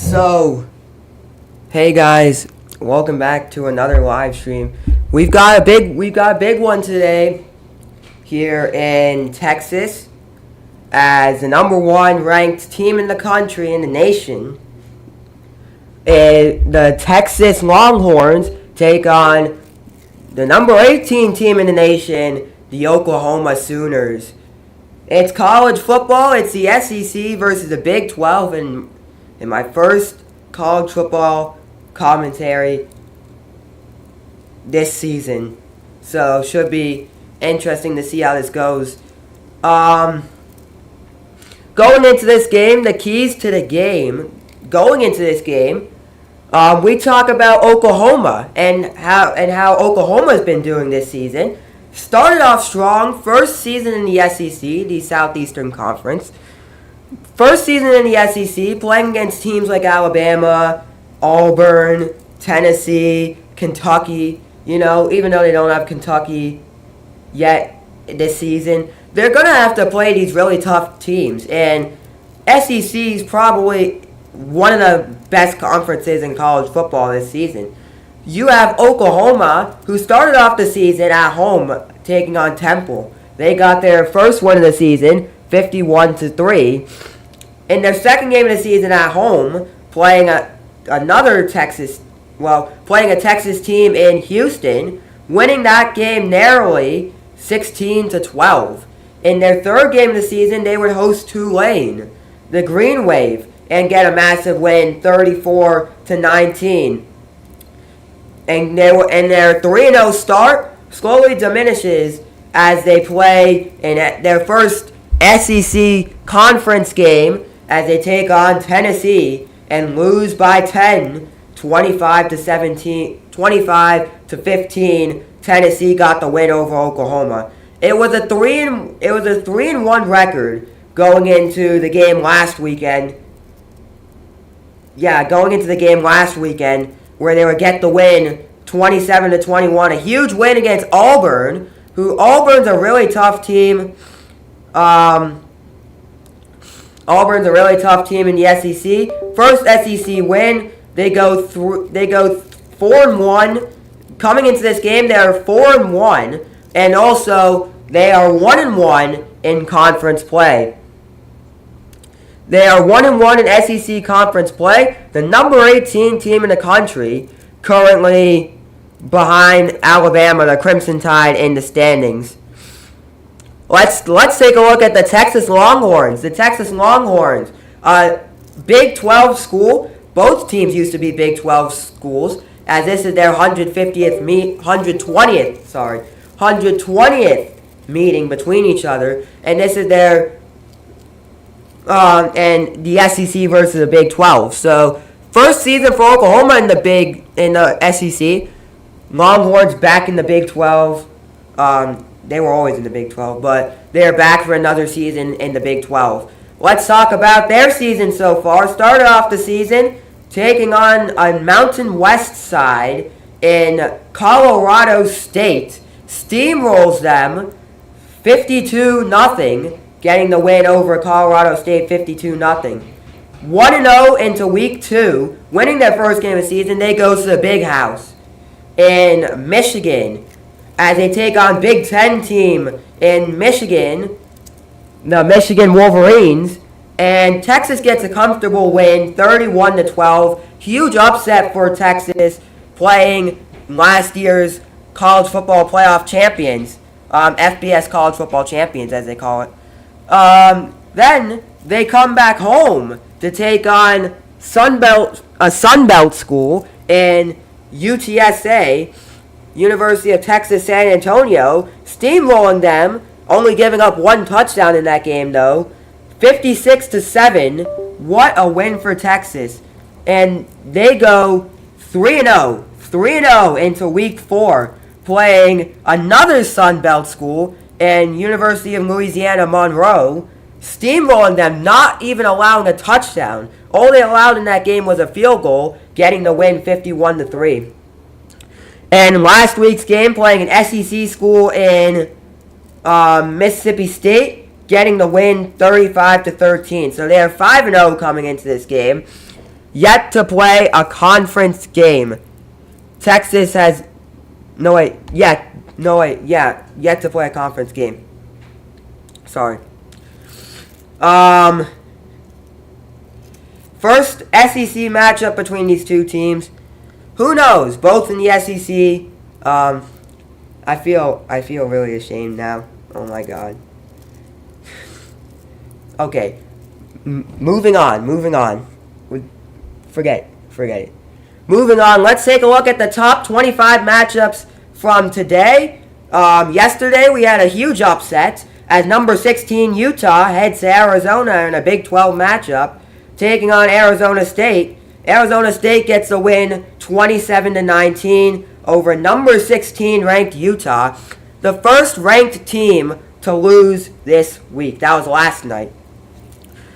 So, hey guys, welcome back to another live stream. We've got a big one today here in Texas as the number one ranked team in the country, in the nation. The Texas Longhorns take on the number 18 team in the nation, the Oklahoma Sooners. It's college football. It's the SEC versus the Big 12, and in my first college football commentary this season. So, should be interesting to see how this goes. Going into this game, the keys to the game. Going into this game, we talk about Oklahoma and how Oklahoma's been doing this season. Started off strong, first season in the SEC, the Southeastern Conference. First season in the SEC, playing against teams like Alabama, Auburn, Tennessee, Kentucky. You know, even though they don't have Kentucky yet this season, they're going to have to play these really tough teams. And SEC is probably one of the best conferences in college football this season. You have Oklahoma, who started off the season at home taking on Temple. They got their first win of the season, 51-3. In their second game of the season at home, playing a Texas team in Houston, winning that game narrowly, 16-12. In their third game of the season, they would host Tulane, the Green Wave, and get a massive win, 34-19. And their 3-0 start slowly diminishes as they play in their first SEC conference game as they take on Tennessee and lose by 10, 25-15. Tennessee got the win over Oklahoma. It was a 3-1 record going into the game last weekend. Yeah, going into the game last weekend, where they would get the win 27-21. A huge win against Auburn, Auburn's a really tough team. Auburn's a really tough team in the SEC. First SEC win. They go 4-1. Coming into this game, they are 4-1, and also they are 1-1 in conference play. They are 1-1 in SEC conference play. The number 18 team in the country, currently behind Alabama, the Crimson Tide, in the standings. Let's take a look at the Texas Longhorns. The Texas Longhorns, Big 12 school. Both teams used to be Big 12 schools, as this is their 120th meeting between each other, and this is their and the SEC versus the Big 12. So, first season for Oklahoma in the SEC. Longhorns back in the Big 12. They were always in the Big 12, but they're back for another season in the Big 12. Let's talk about their season so far. Started off the season taking on a Mountain West side in Colorado State. Steamrolls them 52-0, getting the win over Colorado State 52-0. 1-0 into week 2, winning their first game of the season. They go to the Big House in Michigan as they take on Big Ten team in Michigan, the Michigan Wolverines, and Texas gets a comfortable win, 31-12. Huge upset for Texas, playing last year's college football playoff champions, FBS college football champions as they call it. Then they come back home to take on a Sunbelt school in UTSA, University of Texas San Antonio, steamrolling them, only giving up one touchdown in that game though, 56-7. What a win for Texas. And they go 3-0 into week 4, playing another Sun Belt school in University of Louisiana Monroe, steamrolling them, not even allowing a touchdown. All they allowed in that game was a field goal, getting the win 51-3. And last week's game, playing an SEC school in Mississippi State, getting the win 35-13. So they are 5-0 coming into this game. yet to play a conference game. Texas has yet to play a conference game. Sorry. First SEC matchup between these two teams. Who knows? Both in the SEC. I feel really ashamed now. Oh my god. Okay. Moving on. Forget it. Moving on, let's take a look at the top 25 matchups from today. Yesterday we had a huge upset as number 16 Utah heads to Arizona in a Big 12 matchup, taking on Arizona State. Arizona State gets a win 27-19 over number 16 ranked Utah, the first ranked team to lose this week. That was last night.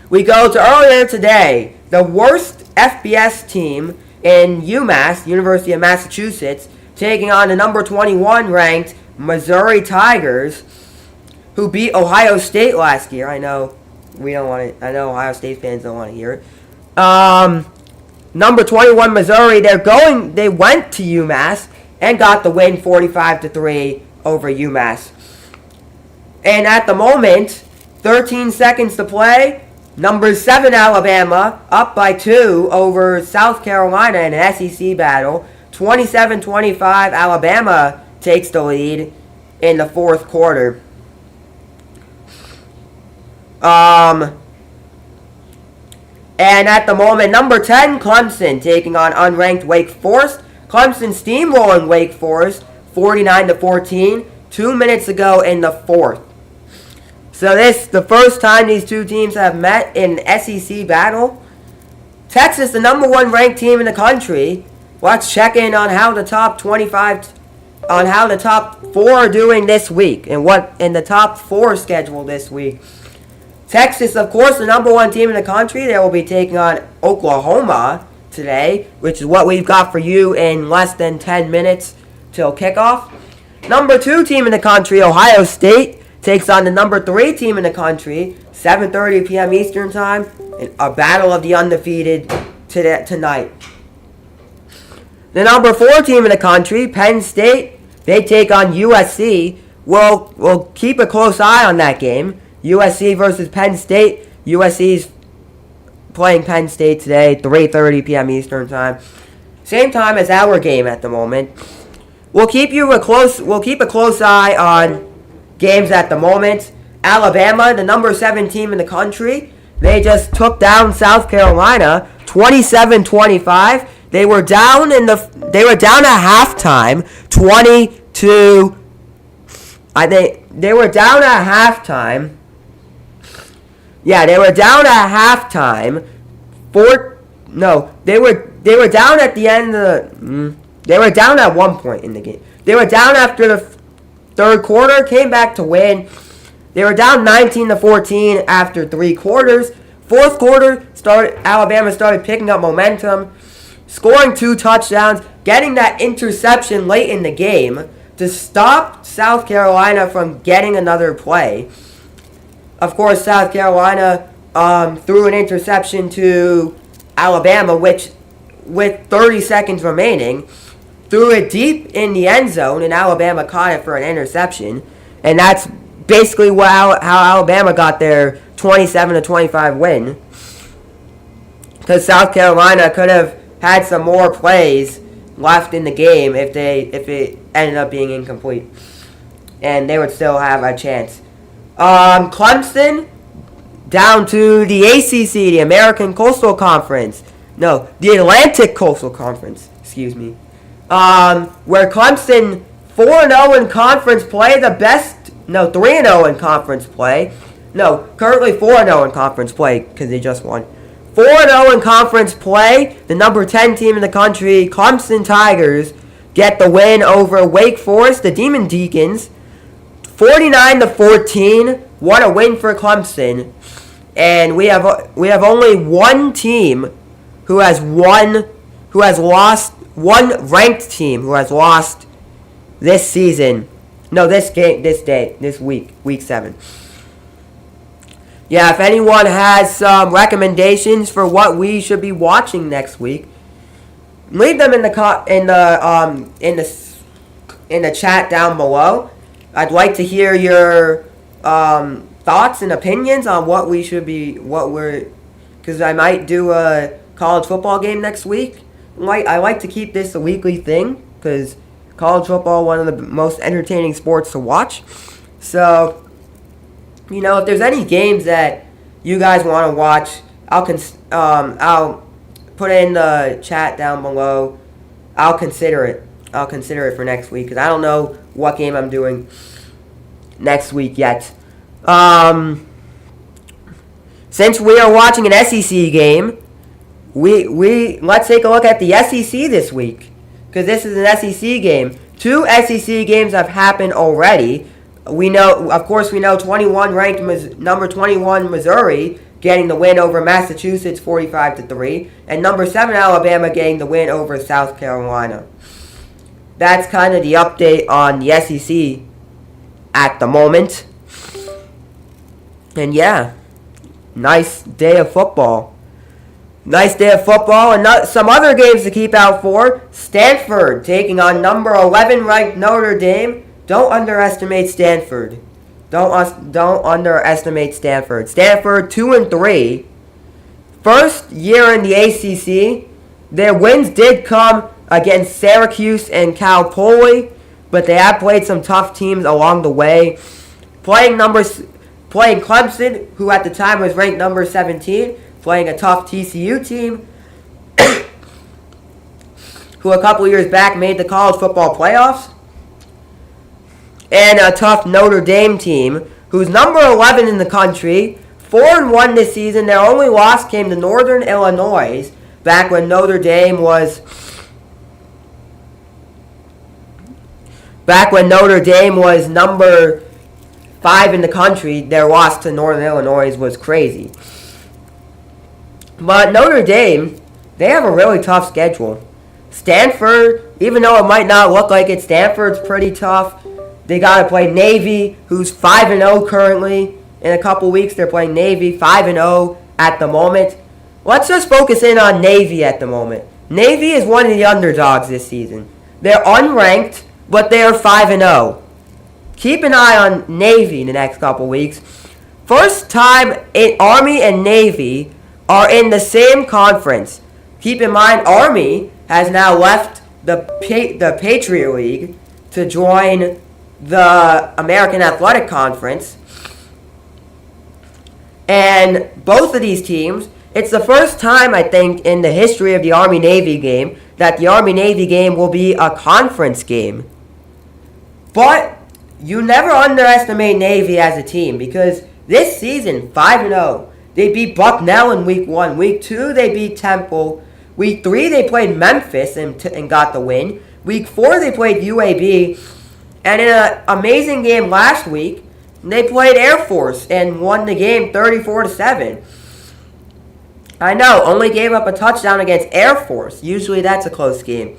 We go to earlier today, the worst FBS team in UMass, University of Massachusetts, taking on the number 21 ranked Missouri Tigers, who beat Ohio State last year. I know Ohio State fans don't want to hear it. Number 21 Missouri, they went to UMass and got the win 45-3 over UMass. And at the moment, 13 seconds to play, number 7 Alabama up by 2 over South Carolina in an SEC battle. 27-25, Alabama takes the lead in the fourth quarter. And at the moment, number 10 Clemson taking on unranked Wake Forest. Clemson steamrolling Wake Forest 49-14. 2 minutes ago in the fourth. So this the first time these two teams have met in SEC battle. Texas, the number 1 ranked team in the country. Let's check in on how the top 4 are doing this week and what in the top 4 schedule this week. Texas, of course, the number 1 team in the country. They will be taking on Oklahoma today, which is what we've got for you in less than 10 minutes till kickoff. Number 2 team in the country, Ohio State, takes on the number 3 team in the country, 7:30 p.m. Eastern Time, in a battle of the undefeated tonight. The number 4 team in the country, Penn State, they take on USC. We'll keep a close eye on that game. USC versus Penn State. USC's playing Penn State today, 3:30 p.m. Eastern Time. Same time as our game at the moment. We'll keep a close eye on games at the moment. Alabama, the number 7 team in the country, they just took down South Carolina 27-25. They were down at halftime 22. They were down at halftime. Yeah, they were down at halftime. They were down at the end of the. They were down at one point in the game. They were down after the third quarter, came back to win. They were down 19-14 after 3 quarters. Fourth quarter, Alabama started picking up momentum, scoring 2 touchdowns, getting that interception late in the game to stop South Carolina from getting another play. Of course, South Carolina threw an interception to Alabama, which, with 30 seconds remaining, threw it deep in the end zone, and Alabama caught it for an interception. And that's basically how Alabama got their 27-25 win. Because South Carolina could have had some more plays left in the game if it ended up being incomplete. And they would still have a chance. Clemson, down to the ACC, the American Coastal Conference. No, the Atlantic Coastal Conference, excuse me. Where Clemson 4-0 in conference play, 3-0 in conference play. No, currently 4-0 in conference play because they just won. 4-0 in conference play. The number 10 team in the country, Clemson Tigers, get the win over Wake Forest, the Demon Deacons. 49-14. What a win for Clemson. And we have only one team who has lost, one ranked team who has lost this season. No, this week 7. yeah, if anyone has some recommendations for what we should be watching next week, leave them in the chat down below. I'd like to hear your thoughts and opinions on what we should be, because I might do a college football game next week. I like to keep this a weekly thing because college football is one of the most entertaining sports to watch. So, if there's any games that you guys want to watch, I'll put it in the chat down below. I'll consider it. I'll consider it for next week because I don't know what game I'm doing next week yet. Since we are watching an SEC game, let's take a look at the SEC this week because this is an SEC game. 2 SEC games have happened already. We know 21 ranked number 21 Missouri getting the win over Massachusetts 45-3, and number 7 Alabama getting the win over South Carolina. That's kind of the update on the SEC at the moment. And yeah, nice day of football. Nice day of football, and some other games to keep out for. Stanford taking on number 11 ranked Notre Dame. Don't underestimate Stanford. Don't underestimate Stanford. Stanford 2-3. First year in the ACC. Their wins did come against Syracuse and Cal Poly, but they have played some tough teams along the way. Playing Clemson, who at the time was ranked number 17, playing a tough TCU team, who a couple years back made the college football playoffs, and a tough Notre Dame team, who's number 11 in the country, 4-1 this season. Their only loss came to Northern Illinois, back when Notre Dame was number 5 in the country. Their loss to Northern Illinois was crazy. But Notre Dame, they have a really tough schedule. Stanford, even though it might not look like it, Stanford's pretty tough. They got to play Navy, who's 5-0 currently. In a couple weeks, they're playing Navy, 5-0 at the moment. Let's just focus in on Navy at the moment. Navy is one of the underdogs this season. They're unranked, but they are 5-0. Keep an eye on Navy in the next couple weeks. First time Army and Navy are in the same conference. Keep in mind, Army has now left the Patriot League to join the American Athletic Conference. And both of these teams, it's the first time, I think, in the history of the Army-Navy game that the Army-Navy game will be a conference game. But you never underestimate Navy as a team because this season, 5-0. They beat Bucknell in Week 1. Week 2, they beat Temple. Week 3, they played Memphis and got the win. Week 4, they played UAB. And in an amazing game last week, they played Air Force and won the game 34-7. I know, only gave up a touchdown against Air Force. Usually that's a close game.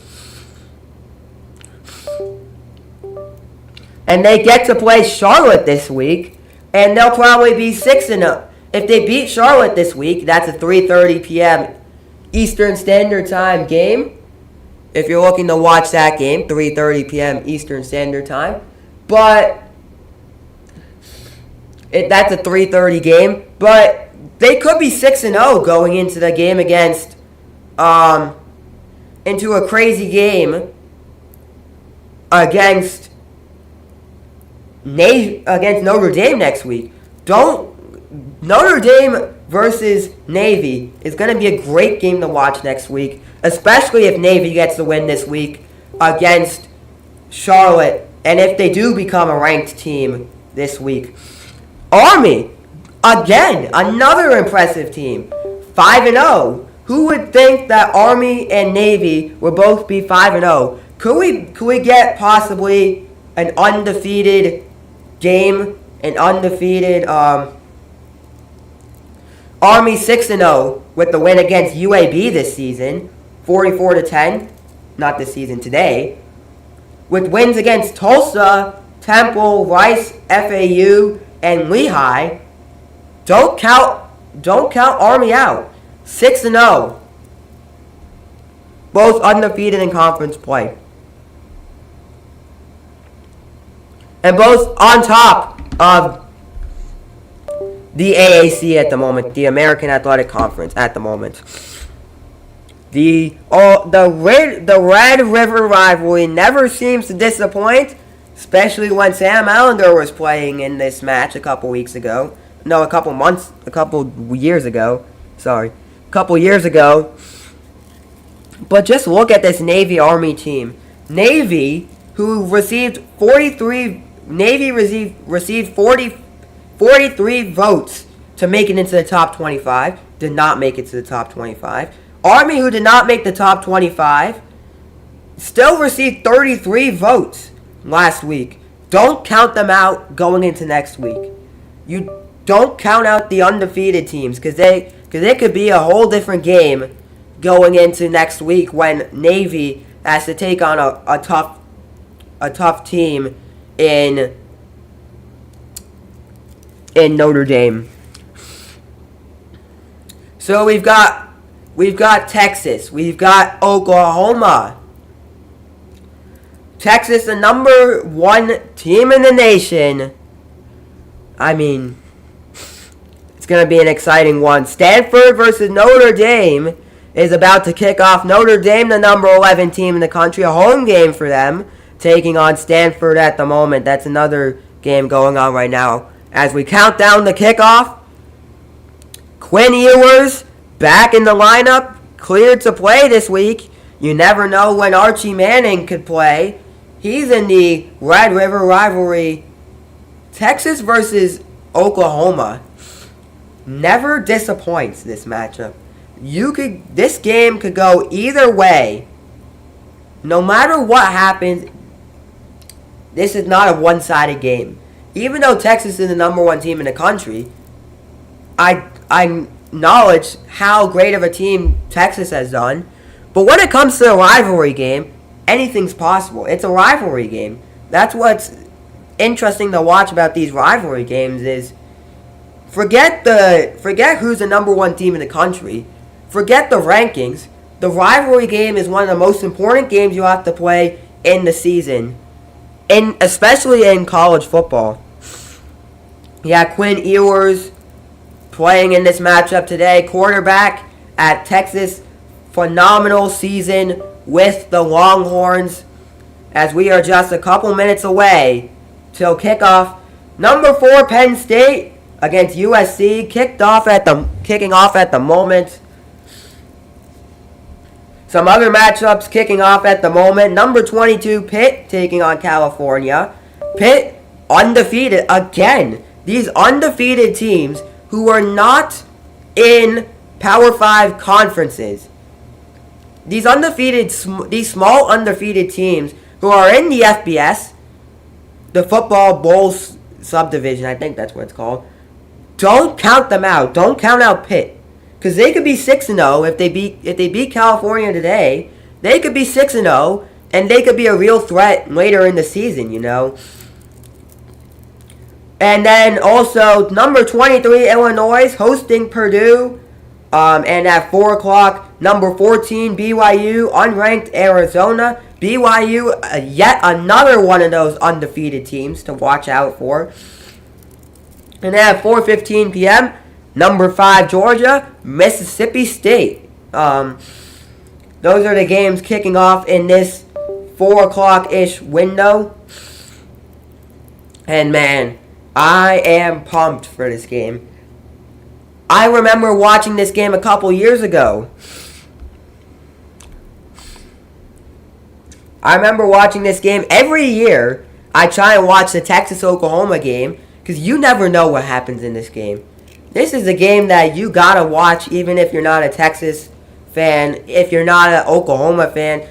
And they get to play Charlotte this week, and they'll probably be 6-0. If they beat Charlotte this week, that's a 3:30 p.m. Eastern Standard Time game. If you're looking to watch that game, 3:30 p.m. Eastern Standard Time. But that's a 3:30 game. But they could be 6-0 going into the game into a crazy game against Notre Dame next week. Notre Dame versus Navy is going to be a great game to watch next week, especially if Navy gets the win this week against Charlotte, and if they do become a ranked team this week. Army, again, another impressive team, 5-0. Who would think that Army and Navy would both be 5-0? Could we get possibly an undefeated game, an undefeated Army 6-0 with the win against UAB this season, 44-10, not this season, today, with wins against Tulsa, Temple, Rice, FAU, and Lehigh. Don't count Army out. 6-0. Both undefeated in conference play. And both on top of the AAC at the moment, the American Athletic Conference at the moment. The Red River rivalry never seems to disappoint, especially when Sam Allender was playing in this match a couple years ago. But just look at this Navy Army team. Navy, who received 43 votes to make it into the top 25, did not make it to the top 25. Army, who did not make the top 25, still received 33 votes last week. Don't count them out going into next week. You don't count out the undefeated teams because it could be a whole different game going into next week when Navy has to take on a tough team in Notre Dame. So we've got Texas, we've got Oklahoma. Texas, the number 1 team in the nation. I mean, it's going to be an exciting one. Stanford versus Notre Dame is about to kick off. Notre Dame, the number 11 team in the country, a home game for them, taking on Stanford at the moment. That's another game going on right now. As we count down the kickoff, Quinn Ewers back in the lineup, cleared to play this week. You never know when Archie Manning could play. He's in the Red River rivalry. Texas versus Oklahoma never disappoints, this matchup. This game could go either way. No matter what happens, this is not a one-sided game. Even though Texas is the number 1 team in the country, I acknowledge how great of a team Texas has done. But when it comes to a rivalry game, anything's possible. It's a rivalry game. That's what's interesting to watch about these rivalry games is forget who's the number 1 team in the country. Forget the rankings. The rivalry game is one of the most important games you have to play in the season, especially in college football. Yeah, Quinn Ewers playing in this matchup today. Quarterback at Texas. Phenomenal season with the Longhorns. As we are just a couple minutes away till kickoff. Number 4 Penn State against USC kicking off at the moment. Some other matchups kicking off at the moment. Number 22 Pitt taking on California. Pitt undefeated again. These undefeated teams who are not in Power 5 conferences. These small undefeated teams who are in the FBS, the Football Bowl subdivision, I think that's what it's called. Don't count them out. Don't count out Pitt, because they could be 6-0 if they beat California today. They could be 6-0, and they could be a real threat later in the season. And then also number 23 Illinois hosting Purdue. And at 4 o'clock, number 14 BYU, unranked Arizona. BYU, yet another one of those undefeated teams to watch out for. And then at 4:15 p.m., number 5 Georgia, Mississippi State. Those are the games kicking off in this 4 o'clock-ish window. And man, I am pumped for this game. I remember watching this game a couple years ago. I remember watching this game every year. I try and watch the Texas-Oklahoma game because you never know what happens in this game. This is a game that you gotta watch even if you're not a Texas fan, if you're not an Oklahoma fan.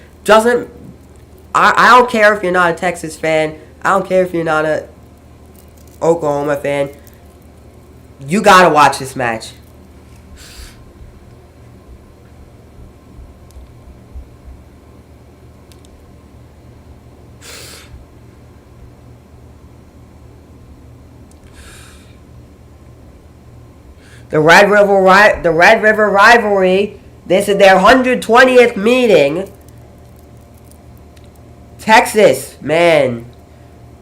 I don't care if you're not a Texas fan. I don't care if you're not a Oklahoma fan. You gotta watch this match. the Red River Rivalry. This is their 120th meeting. Texas, man.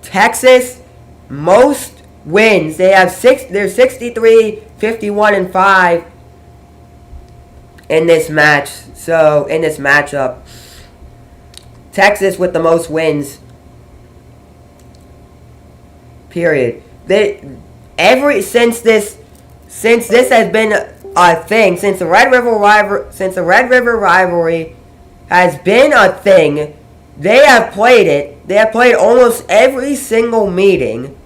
Texas, most wins. They have they're 63, 51, and 5 in this match. So, in this matchup. Texas with the most wins. Period. Since this has been a thing, since the Red River Rivalry has been a thing, they have played it. They have played almost every single meeting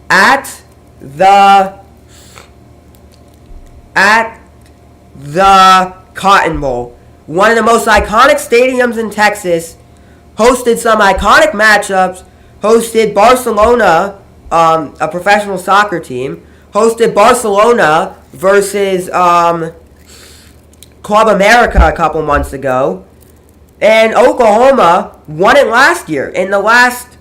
at the Cotton Bowl, one of the most iconic stadiums in Texas. Hosted some iconic matchups. Hosted Barcelona, a professional soccer team. Hosted Barcelona versus Club America a couple months ago. And Oklahoma won it last year. In the last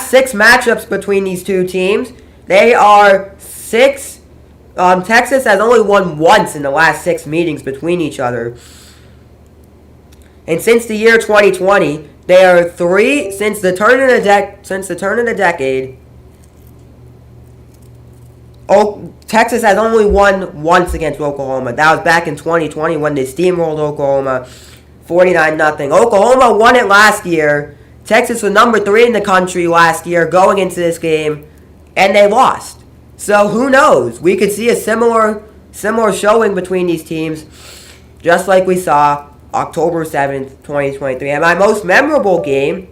six matchups between these two teams, they are 6. Texas has only won once in the last 6 meetings between each other. And since the year 2020, they are 3 since the turn of the decade. Texas has only won once against Oklahoma. That was back in 2020 when they steamrolled Oklahoma 49-0. Oklahoma won it last year. Texas was number 3 in the country last year going into this game, and they lost. So who knows? We could see a similar showing between these teams, just like we saw October 7th, 2023. And my most memorable game,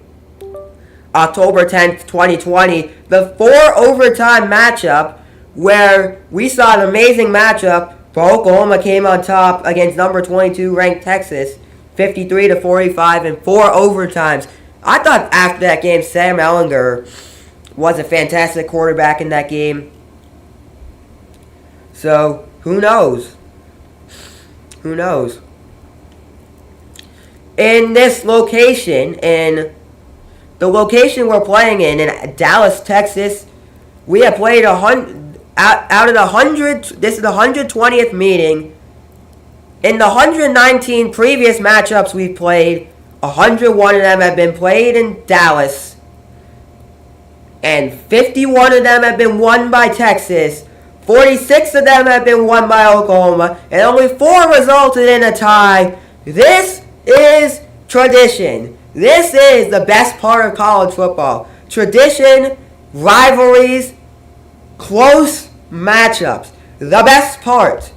October 10th, 2020, the 4-overtime matchup, where we saw an amazing matchup, but Oklahoma came on top against number 22 ranked Texas, 53-45 in 4 overtimes. I thought after that game, Sam Ehlinger was a fantastic quarterback in that game. So, who knows? Who knows? In this location, in the location we're playing in Dallas, Texas, we have played out of the 100. This is the 120th meeting. In the 119 previous matchups we've played, 101 of them have been played in Dallas, and 51 of them have been won by Texas. 46 of them have been won by Oklahoma, and only 4 resulted in a tie. This is tradition. This is the best part of college football. Tradition, rivalries, close matchups. The best part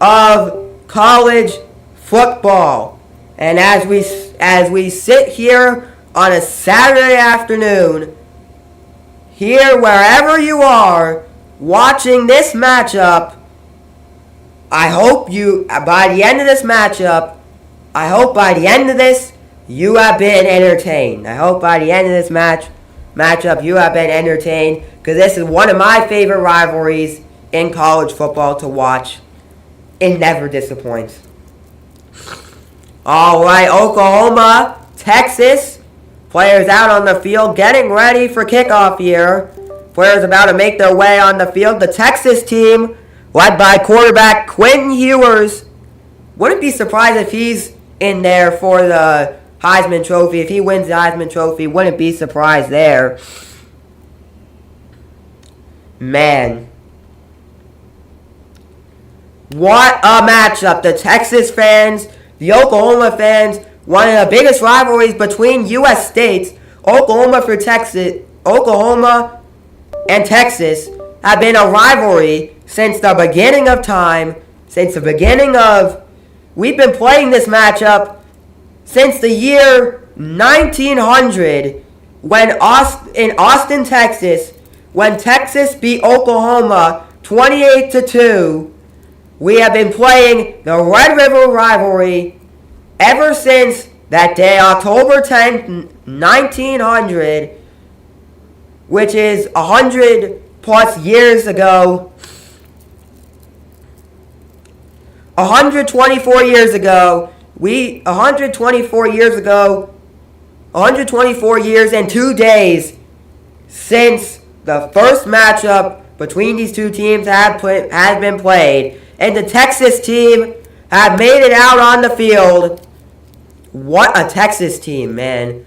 of college football. And as we sit here on a Saturday afternoon, here wherever you are, watching this matchup, I hope by the end of this, you have been entertained. I hope by the end of this matchup, you have been entertained, because this is one of my favorite rivalries in college football to watch. It never disappoints. All right, Oklahoma, Texas, players out on the field getting ready for kickoff here. Players about to make their way on the field. The Texas team, led by quarterback Quentin Ewers. Wouldn't be surprised if he's in there for the Heisman Trophy. If he wins the Heisman Trophy, wouldn't be surprised there. Man. What a matchup. The Texas fans, the Oklahoma fans, one of the biggest rivalries between U.S. states. Oklahoma and Texas have been a rivalry since the beginning of time. We've been playing this matchup since the year 1900 in Austin, Texas, when Texas beat Oklahoma 28-2. We have been playing the Red River Rivalry ever since that day, October 10th, 1900, which is 100 plus years ago. 124 years ago, 124 years and 2 days since the first matchup between these two teams has been played, and the Texas team have made it out on the field. What a Texas team, man.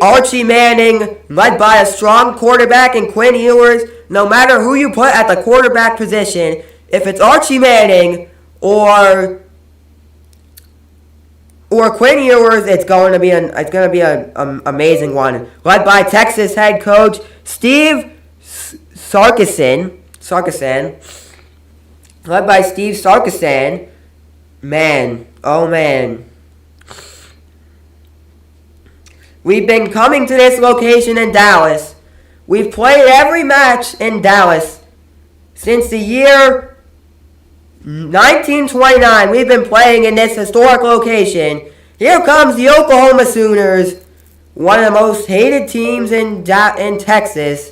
Archie Manning, led by a strong quarterback in Quinn Ewers. No matter who you put at the quarterback position, if it's Archie Manning or Quinn Ewers, it's going to be an amazing one. Led by Texas head coach Steve Sarkisian. Led by Steve Sarkisian. Man, oh man. We've been coming to this location in Dallas. We've played every match in Dallas since the year 1929. We've been playing in this historic location. Here comes the Oklahoma Sooners, one of the most hated teams in Texas.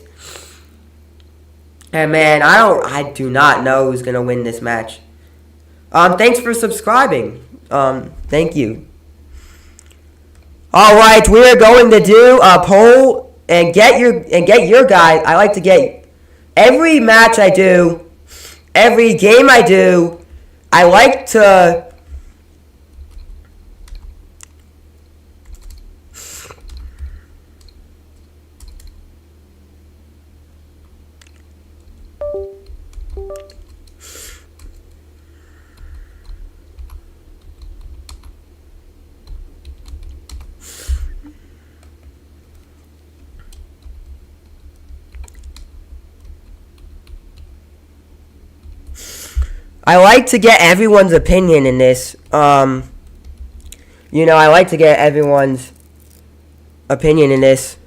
And man, I do not know who's gonna win this match. Thanks for subscribing. Thank you. All right, we are going to do a poll and get your guys. I like to get every match I do, every game I do. I like to get everyone's opinion in this. I like to get everyone's opinion in this.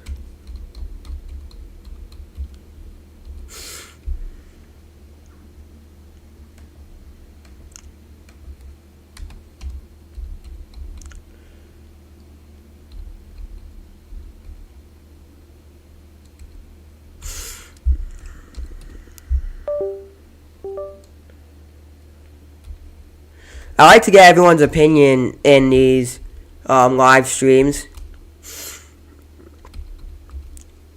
I like to get everyone's opinion in these live streams.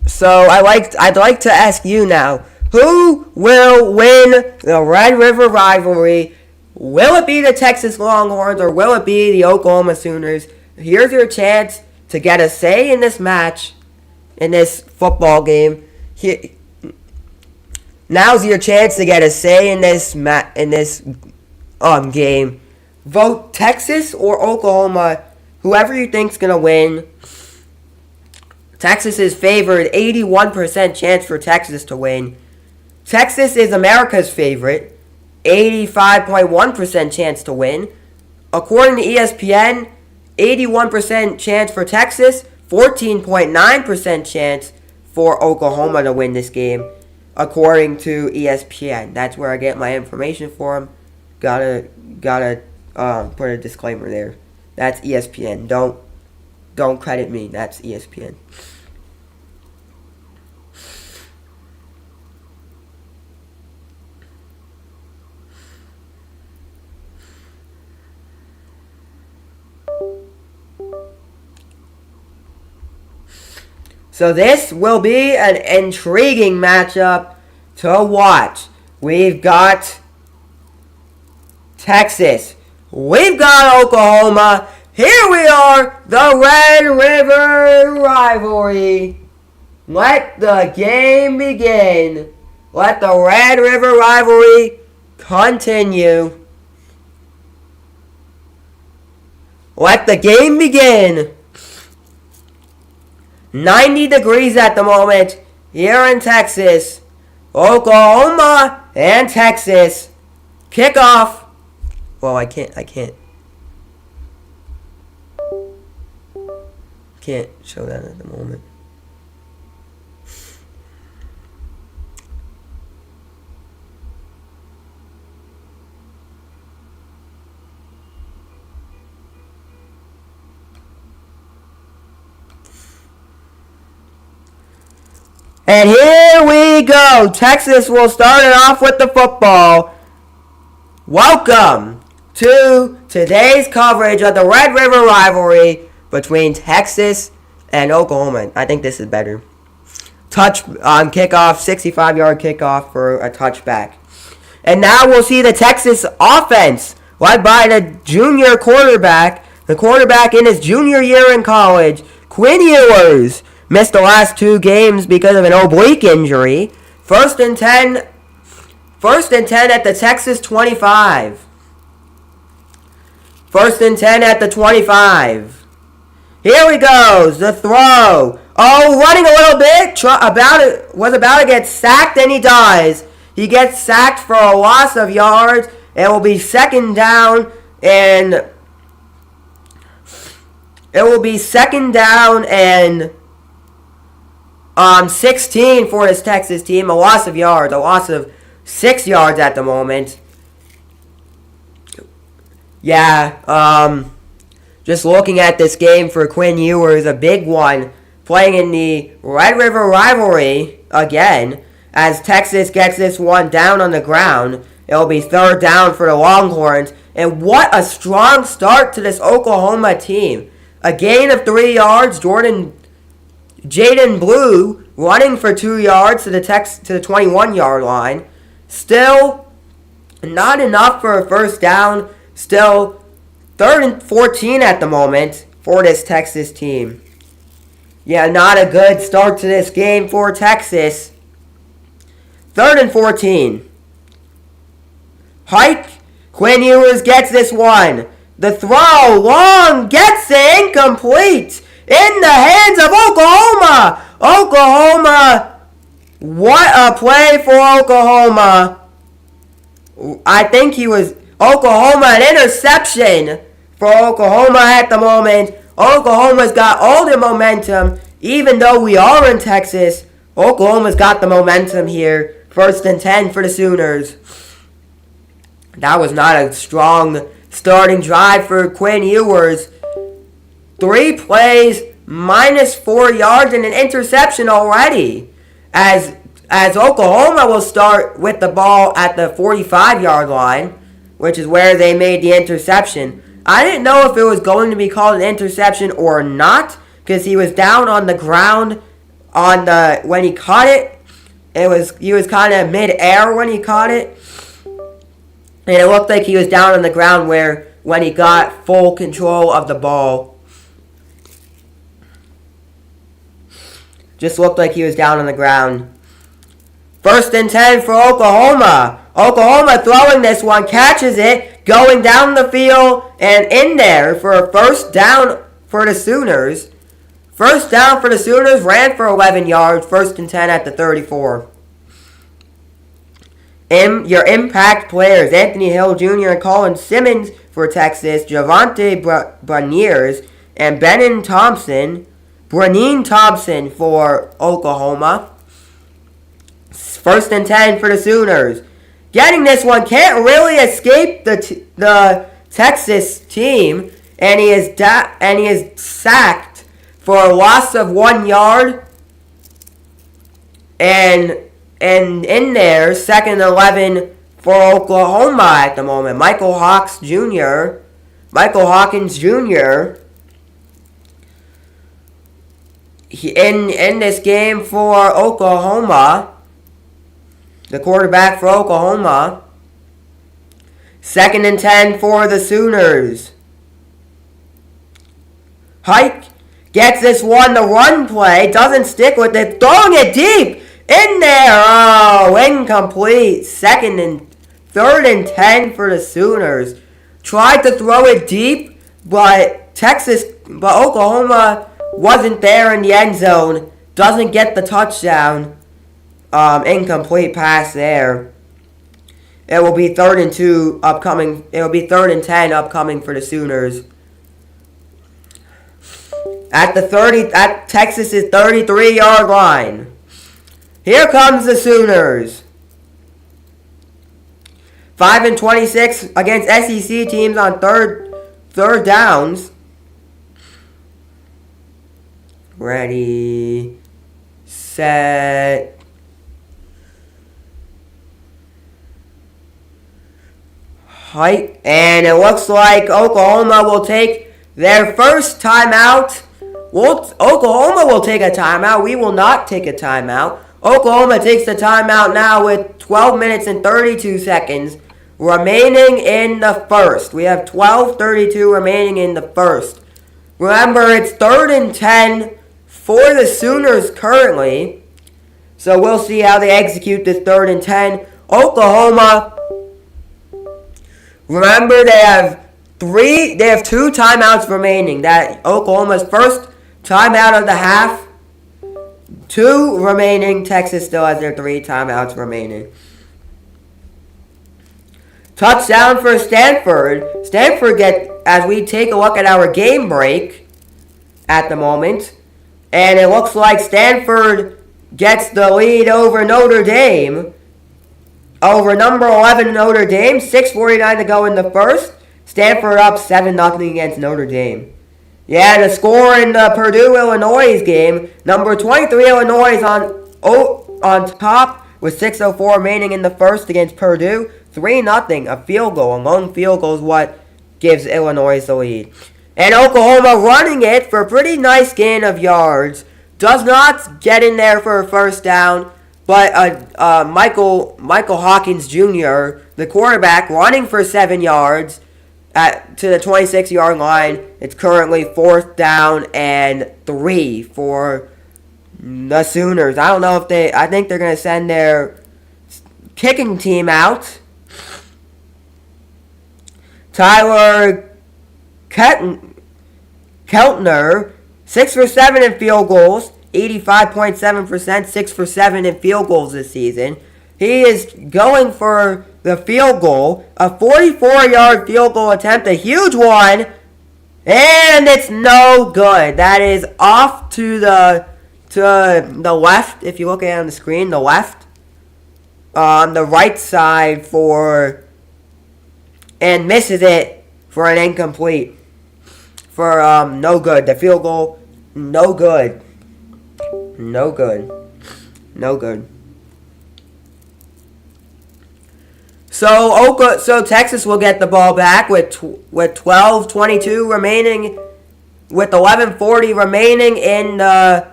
So I'd like to ask you now, who will win the Red River Rivalry? Will it be the Texas Longhorns or will it be the Oklahoma Sooners? Here's your chance to get a say in this match, in this football game. Now's your chance to get a say in this game. Vote Texas or Oklahoma, whoever you think's gonna win. Texas is favored, 81% chance for Texas to win. Texas is America's favorite, 85.1% chance to win. According to ESPN, 81% chance for Texas, 14.9% chance for Oklahoma to win this game, according to ESPN. That's where I get my information from. Gotta put a disclaimer there. That's ESPN. Don't credit me. That's ESPN. So this will be an intriguing matchup to watch. We've got Texas. We've got Oklahoma. Here we are, the Red River Rivalry. Let the game begin. Let the Red River Rivalry continue. Let the game begin. 90 degrees at the moment here in Texas. Oklahoma and Texas. Kickoff. Well, I can't show that at the moment. And here we go. Texas will start it off with the football. Welcome to today's coverage of the Red River Rivalry. between Texas and Oklahoma. I think this is better. Touch on kickoff, 65-yard kickoff for a touchback. And now we'll see the Texas offense led by the junior quarterback. The quarterback in his junior year in college, Quinn Ewers, missed the last 2 games because of an oblique injury. First and 10 at the Texas 25. First and 10 at the 25. Here he goes. The throw. Oh, running a little bit. Was about to get sacked, and he does. He gets sacked for a loss of yards. It will be second down, and it will be second down and 16 for this Texas team. A loss of yards. A loss of 6 yards at the moment. Yeah, just looking at this game for Quinn Ewers, a big one, playing in the Red River Rivalry again, as Texas gets this one down on the ground. It'll be third down for the Longhorns, and what a strong start to this Oklahoma team. A gain of 3 yards, Jaden Blue running for 2 yards to the 21-yard line. Still not enough for a first down. Still, 3rd and 14 at the moment for this Texas team. Yeah, not a good start to this game for Texas. 3rd and 14. Hike. Quinn Ewers gets this one. The throw, long, gets it, incomplete. In the hands of Oklahoma. Oklahoma. What a play for Oklahoma. I think he was... Oklahoma, an interception for Oklahoma at the moment. Oklahoma's got all the momentum. Even though we are in Texas, Oklahoma's got the momentum here. 1st and 10 for the Sooners. That was not a strong starting drive for Quinn Ewers. 3 plays, minus 4 yards, and an interception already. As Oklahoma will start with the ball at the 45-yard line, which is where they made the interception. I didn't know if it was going to be called an interception or not, because he was down on the ground when he caught it. He was kind of mid-air when he caught it. And it looked like he was down on the ground when he got full control of the ball. Just looked like he was down on the ground. 1st and 10 for Oklahoma. Oklahoma throwing this one, catches it, going down the field and in there for a first down for the Sooners. First down for the Sooners, ran for 11 yards, 1st and 10 at the 34. Your impact players, Anthony Hill Jr. and Colin Simmons for Texas, Javante Beniers, and Brennan Thompson for Oklahoma. 1st and 10 for the Sooners. Getting this one, can't really escape the Texas team, and he is sacked for a loss of 1 yard. And in there, 2nd and 11 for Oklahoma at the moment. Michael Hawkins Jr. In this game for Oklahoma. The quarterback for Oklahoma. 2nd and 10 for the Sooners. Hike gets this one, the run play, doesn't stick with it, throwing it deep, in there, oh, incomplete. 3rd and 10 for the Sooners. Tried to throw it deep, but Oklahoma wasn't there in the end zone, doesn't get the touchdown. Incomplete pass there. It will be 3rd and 2 upcoming. It will be 3rd and 10 upcoming for the Sooners. At Texas's 33-yard line. Here comes the Sooners. 5 and 26 against SEC teams on third downs. Ready, set. Height, and it looks like Oklahoma will take their first timeout. Oklahoma will take a timeout. We will not take a timeout. Oklahoma takes the timeout now with 12 minutes and 32 seconds remaining in the first. We have 12:32 remaining in the first. Remember, it's 3rd and 10 for the Sooners currently. So we'll see how they execute this 3rd and 10. Oklahoma, remember they have 2 timeouts remaining. That Oklahoma's first timeout of the half. 2 remaining. Texas still has their 3 timeouts remaining. Touchdown for Stanford. Stanford as we take a look at our game break at the moment. And it looks like Stanford gets the lead over Notre Dame. Over number 11 Notre Dame. 6:49 to go in the first. Stanford up 7-0 against Notre Dame. Yeah, the score in the Purdue-Illinois game. Number 23 Illinois is on top with 6:04 remaining in the first against Purdue. 3-0. A field goal. A lone field goal is what gives Illinois the lead. And Oklahoma running it for a pretty nice gain of yards. Does not get in there for a first down. But Michael Hawkins Jr., the quarterback, running for 7 yards to the 26-yard line. It's currently 4th down and 3 for the Sooners. I don't know if I think they're going to send their kicking team out. Tyler Keltner, 6 for 7 in field goals, 85.7%, 6 for 7 in field goals this season. He is going for the field goal, a 44-yard field goal attempt, a huge one, and it's no good. That is off to the left. If you look at it on the screen, the left, on the right side and misses it for an incomplete. For no good. The field goal, no good. No good. No good. So Texas will get the ball back with 12:22 remaining, with 11:40 remaining in the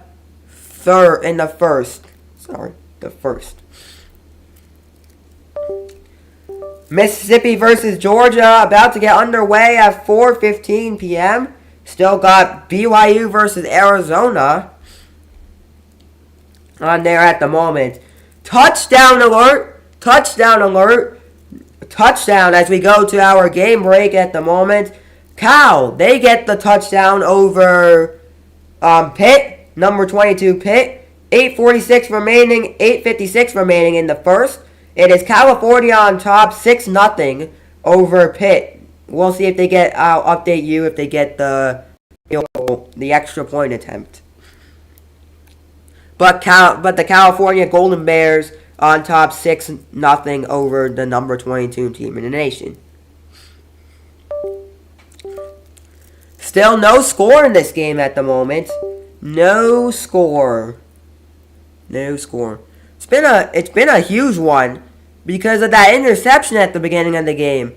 first. Mississippi versus Georgia about to get underway at 4:15 p.m. Still got BYU versus Arizona on there at the moment. Touchdown alert. Touchdown alert. Touchdown as we go to our game break at the moment. Cal, they get the touchdown over Pitt, number 22 Pitt. 8:56 remaining in the first. It is California on top, 6-0 over Pitt. We'll see if they get. I'll update you if they get the extra point attempt. But the California Golden Bears on top, 6-0 over the number 22 team in the nation. Still no score in this game at the moment. No score. It's been a huge one because of that interception at the beginning of the game.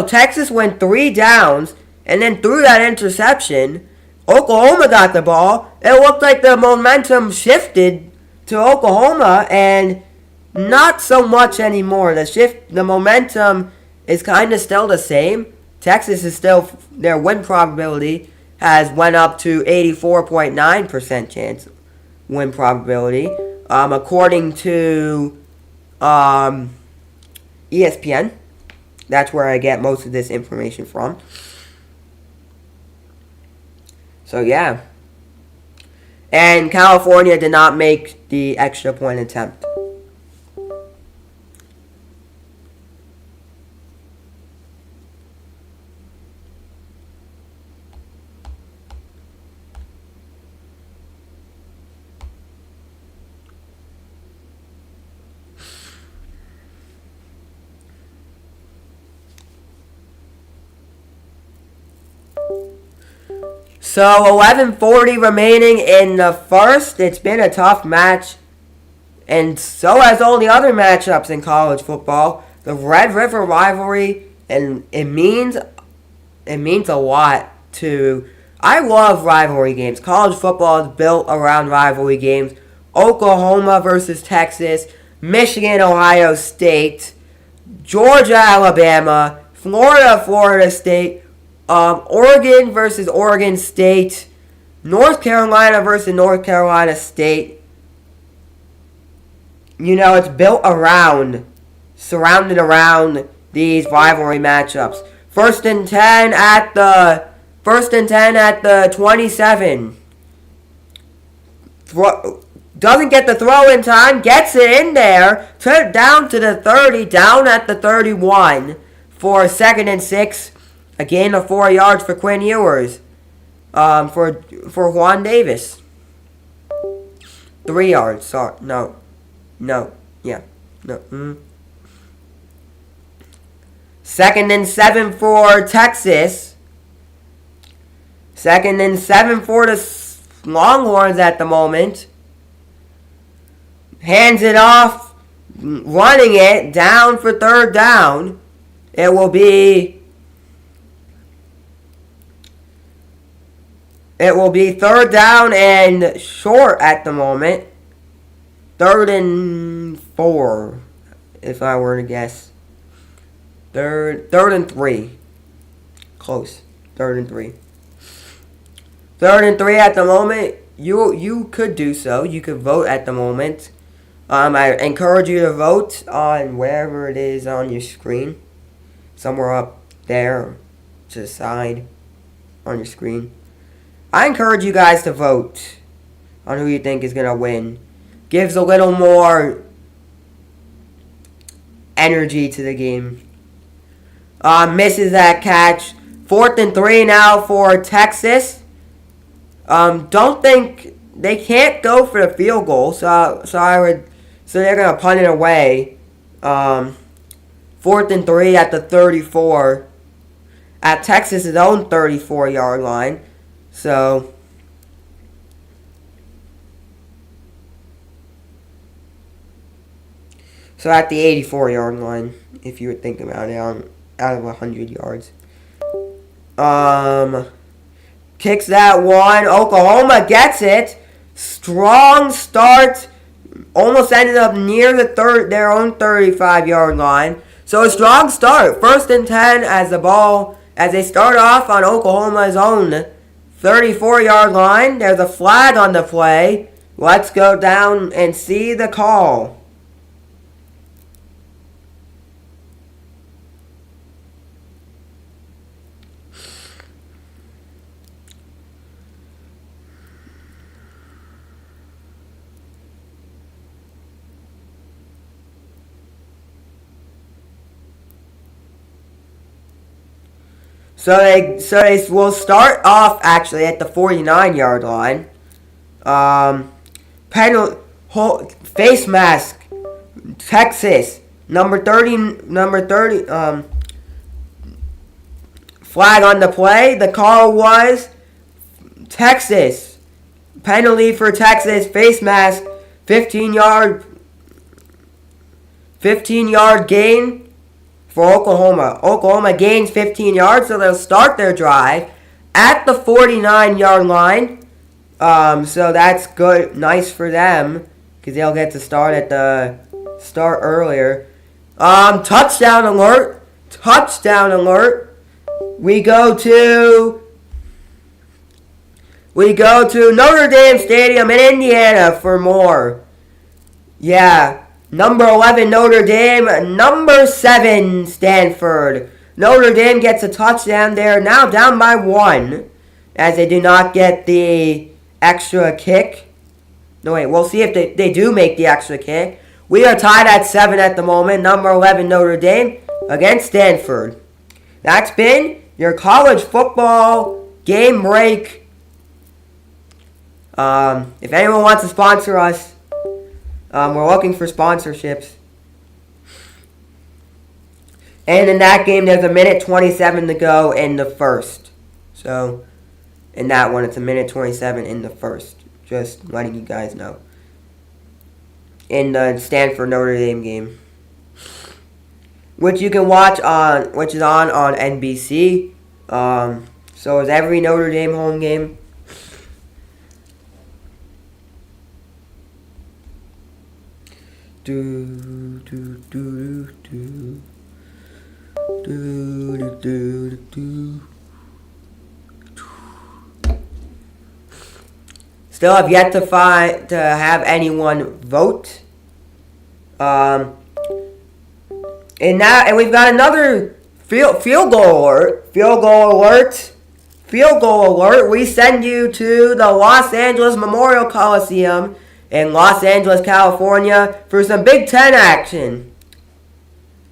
Texas went 3 downs and then threw that interception. Oklahoma got the ball. It looked like the momentum shifted to Oklahoma, and not so much anymore. The momentum is kind of still the same. Texas is still, their win probability has went up to 84.9% chance win probability, according to ESPN. That's where I get most of this information from. So yeah. And California did not make the extra point attempt. So 11:40 remaining in the first. It's been a tough match, and so has all the other matchups in college football. The Red River rivalry, and it means it means a lot to. I love rivalry games. College football is built around rivalry games. Oklahoma versus Texas, Michigan, Ohio State, Georgia, Alabama, Florida, Florida State, Oregon versus Oregon State, North Carolina versus North Carolina State. You know, it's built around, surrounded around these rivalry matchups. First and 10 at the 27. Doesn't get the throw in time, gets it in there, down to the 30, down at the 31 for 2nd and 6. A gain of 4 yards for Quinn Ewers. For Juan Davis. 3 yards, sorry, no. Yeah, no. 2nd and 7 for Texas. 2nd and 7 for the Longhorns at the moment. Hands it off, running it, down for 3rd down. It will be 3rd down and short at the moment. 3rd and 4, if I were to guess. 3rd and 3. Close. 3rd and 3. 3rd and 3 at the moment. You could do so. You could vote at the moment. I encourage you to vote on wherever it is on your screen. Somewhere up there to the side on your screen. I encourage you guys to vote on who you think is going to win. Gives a little more energy to the game. Misses that catch. 4th and 3 now for Texas. Don't think they can't go for the field goal, so they're gonna punt it away. 4th and 3 at the 34, at Texas' own 34-yard line. So at the 84-yard line, if you would think about it, out of 100 yards. Kicks that one. Oklahoma gets it. Strong start. Almost ended up near their own 35-yard line. So a strong start. 1st and 10 as they start off on Oklahoma's own 34-yard line. There's a flag on the play. Let's go down and see the call. So they will start off actually at the 49-yard line. Face mask. Texas. Number 30. Flag on the play. The call was Texas. Penalty for Texas. Face mask. 15-yard gain for Oklahoma. Oklahoma gains 15 yards, so they'll start their drive at the 49-yard line. So that's good, nice for them, because they'll get to start earlier. Touchdown alert! We go to Notre Dame Stadium in Indiana for more. Yeah. Number 11, Notre Dame. Number 7, Stanford. Notre Dame gets a touchdown there. Now down by 1. As they do not get the extra kick. No, wait. We'll see if they do make the extra kick. We are tied at 7 at the moment. Number 11, Notre Dame against Stanford. That's been your college football game break. If anyone wants to sponsor us, we're looking for sponsorships. And in that game, there's 1:27 to go in the first. So, in that one, it's 1:27 in the first. Just letting you guys know. In the Stanford Notre Dame game, which you can watch which is on NBC. So is every Notre Dame home game. Still have yet to have anyone vote. And we've got another field goal alert. Field goal alert. We send you to the Los Angeles Memorial Coliseum in Los Angeles, California for some Big Ten action.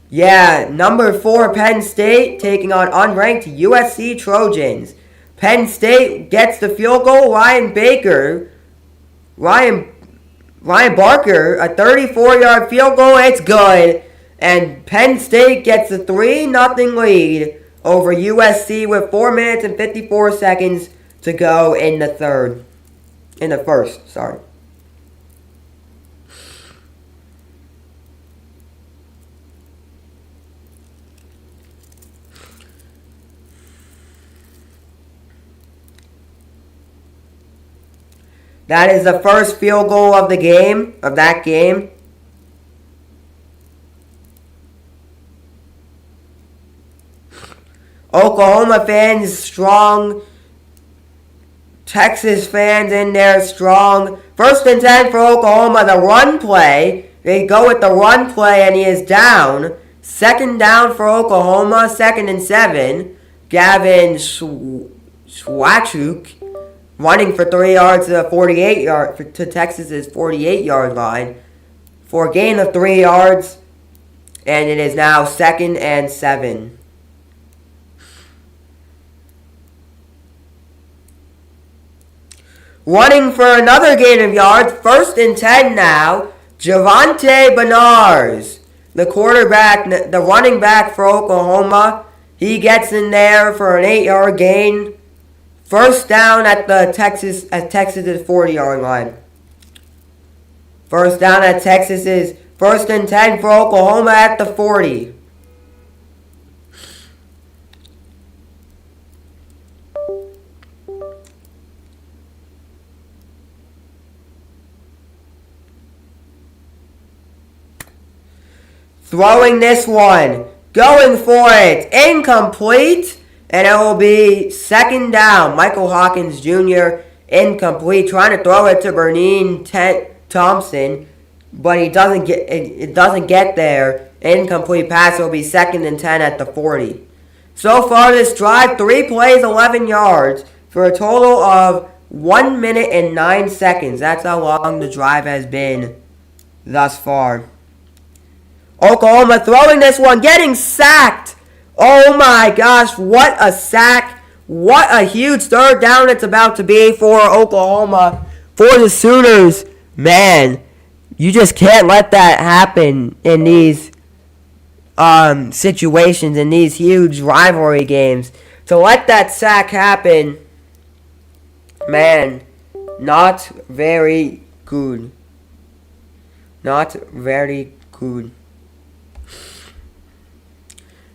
Yeah, number 4 Penn State taking on unranked USC Trojans. Penn State gets the field goal. Ryan Barker, a 34-yard field goal. It's good. And Penn State gets a 3-0 lead over USC with 4 minutes and 54 seconds to go in the first. That is the first field goal of that game. Oklahoma fans strong. Texas fans in there strong. 1st and 10 for Oklahoma. The run play. They go with the run play and he is down. 2nd down for Oklahoma. 2nd and 7. Gavin Schwachuk running for 3 yards to Texas's 48-yard line for a gain of 3 yards. And it is now 2nd and 7. Running for another gain of yards. 1st and 10 now. Javonte Benars, the running back for Oklahoma. He gets in there for an 8-yard gain. 1st down at Texas's 40-yard line. 1st down at Texas's 1st and 10 for Oklahoma at the 40. Throwing this one. Going for it. Incomplete. And it will be 2nd down. Michael Hawkins Jr. incomplete. Trying to throw it to Berneen Thompson. But it doesn't get there. Incomplete pass will be 2nd and 10 at the 40. So far this drive, 3 plays, 11 yards. For a total of 1 minute and 9 seconds. That's how long the drive has been thus far. Oklahoma throwing this one, getting sacked. Oh my gosh, what a sack. What a huge 3rd down it's about to be for Oklahoma, for the Sooners. Man, you just can't let that happen in these situations, in these huge rivalry games. To let that sack happen, man, not very good. Not very good.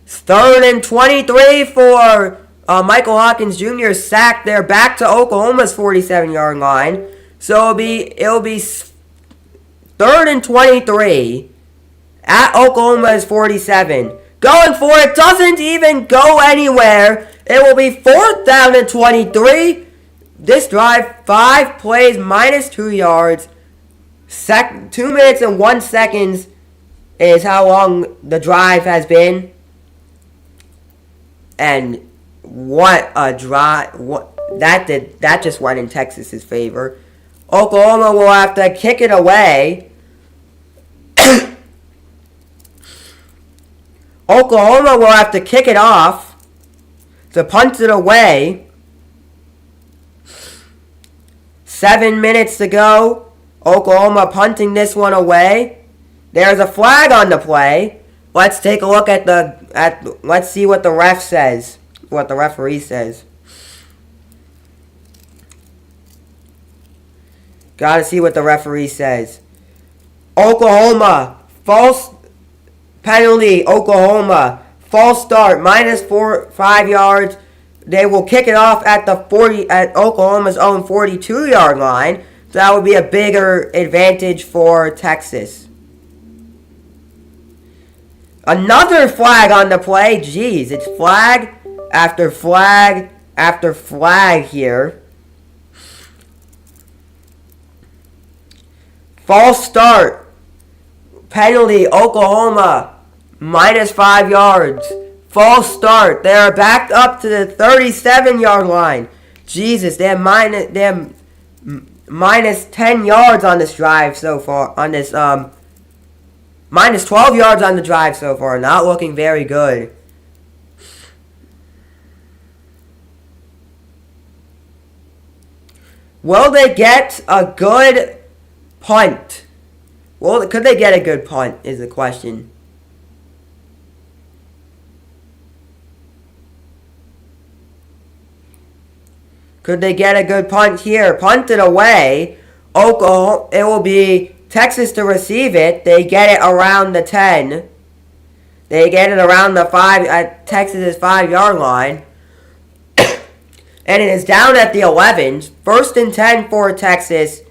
3rd and 23 for Michael Hawkins Jr. sack there back to Oklahoma's 47-yard line. So it'll be 3rd and 23 at Oklahoma's 47. Going for it, doesn't even go anywhere. It will be 4th down and 23. This drive, 5 plays, minus 2 yards. 2 minutes and 1 second is how long the drive has been. And what a drive. That just went in Texas's favor. Oklahoma will have to kick it away. Oklahoma will have to kick it off to punt it away. 7 minutes to go. Oklahoma punting this one away. There's a flag on the play. Let's take a look let's see what the ref says. What the referee says. Gotta see what the referee says. Oklahoma, false penalty. Oklahoma, false start, minus 5 yards. They will kick it off at Oklahoma's own 42-yard line. So that would be a bigger advantage for Texas. Another flag on the play. Jeez, it's flag after flag after flag here. False start. Penalty, Oklahoma, -5 yards. False start. They are backed up to the 37-yard line. Jesus, they're minus 10 yards on this drive so far. On this minus 12 yards on the drive so far. Not looking very good. Will they get a good punt? Well, could they get a good punt is the question. Could they get a good punt here? Punted away. Oklahoma, it will be Texas to receive it. They get it around the 10. They get it around the 5 at Texas's 5-yard line. And it is down at the 11. 1st and 10 for Texas.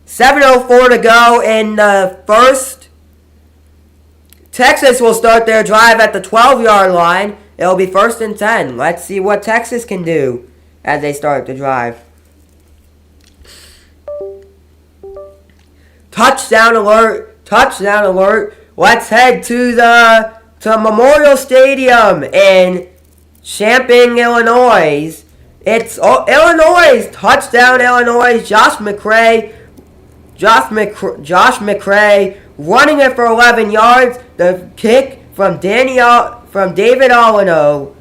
7:04 to go in the first. Texas will start their drive at the 12-yard line. It will be 1st and 10. Let's see what Texas can do as they start the drive. Touchdown alert. Touchdown alert. Let's head to Memorial Stadium in Champaign, Illinois. It's Illinois. Touchdown, Illinois. Josh McCray running it for 11 yards. The kick from David Alano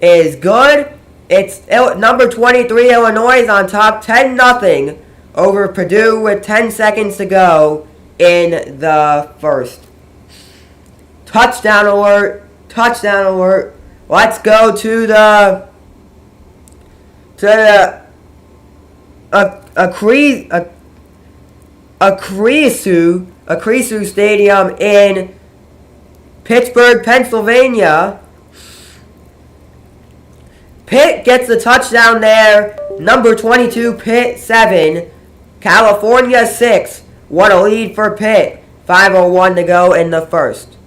is good. It's number 23 Illinois on top 10-0 over Purdue with 10 seconds to go in the first. Touchdown alert. Touchdown alert. Let's go to the Creasue Stadium in Pittsburgh, Pennsylvania. Pitt gets the touchdown there. Number 22, Pitt 7. California 6. What a lead for Pitt. 5:01 to go in the first.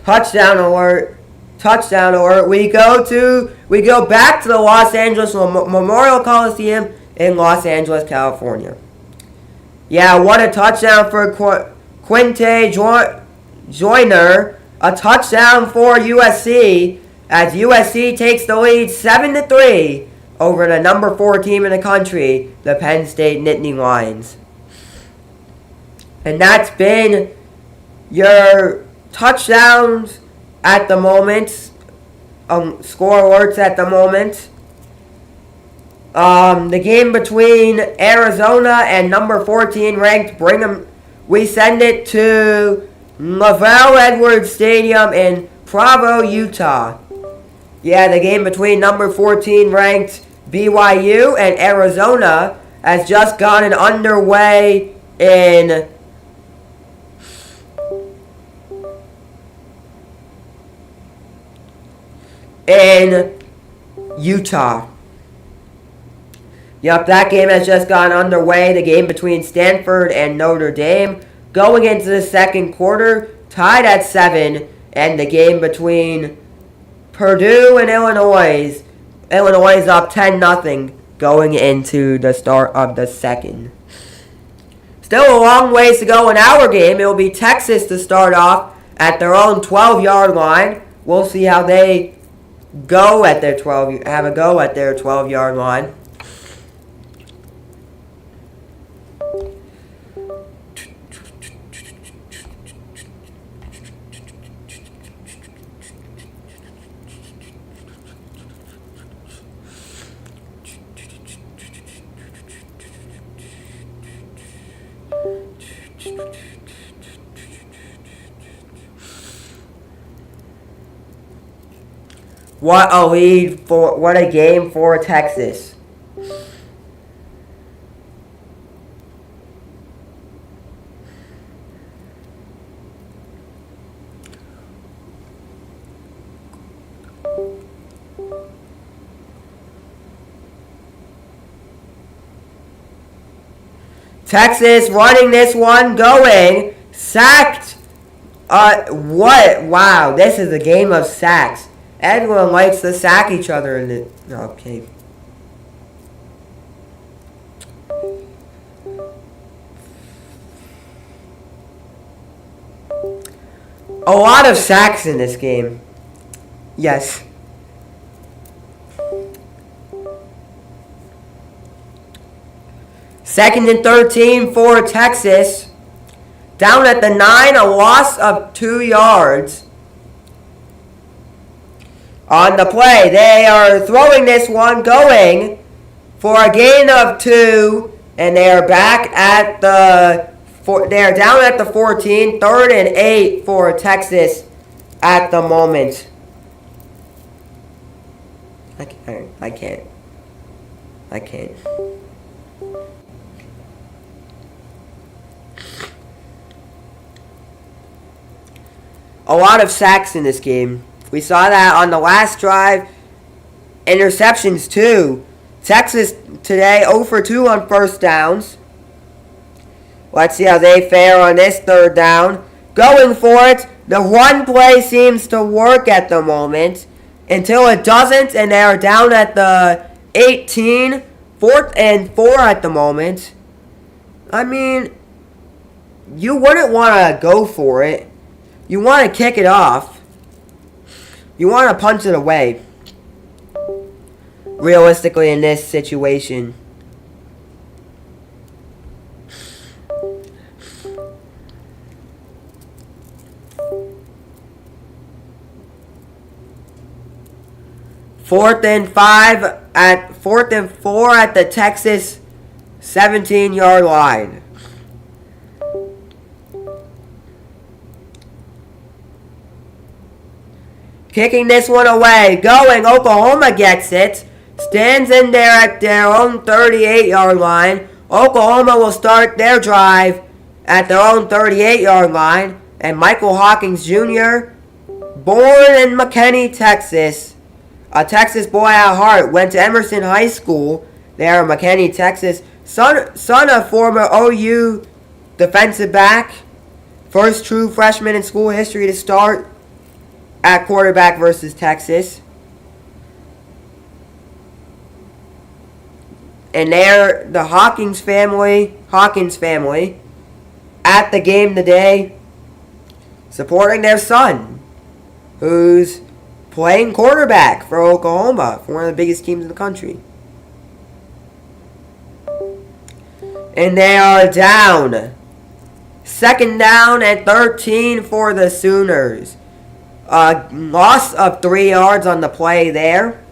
Touchdown alert. Touchdown alert. We go back to the Los Angeles Memorial Coliseum in Los Angeles, California. Yeah, what a touchdown for Quinte Joyner. A touchdown for USC as USC takes the lead 7-3 over the number 4 team in the country, the Penn State Nittany Lions. And that's been your touchdowns at the moment. Score alerts at the moment. The game between Arizona and number 14 ranked Brigham, we send it to Lavelle Edwards Stadium in Provo, Utah. Yeah, the game between number 14 ranked BYU and Arizona has just gotten underway in Utah. Yup, that game has just gone underway. The game between Stanford and Notre Dame going into the second quarter, tied at 7, and the game between Purdue and Illinois. Illinois is up 10-0 going into the start of the second. Still a long ways to go in our game. It will be Texas to start off at their own 12-yard line. We'll see how they go at their 12-yard line. What a game for Texas. Texas running this one, going, sacked. What? Wow, this is a game of sacks. Everyone likes to sack each other in it. Okay. A lot of sacks in this game. Yes. Second and 13 for Texas. Down at the 9, a loss of 2 yards. On the play, they are throwing this one, going for a gain of 2, and they are back at the, they are down at the 14, 3rd and 8 for Texas at the moment. I can't. A lot of sacks in this game. We saw that on the last drive. Interceptions too. Texas today 0 for 2 on first downs. Let's see how they fare on this 3rd down. Going for it. The run play seems to work at the moment. Until it doesn't, and they are down at the 18. 4th and 4 at the moment. I mean, you wouldn't want to go for it. You want to kick it off. You want to punch it away. Realistically, in this situation. Fourth and 4 at the Texas 17-yard line. Kicking this one away. Going. Oklahoma gets it. Stands in there at their own 38-yard line. Oklahoma will start their drive at their own 38-yard line. And Michael Hawkins Jr., born in McKinney, Texas, a Texas boy at heart, went to Emerson High School there in McKinney, Texas. Son of former OU defensive back. First true freshman in school history to start at quarterback versus Texas. And they're the Hawkins family, at the game today, supporting their son, who's playing quarterback for Oklahoma, for one of the biggest teams in the country. And they are down. 2nd down and 13 for the Sooners. Loss of 3 yards on the play there.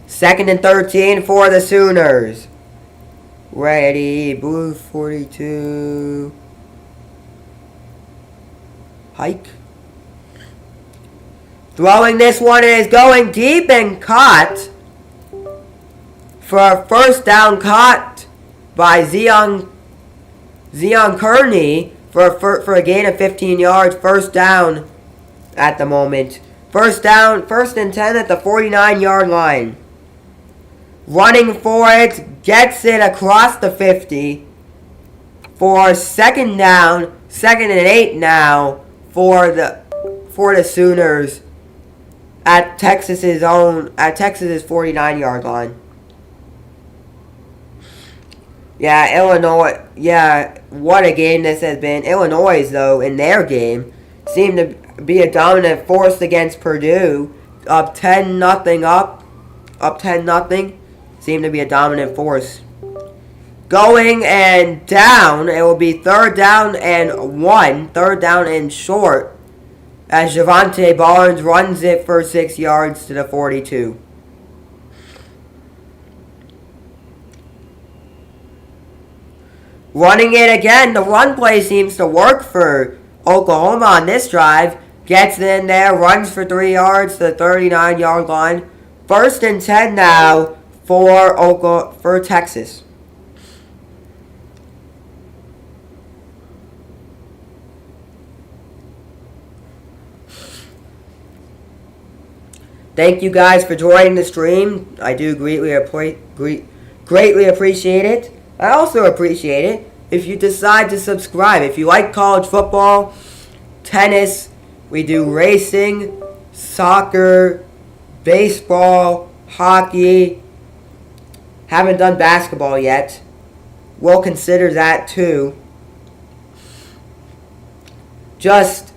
Second and 13 for the Sooners. Ready, blue 42. Hike. Throwing this one is going deep and caught. For a first down, caught by Zion Kearney for a gain of 15 yards. First down at the moment. First and 10 at the 49-yard line. Running for it, gets it across the 50 for 2nd down, 2nd and 8 now for the Sooners at Texas's 49-yard line. Yeah, Illinois. Yeah, what a game this has been. Illinois, though, in their game, seemed to be a dominant force against Purdue. Up 10-0. Up 10-0. Seemed to be a dominant force. Going and down. It will be 3rd down and 1. 3rd down and short. As Javonte Barnes runs it for 6 yards to the 42. Running it again. The run play seems to work for Oklahoma on this drive. Gets in there. Runs for 3 yards to the 39-yard line. 1st and 10 now for Texas. Thank you guys for joining the stream. I do greatly appreciate it. I also appreciate it if you decide to subscribe. If you like college football, tennis, we do racing, soccer, baseball, hockey. Haven't done basketball yet. We'll consider that too. Just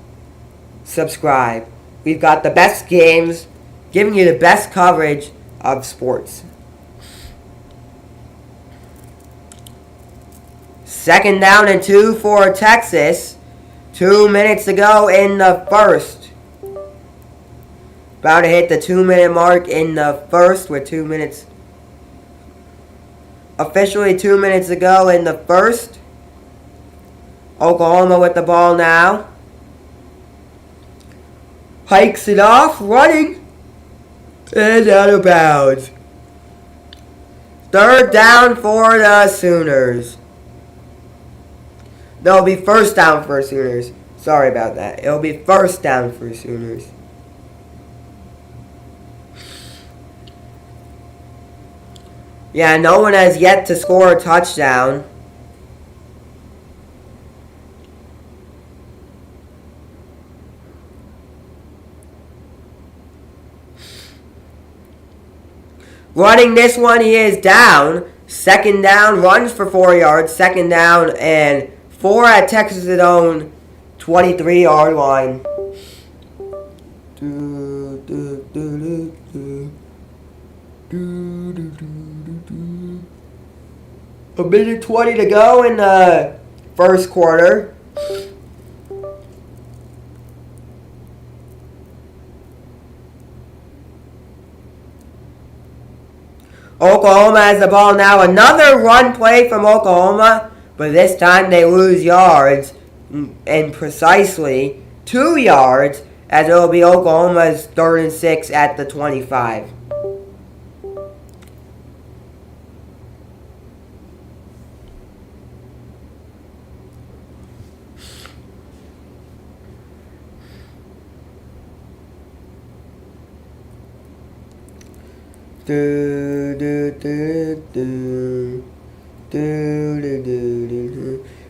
subscribe. We've got the best games, giving you the best coverage of sports. Second down and 2 for Texas. 2 minutes to go in the first. About to hit the 2-minute mark in the first with 2 minutes. Officially 2 minutes to go in the first. Oklahoma with the ball now. Hikes it off, running. And out of bounds. Third down for the Sooners. No, it'll be first down for Sooners. Sorry about that. It'll be first down for Sooners. Yeah, no one has yet to score a touchdown. Running this one, he is down. Second down, runs for 4 yards. Second down and 4 at Texas' own 23-yard line. A minute 20 to go in the first quarter. Oklahoma has the ball now. Another run play from Oklahoma, but this time they lose yards, and precisely 2 yards, as it will be Oklahoma's 3rd and 6 at the 25.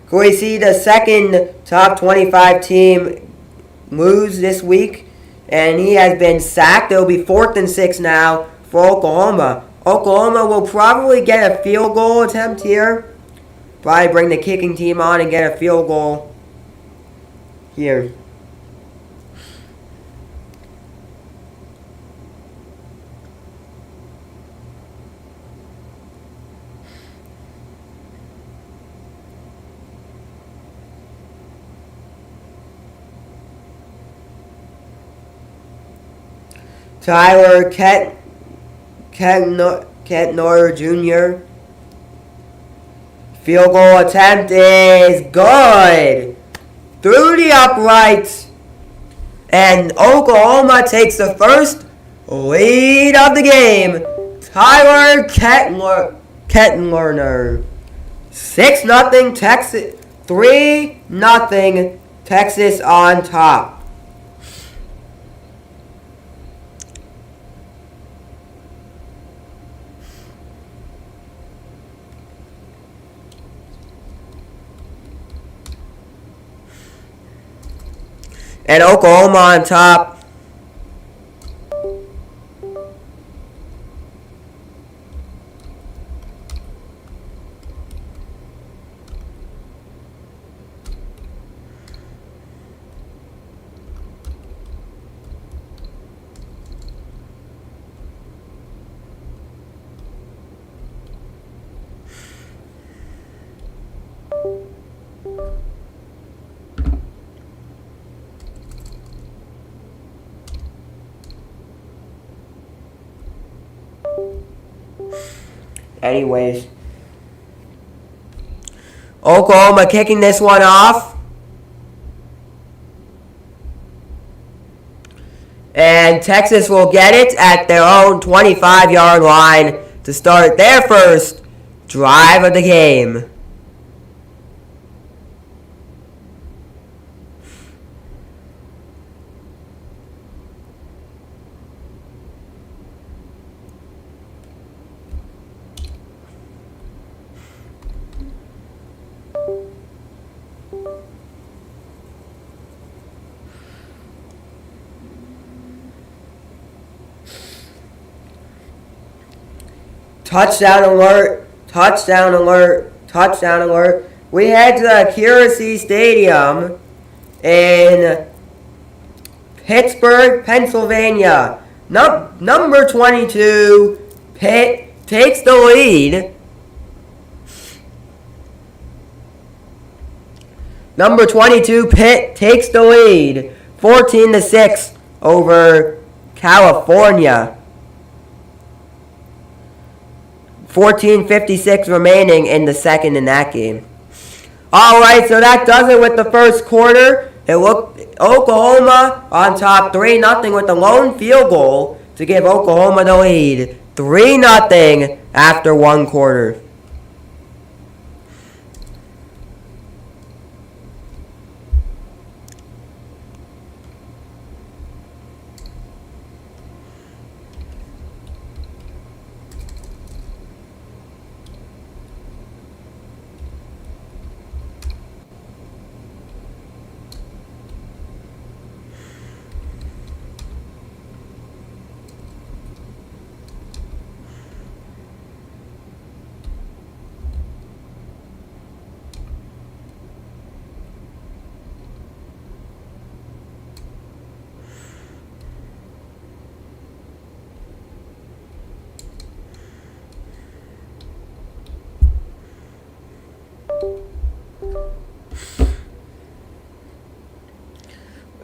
Can we see the second top 25 team lose this week? And he has been sacked. It will be 4th and 6 now for Oklahoma. Oklahoma will probably get a field goal attempt here. Probably bring the kicking team on and get a field goal here. Tyler Kentner Jr. Field goal attempt is good. Through the uprights. And Oklahoma takes the first lead of the game. Tyler Kentner. 6-0 Texas. 3-0 Texas on top. And Oklahoma on top. Anyways, Oklahoma kicking this one off. And Texas will get it at their own 25-yard line to start their first drive of the game. Touchdown alert, touchdown alert, touchdown alert. We head to the Curacy Stadium in Pittsburgh, Pennsylvania. Number 22, Pitt takes the lead. Number 22, Pitt takes the lead, 14-6 over California. 14:56 remaining in the second in that game. Alright, so that does it with the first quarter. It looked Oklahoma on top 3-0 with a lone field goal to give Oklahoma the lead. 3-0 after one quarter.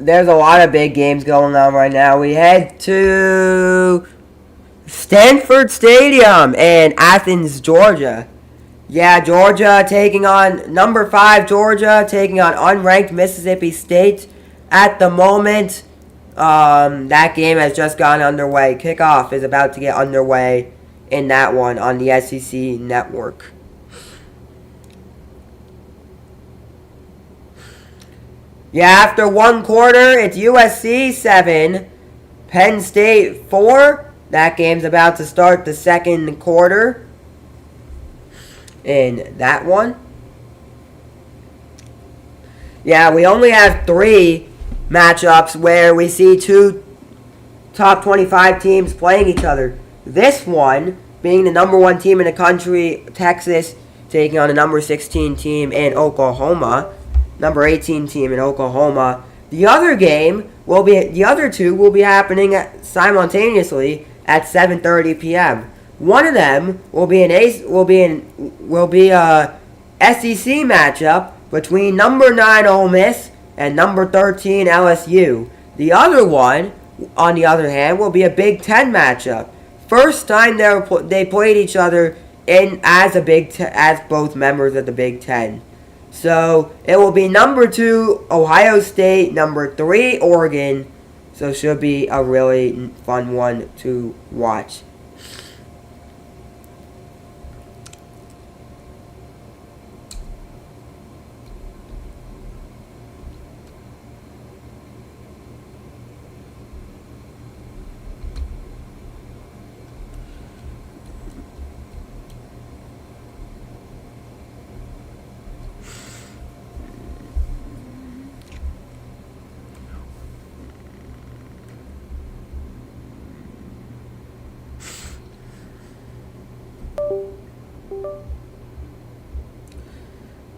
There's a lot of big games going on right now. We head to Stanford Stadium in Athens, Georgia. Yeah, Georgia taking on number 5 Georgia, taking on unranked Mississippi State at the moment. That game has just gone underway. Kickoff is about to get underway in that one on the SEC network. Yeah, after one quarter, it's USC 7, Penn State 4. That game's about to start the second quarter in that one. Yeah, we only have 3 matchups where we see 2 top 25 teams playing each other. This one being the number 1 team in the country, Texas, taking on the number 16 team in Oklahoma. Number 18 team in Oklahoma. The other game will be, the other 2 will be happening simultaneously at 7:30 p.m. One of them will be a SEC matchup between number 9 Ole Miss and number 13 LSU. The other one, on the other hand, will be a Big Ten matchup. First time they played each other as both members of the Big Ten. So it will be number 2 Ohio State, number 3 Oregon. So it should be a really fun one to watch.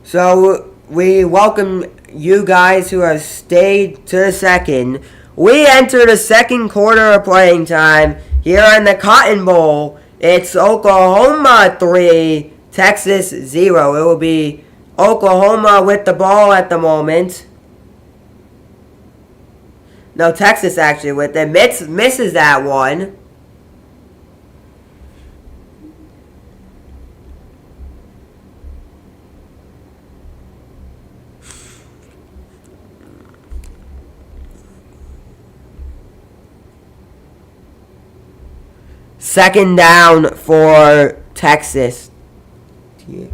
So we welcome you guys who have stayed to the second. We enter the second quarter of playing time here in the Cotton Bowl. It's Oklahoma 3, Texas 0. It will be Oklahoma with the ball at the moment. No, Texas actually with it. Misses that one. Second down for Texas. Yes.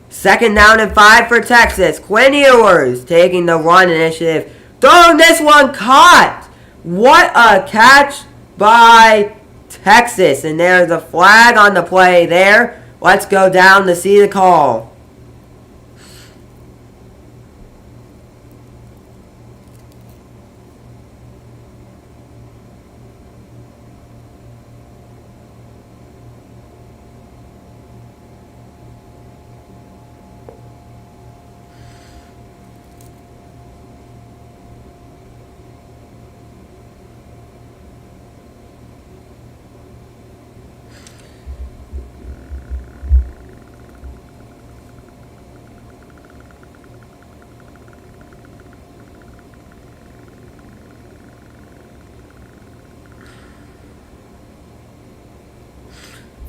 Second down and 5 for Texas. Quinn Ewers taking the run initiative. Throwing this one caught. What a catch by Texas. And there's a flag on the play there. Let's go down to see the call.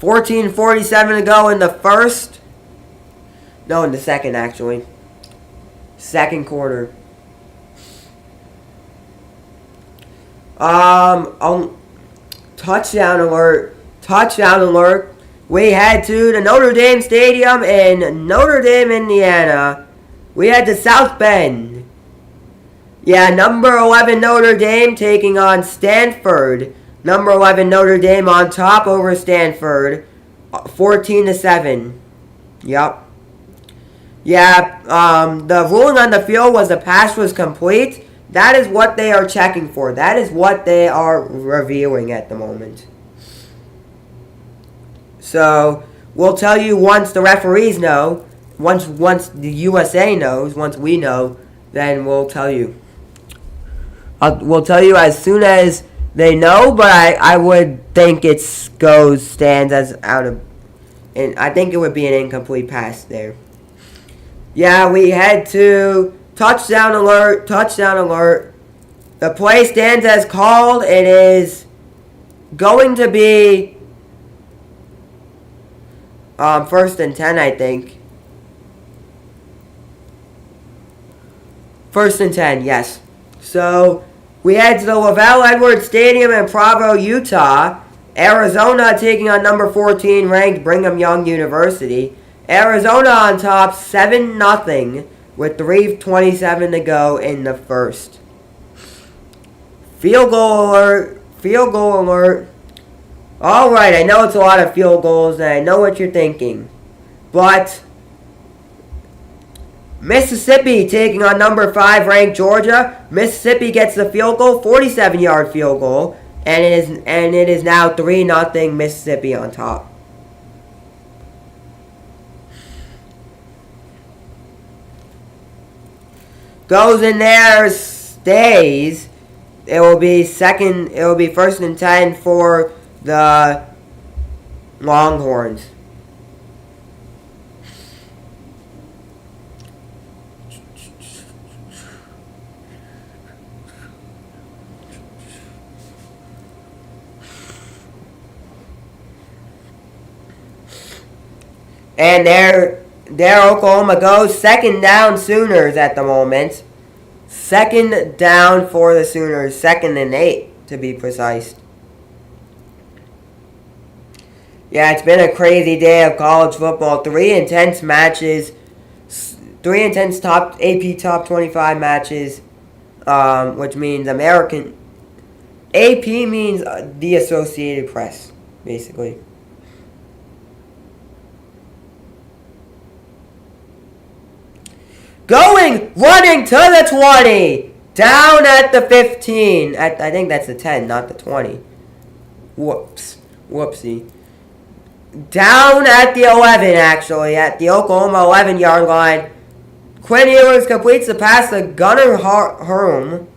14:47 to go in the first. No, in the second, actually. Second quarter. Touchdown alert. Touchdown alert. We head to the Notre Dame Stadium in Notre Dame, Indiana. We head to South Bend. Yeah, number 11 Notre Dame taking on Stanford. Number 11 Notre Dame on top over Stanford. 14-7. Yep. Yeah, the ruling on the field was the pass was complete. That is what they are checking for. That is what they are reviewing at the moment. So, we'll tell you once the referees know. Once the USA knows. Once we know, then we'll tell you. We'll tell you as soon as they know, but I would think it stands as out of... And I think it would be an incomplete pass there. Yeah, we head to touchdown alert, touchdown alert. The play stands as called. It is going to be 1st and 10, I think. 1st and 10, yes. So, we head to the Lavelle Edwards Stadium in Provo, Utah. Arizona taking on number 14 ranked Brigham Young University. Arizona on top 7-0 with 3:27 to go in the first. Field goal alert. Field goal alert. Alright, I know it's a lot of field goals and I know what you're thinking. But Mississippi taking on number 5 ranked Georgia. Mississippi gets the field goal, 47-yard field goal. And it is now 3-0 Mississippi on top. Goes in there, stays. It will be 1st and 10 for the Longhorns. And there Oklahoma goes. 2nd down Sooners at the moment. 2nd down for the Sooners. 2nd and 8 to be precise. Yeah, it's been a crazy day of college football. 3 intense matches. 3 intense AP top 25 matches. Which means American. AP means the Associated Press, basically. Running to the 20. Down at the 15. I think that's the 10, not the 20. Whoopsie. Down at the 11, actually. At the Oklahoma 11-yard line. Quinn Ewers completes the pass to Gunnar Herm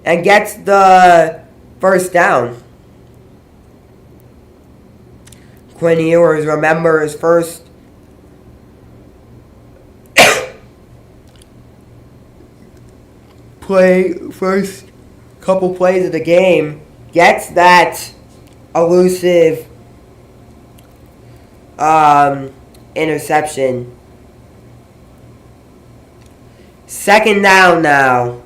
and gets the 1st down. Quinn Ewers, remember, his first couple plays of the game, gets that elusive interception. 2nd down now.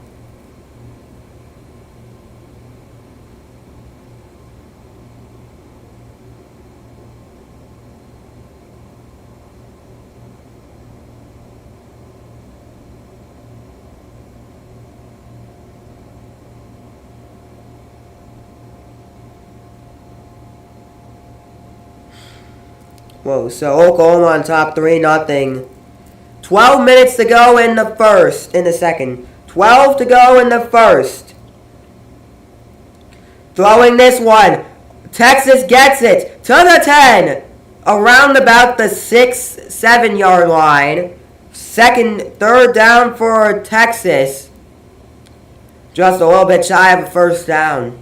Whoa, so Oklahoma on top 3-0. 12 minutes to go in the second. 12 to go in the first. Throwing this one. Texas gets it to the 10. Around about the 6-7 yard line. 3rd down for Texas. Just a little bit shy of a 1st down.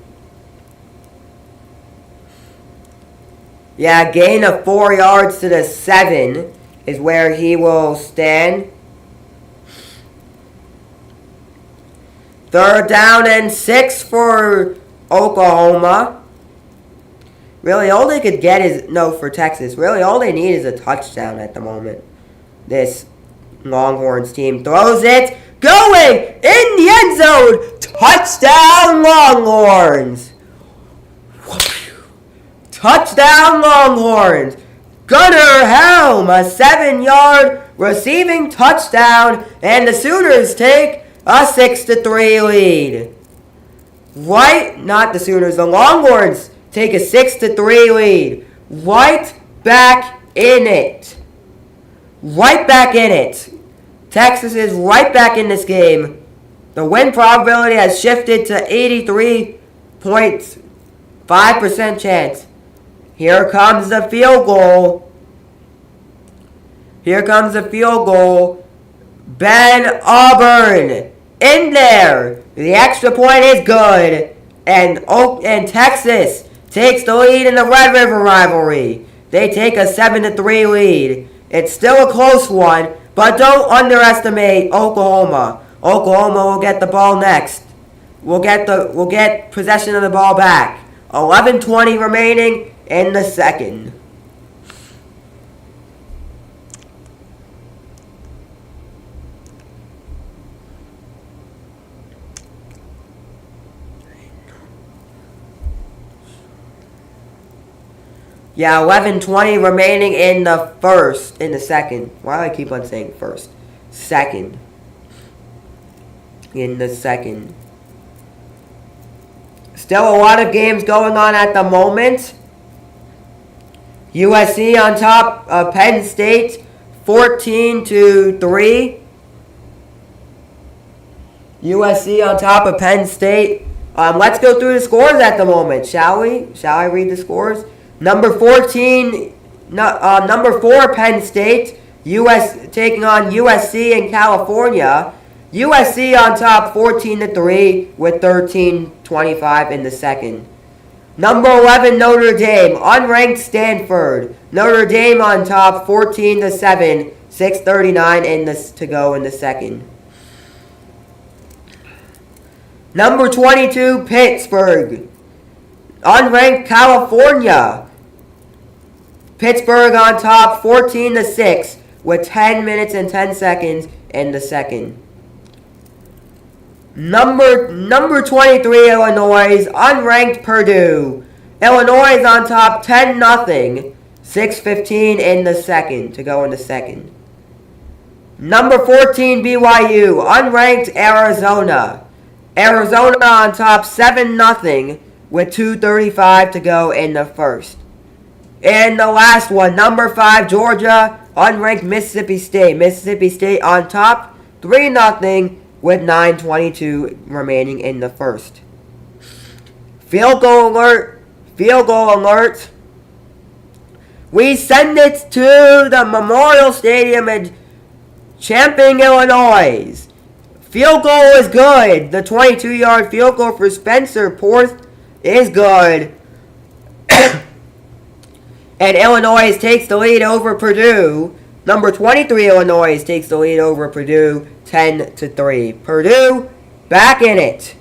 Yeah, gain of 4 yards to the 7 is where he will stand. 3rd down and 6 for Oklahoma. Really, all they could get is, no, for Texas, really all they need is a touchdown at the moment. This Longhorns team throws it, going in the end zone. Touchdown Longhorns. Touchdown Longhorns. Gunnar Helm, a 7-yard receiving touchdown, and the Sooners take a 6-3 lead. Right, not the Sooners, the Longhorns take a 6-3 lead. Right back in it. Right back in it. Texas is right back in this game. The win probability has shifted to 83.5% chance. Here comes the field goal. Here comes the field goal. Ben Auburn in there. The extra point is good. And Texas takes the lead in the Red River rivalry. They take a 7-3 lead. It's still a close one, but don't underestimate Oklahoma. Oklahoma will get the ball next. We'll get possession of the ball back. 11:20 remaining in the second. Yeah, 11:20 remaining in the second. Why do I keep on saying first? Second. In the second. Still a lot of games going on at the moment. USC on top of Penn State, 14-3. USC on top of Penn State. Let's go through the scores at the moment, shall we? Shall I read the scores? Number 4, Penn State. Taking on USC in California. USC on top 14-3 with 13:25 in the second. Number 11, Notre Dame, unranked Stanford. Notre Dame on top 14-7, 6:39 to go in the second. Number 22, Pittsburgh, unranked California. Pittsburgh on top 14-6 with 10 minutes and 10 seconds in the second. Number 23, Illinois, unranked Purdue. Illinois on top 10-0, 6:15 in the second to go in the second. Number 14, BYU, unranked Arizona. Arizona on top 7-0 with 2:35 to go in the first. And the last one, number 5, Georgia, unranked Mississippi State. Mississippi State on top 3-0 with 9:22 remaining in the first. Field goal alert. Field goal alert. We send it to the Memorial Stadium in Champaign, Illinois. Field goal is good. The 22-yard field goal for Spencer Porth is good. And Illinois takes the lead over Purdue. Number 23, Illinois takes the lead over Purdue 10-3. Purdue back in it.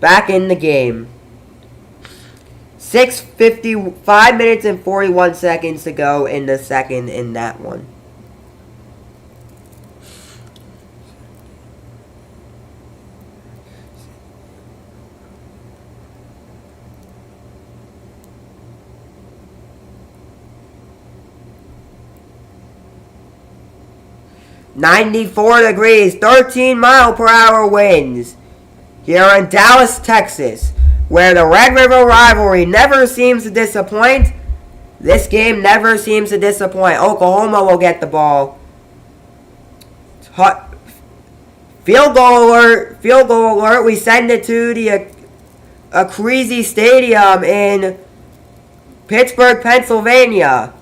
Back in the game. 5 minutes and 41 seconds to go in the second in that one. (94°), 13-mile-per-hour winds here in Dallis, Texas, where the Red River rivalry never seems to disappoint. This game never seems to disappoint. Oklahoma will get the ball. Field goal alert. Field goal alert. We send it to the Acreasy Stadium in Pittsburgh, Pennsylvania.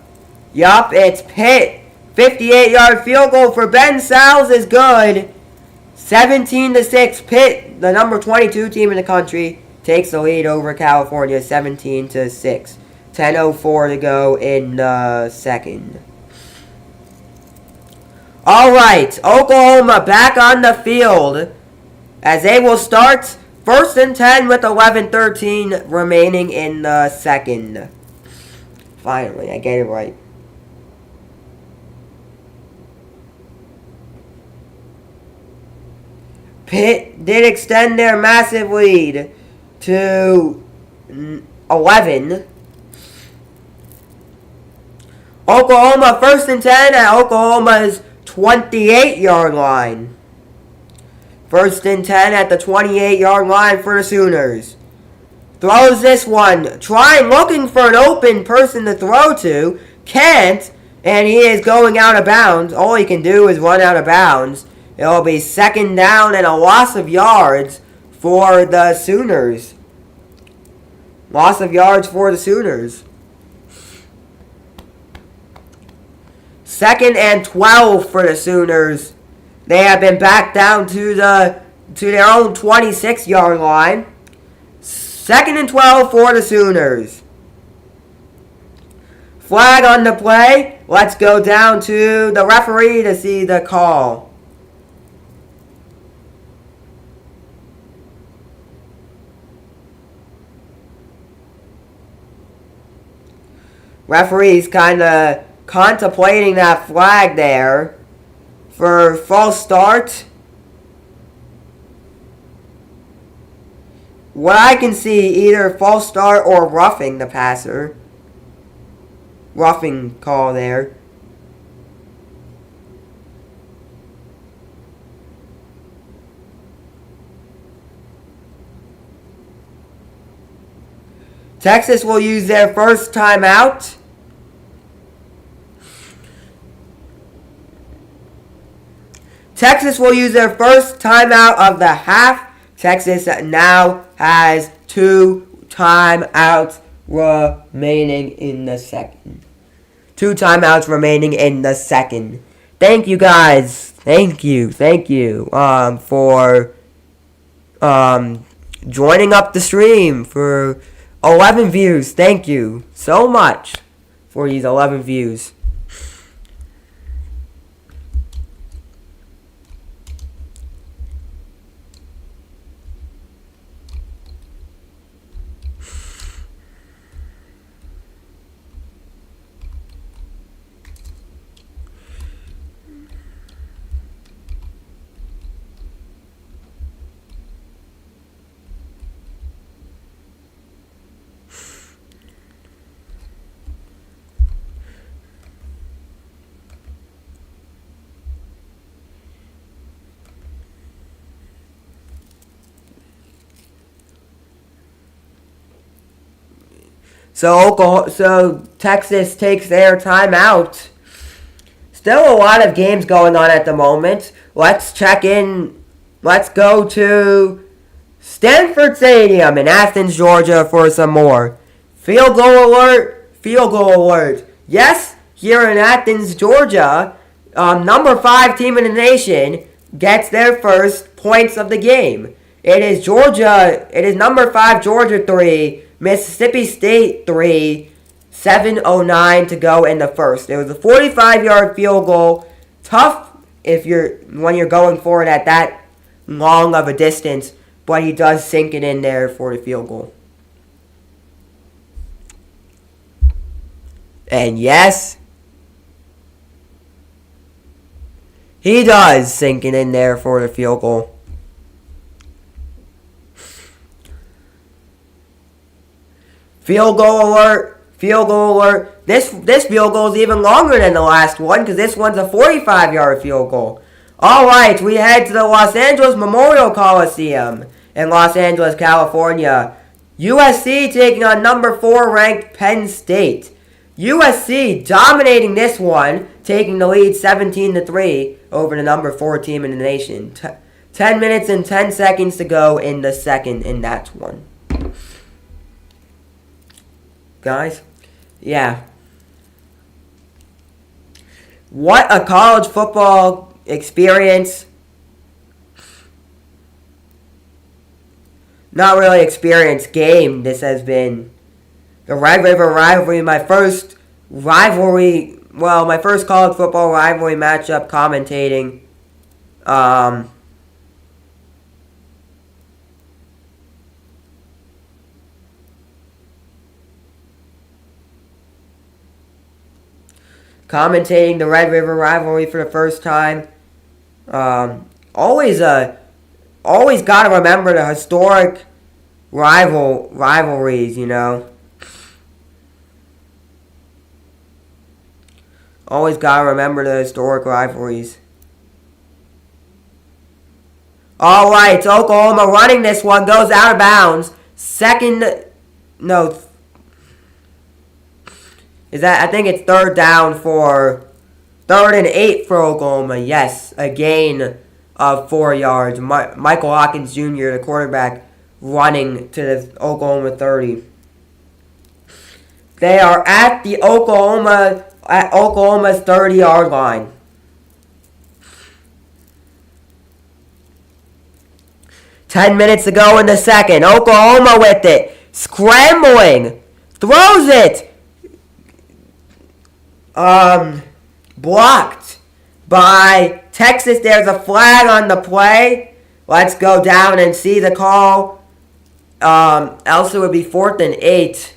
Yup, it's Pitt. 58-yard field goal for Ben Salz is good. 17-6. Pitt, the number 22 team in the country, takes the lead over California 17-6. 10:04 to go in the second. All right, Oklahoma back on the field as they will start First and 10 with 11:13 remaining in the second. Finally, I get it right. Pitt did extend their massive lead to 11. Oklahoma first and 10 at Oklahoma's 28-yard line. First and 10 at the 28-yard line for the Sooners. Throws this one. Looking for an open person to throw to. Can't. And he is going out of bounds. All he can do is run out of bounds. It will be second down and a loss of yards for the Sooners. Loss of yards for the Sooners. Second and 12 for the Sooners. They have been back down to their own 26-yard line. Second and 12 for the Sooners. Flag on the play. Let's go down to the referee to see the call. Referee's kind of contemplating that flag there for false start. What I can see, either false start or roughing the passer. Roughing call there. Texas will use their first timeout. Texas will use their first timeout of the half. Texas now has 2 timeouts remaining in the second. 2 timeouts remaining in the second. Thank you guys. Thank you for joining up the stream for 11 views. Thank you so much for these 11 views. So Texas takes their timeout. Still a lot of games going on at the moment. Let's check in. Let's go to Stanford Stadium in Athens, Georgia for some more. Field goal alert. Yes, here in Athens, Georgia, number 5 team in the nation gets their first points of the game. It is number 5 Georgia 3, Mississippi State 3, 7:09 to go in the first. It was a 45-yard field goal. Tough when you're going for it at that long of a distance, but he does sink it in there for the field goal. And yes, he does sink it in there for the field goal. Field goal alert. This field goal is even longer than the last one because this one's a 45-yard field goal. All right, we head to the Los Angeles Memorial Coliseum in Los Angeles, California. USC taking on number 4 ranked Penn State. USC dominating this one, taking the lead 17-3 over the number 4 team in the nation. 10 minutes and 10 seconds to go in the second in that one. Guys, yeah. What a college football experience. Not really experience game this has been. The Red River rivalry, my first college football rivalry matchup commentating. commentating the Red River rivalry for the first time. Always got to remember the historic rivalries, you know. Always got to remember the historic rivalries. All right, it's Oklahoma running this one. Goes out of bounds. I think it's third and 8 for Oklahoma. Yes, a gain of 4 yards. Michael Hawkins Jr., the quarterback, running to the Oklahoma 30. They are at Oklahoma's 30-yard line. Ten minutes to go in the second. Oklahoma with it. Scrambling. Throws it. Blocked by Texas. There's a flag on the play. Let's go down and see the call. Else it would be 4th and 8.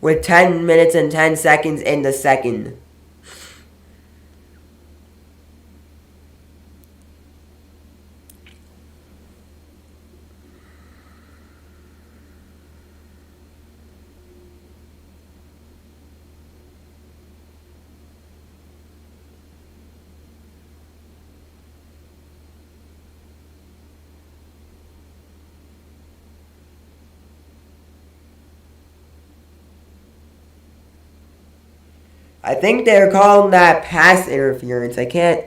With 10 minutes and 10 seconds in the second. I think they're calling that pass interference. I can't.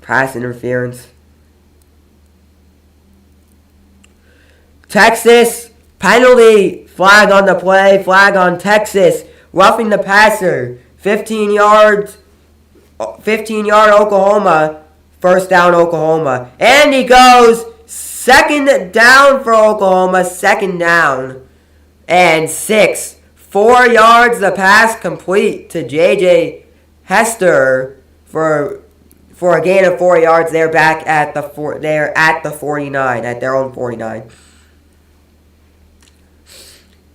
Pass interference. Texas, penalty. Flag on the play. Flag on Texas. Roughing the passer. 15 yards. 15-yard Oklahoma. First down Oklahoma. And he goes second down for Oklahoma. Second down. And 6. 4 yards. The pass complete to J.J. Hester for a gain of 4 yards. They're back at the 49, at their own 49.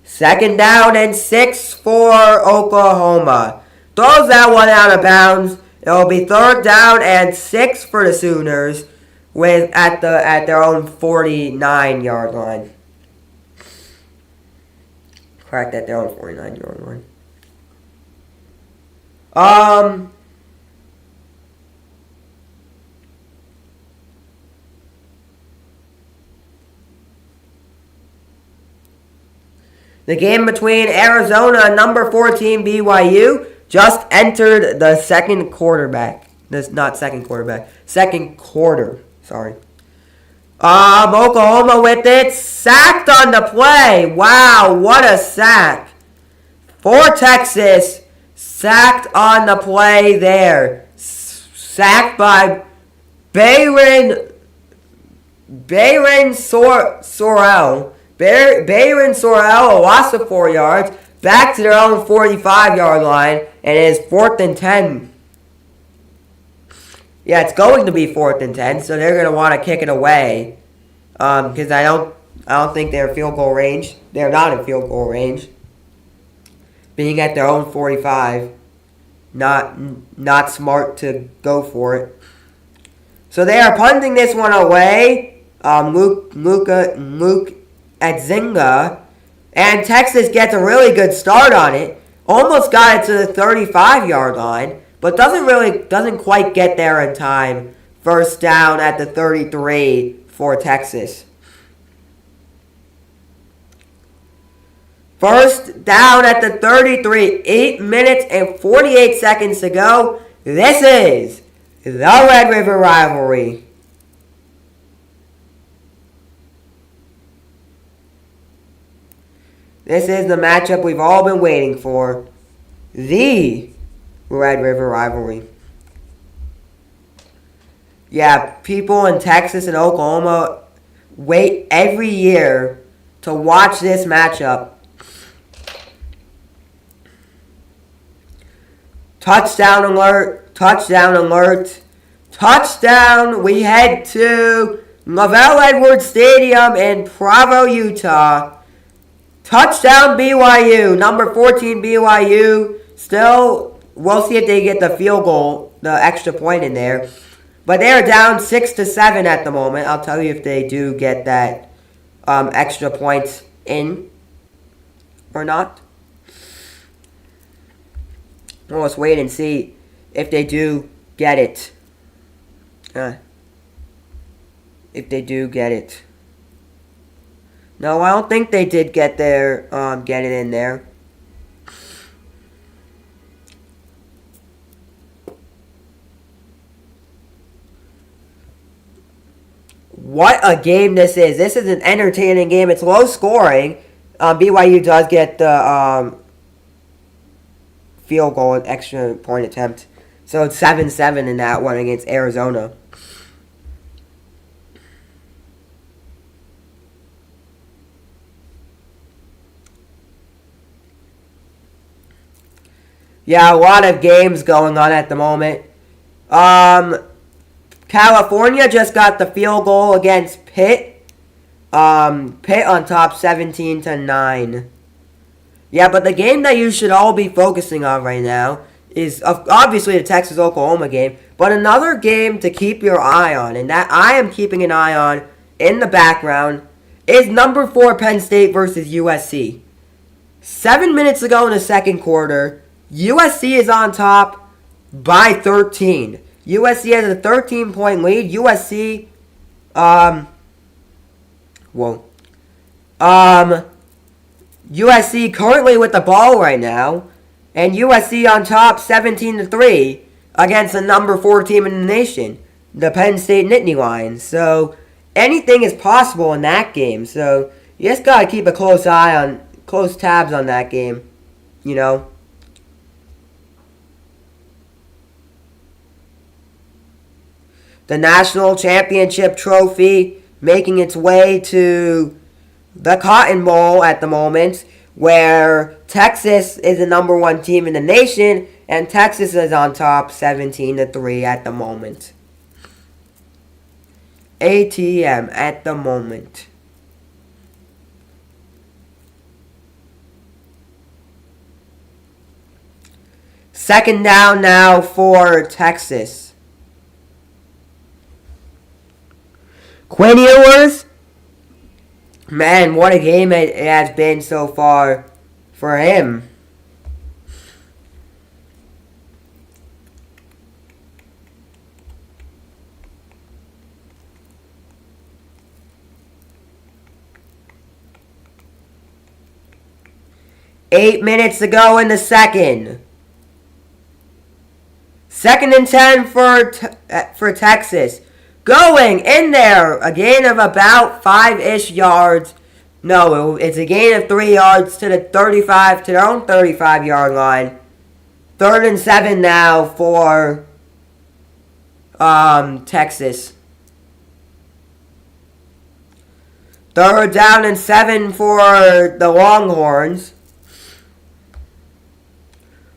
Second down and 6 for Oklahoma. Throws that one out of bounds. It will be third down and 6 for the Sooners at their own 49-yard line. Correct, at their own 49-yard line. The game between Arizona and number 14 BYU just entered the second quarter. Sorry. Oklahoma with it. Sacked on the play. Wow, what a sack. For Texas. Sacked on the play there. Sacked by Bayron Sorrell. Bayron Sorrell, a loss of 4 yards. Back to their own 45-yard line. And it is 4th and 10. Yeah, it's going to be 4th and 10, so they're going to want to kick it away. Because I don't think they're in field goal range. They're not in field goal range. Being at their own 45. Not smart to go for it. So they are punting this one away. Luke Atzinga. And Texas gets a really good start on it. Almost got it to the 35-yard line. But doesn't quite get there in time. First down at the 33 for Texas. First down at the 33. 8 minutes and 48 seconds to go. This is the Red River Rivalry. This is the matchup we've all been waiting for. The Red River Rivalry. Yeah, people in Texas and Oklahoma wait every year to watch this matchup. Touchdown alert. Touchdown alert. Touchdown. We head to Lavelle Edwards Stadium in Provo, Utah. Touchdown BYU. Number 14 BYU. Still, we'll see if they get the field goal, the extra point in there. But they're down 6-7 at the moment. I'll tell you if they do get that extra points in or not. Well, let's wait and see if they do get it. If they do get it. No, I don't think they did get it in there. What a game this is. This is an entertaining game. It's low scoring. BYU does get the field goal, an extra point attempt. So it's 7-7 in that one against Arizona. Yeah, a lot of games going on at the moment. California just got the field goal against Pitt. Pitt on top 17-9. Yeah, but the game that you should all be focusing on right now is obviously the Texas-Oklahoma game, but another game to keep your eye on, and that I am keeping an eye on in the background, is number 4 Penn State versus USC. 7 minutes ago in the second quarter, USC is on top by 13. USC has a 13-point lead. USC currently with the ball right now, and USC on top 17-3 against the number 4 team in the nation, the Penn State Nittany Lions. So anything is possible in that game. So you just gotta keep a close tabs on that game, you know. The national championship trophy making its way to the Cotton Bowl at the moment, where Texas is the number 1 team in the nation, and Texas is on top 17-3 at the moment. ATM at the moment. Second down now for Texas. Quinn Ewers, man, what a game it has been so far for him. Eight minutes to go in the second. 2nd and 10 for Texas. Going in there, a gain of about 5-ish yards. No, it's a gain of 3 yards to their own 35-yard line. 3rd and 7 now for Texas. 3rd down and 7 for the Longhorns.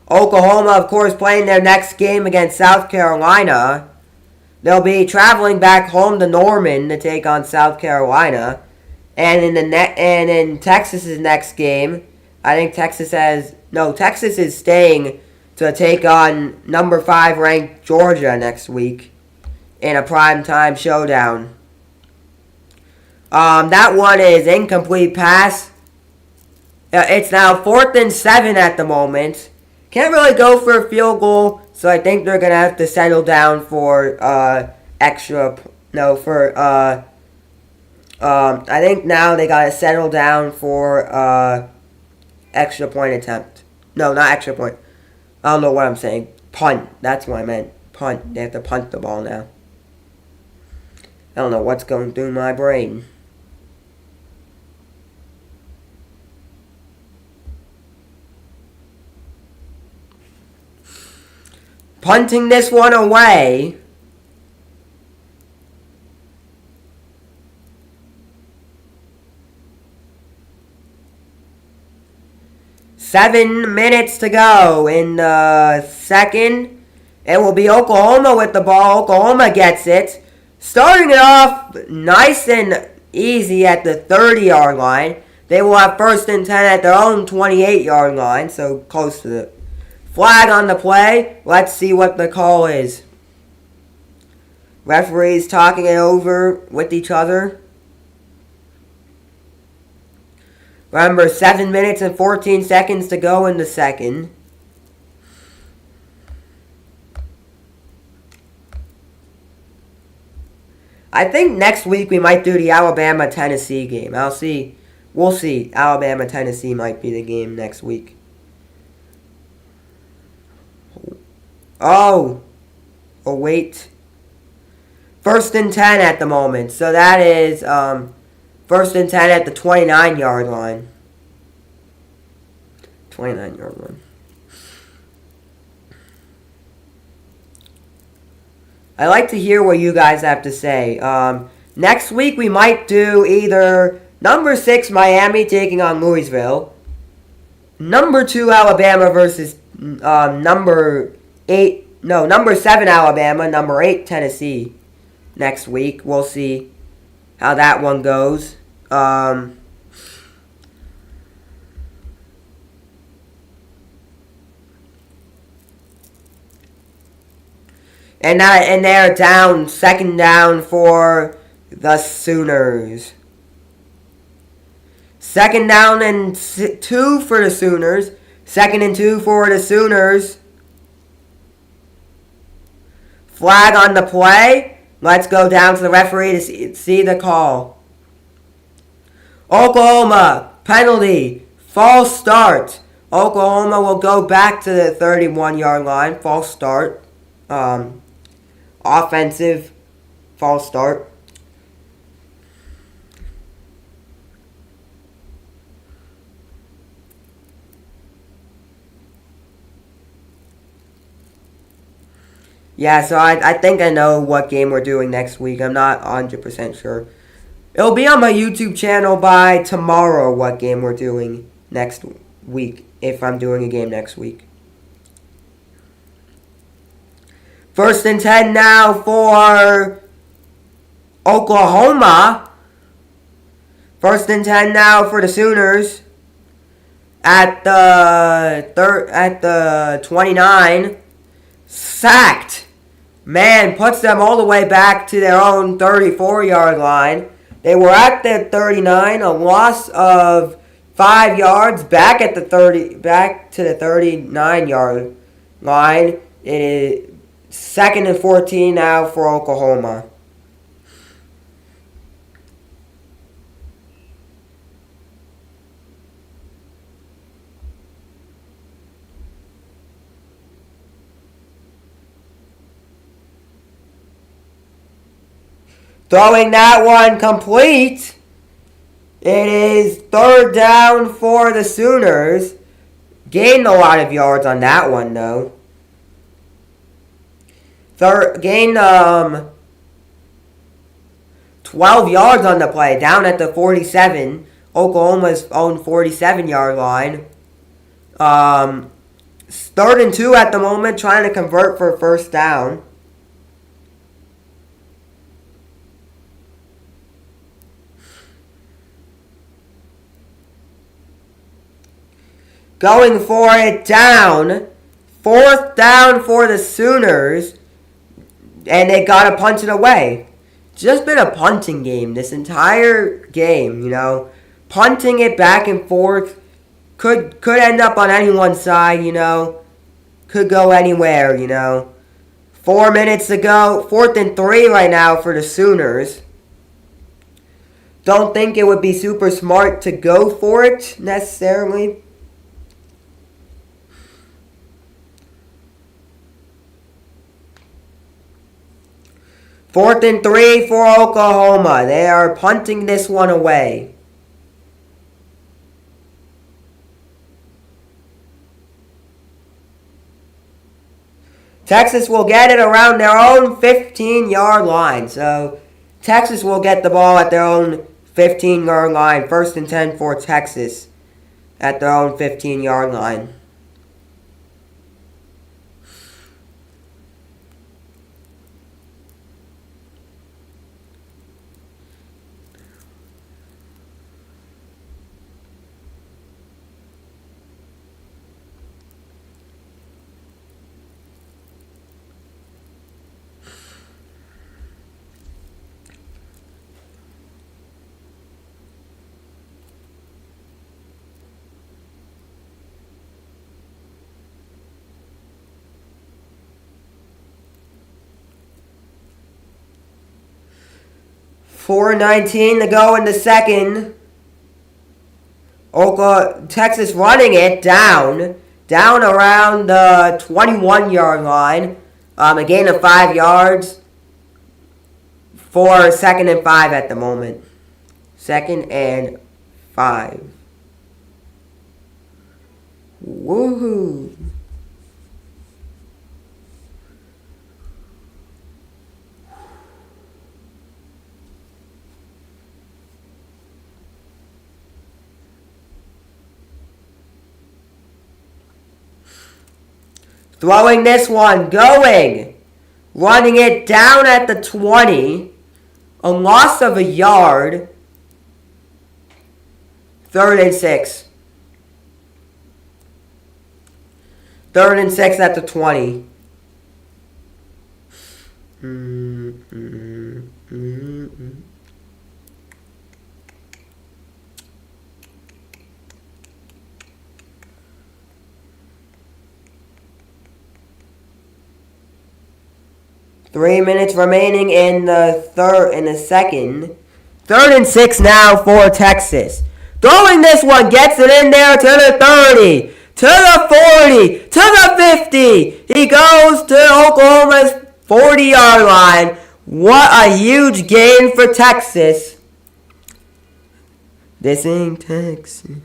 Oklahoma, of course, playing their next game against South Carolina. They'll be traveling back home to Norman to take on South Carolina, and in Texas's next game, I think Texas is staying to take on number 5 ranked Georgia next week in a primetime showdown. That one is incomplete pass. It's now 4th and 7 at the moment. Can't really go for a field goal. So I think they're going to have to settle down for I think now they got to settle down for extra point attempt. No, not extra point. I don't know what I'm saying. Punt. That's what I meant. Punt. They have to punt the ball now. I don't know what's going through my brain. Punting this one away. Seven minutes to go in the second. It will be Oklahoma with the ball. Oklahoma gets it. Starting it off nice and easy at the 30-yard line. They will have 1st and 10 at their own 28-yard line, so close to the flag on the play. Let's see what the call is. Referees talking it over with each other. Remember, 7 minutes and 14 seconds to go in the second. I think next week we might do the Alabama-Tennessee game. We'll see. Alabama-Tennessee might be the game next week. Oh, wait. 1st and 10 at the moment. So that is 1st and 10 at the 29-yard line. 29-yard line. I like to hear what you guys have to say. Next week we might do either number 6 Miami taking on Louisville, number 2 Alabama versus number 7 Alabama, number 8 Tennessee. Next week we'll see how that one goes. And they're down, 2nd down for the Sooners. 2nd down and 2 for the Sooners. 2nd and 2 for the Sooners. Flag on the play. Let's go down to the referee to see the call. Oklahoma, penalty, false start. Oklahoma will go back to the 31-yard line, false start. Offensive false start. Yeah, so I think I know what game we're doing next week. I'm not 100% sure. It'll be on my YouTube channel by tomorrow what game we're doing next week, if I'm doing a game next week. 1st and 10 now for Oklahoma. 1st and 10 now for the Sooners at the 29. Sacked. Man, puts them all the way back to their own 34-yard line. They were at the 39, a loss of 5 yards back to the 39-yard line. It is 2nd and 14 now for Oklahoma. Throwing that one complete. It is 3rd down for the Sooners. Gained a lot of yards on that one, though. Gained 12 yards on the play, down at the 47. Oklahoma's own 47-yard line. 3rd and 2 at the moment, trying to convert for 1st down. Going for it down. 4th down for the Sooners. And they got to punt it away. Just been a punting game this entire game, you know. Punting it back and forth. Could end up on anyone's side, you know. Could go anywhere, you know. 4 minutes to go. 4th and 3 right now for the Sooners. Don't think it would be super smart to go for it necessarily. Fourth and 3 for Oklahoma. They are punting this one away. Texas will get it around their own 15-yard line. So Texas will get the ball at their own 15-yard line. 1st and 10 for Texas at their own 15-yard line. 4:19 to go in the second. Texas running it down around the 21-yard line. A gain of 5 yards for 2nd and 5 at the moment. 2nd and 5. Woohoo! Throwing this one, running it down at the 20, a loss of a yard, 3rd and 6. 3rd and 6 at the 20. 3 minutes remaining in the second. 3rd and 6 now for Texas. Throwing this one, gets it in there to the 30, to the 40, to the 50. He goes to Oklahoma's 40-yard line. What a huge gain for Texas. This ain't Texas.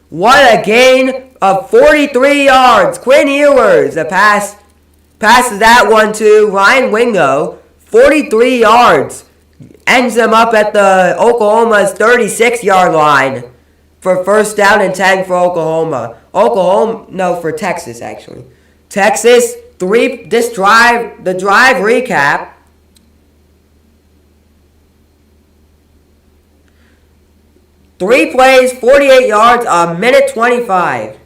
What a gain of 43 yards. Quinn Ewers, passes that one to Ryan Wingo. 43 yards. Ends him up at the Oklahoma's 36-yard line for 1st down and 10 for Oklahoma. For Texas, actually. Texas, the drive recap. Three plays, 48 yards, a minute 25.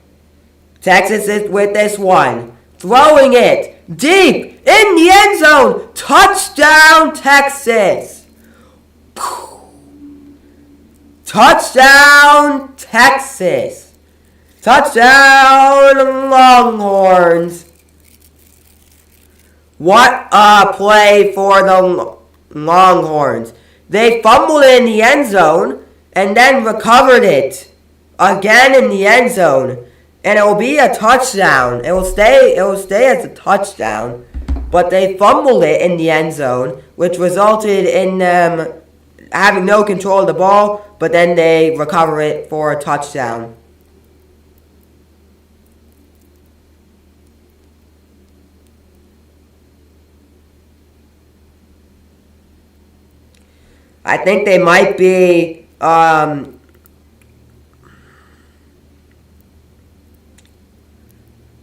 Texas is with this one. Throwing it deep in the end zone. Touchdown, Texas. Touchdown, Texas. Touchdown, Longhorns. What a play for the Longhorns. They fumbled it in the end zone and then recovered it again in the end zone. And it will be a touchdown. It will stay as a touchdown. But they fumbled it in the end zone, which resulted in them having no control of the ball, but then they recover it for a touchdown. I think they might be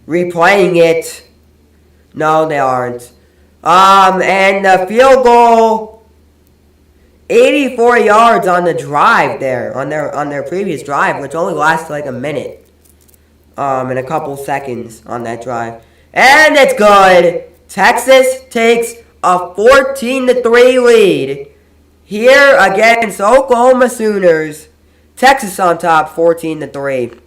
replaying it. No, they aren't. And the field goal, 84 yards on the drive there, on their previous drive, which only lasted like a minute. And a couple seconds on that drive. And it's good. Texas takes a 14-3 lead here against Oklahoma Sooners. Texas on top, 14-3.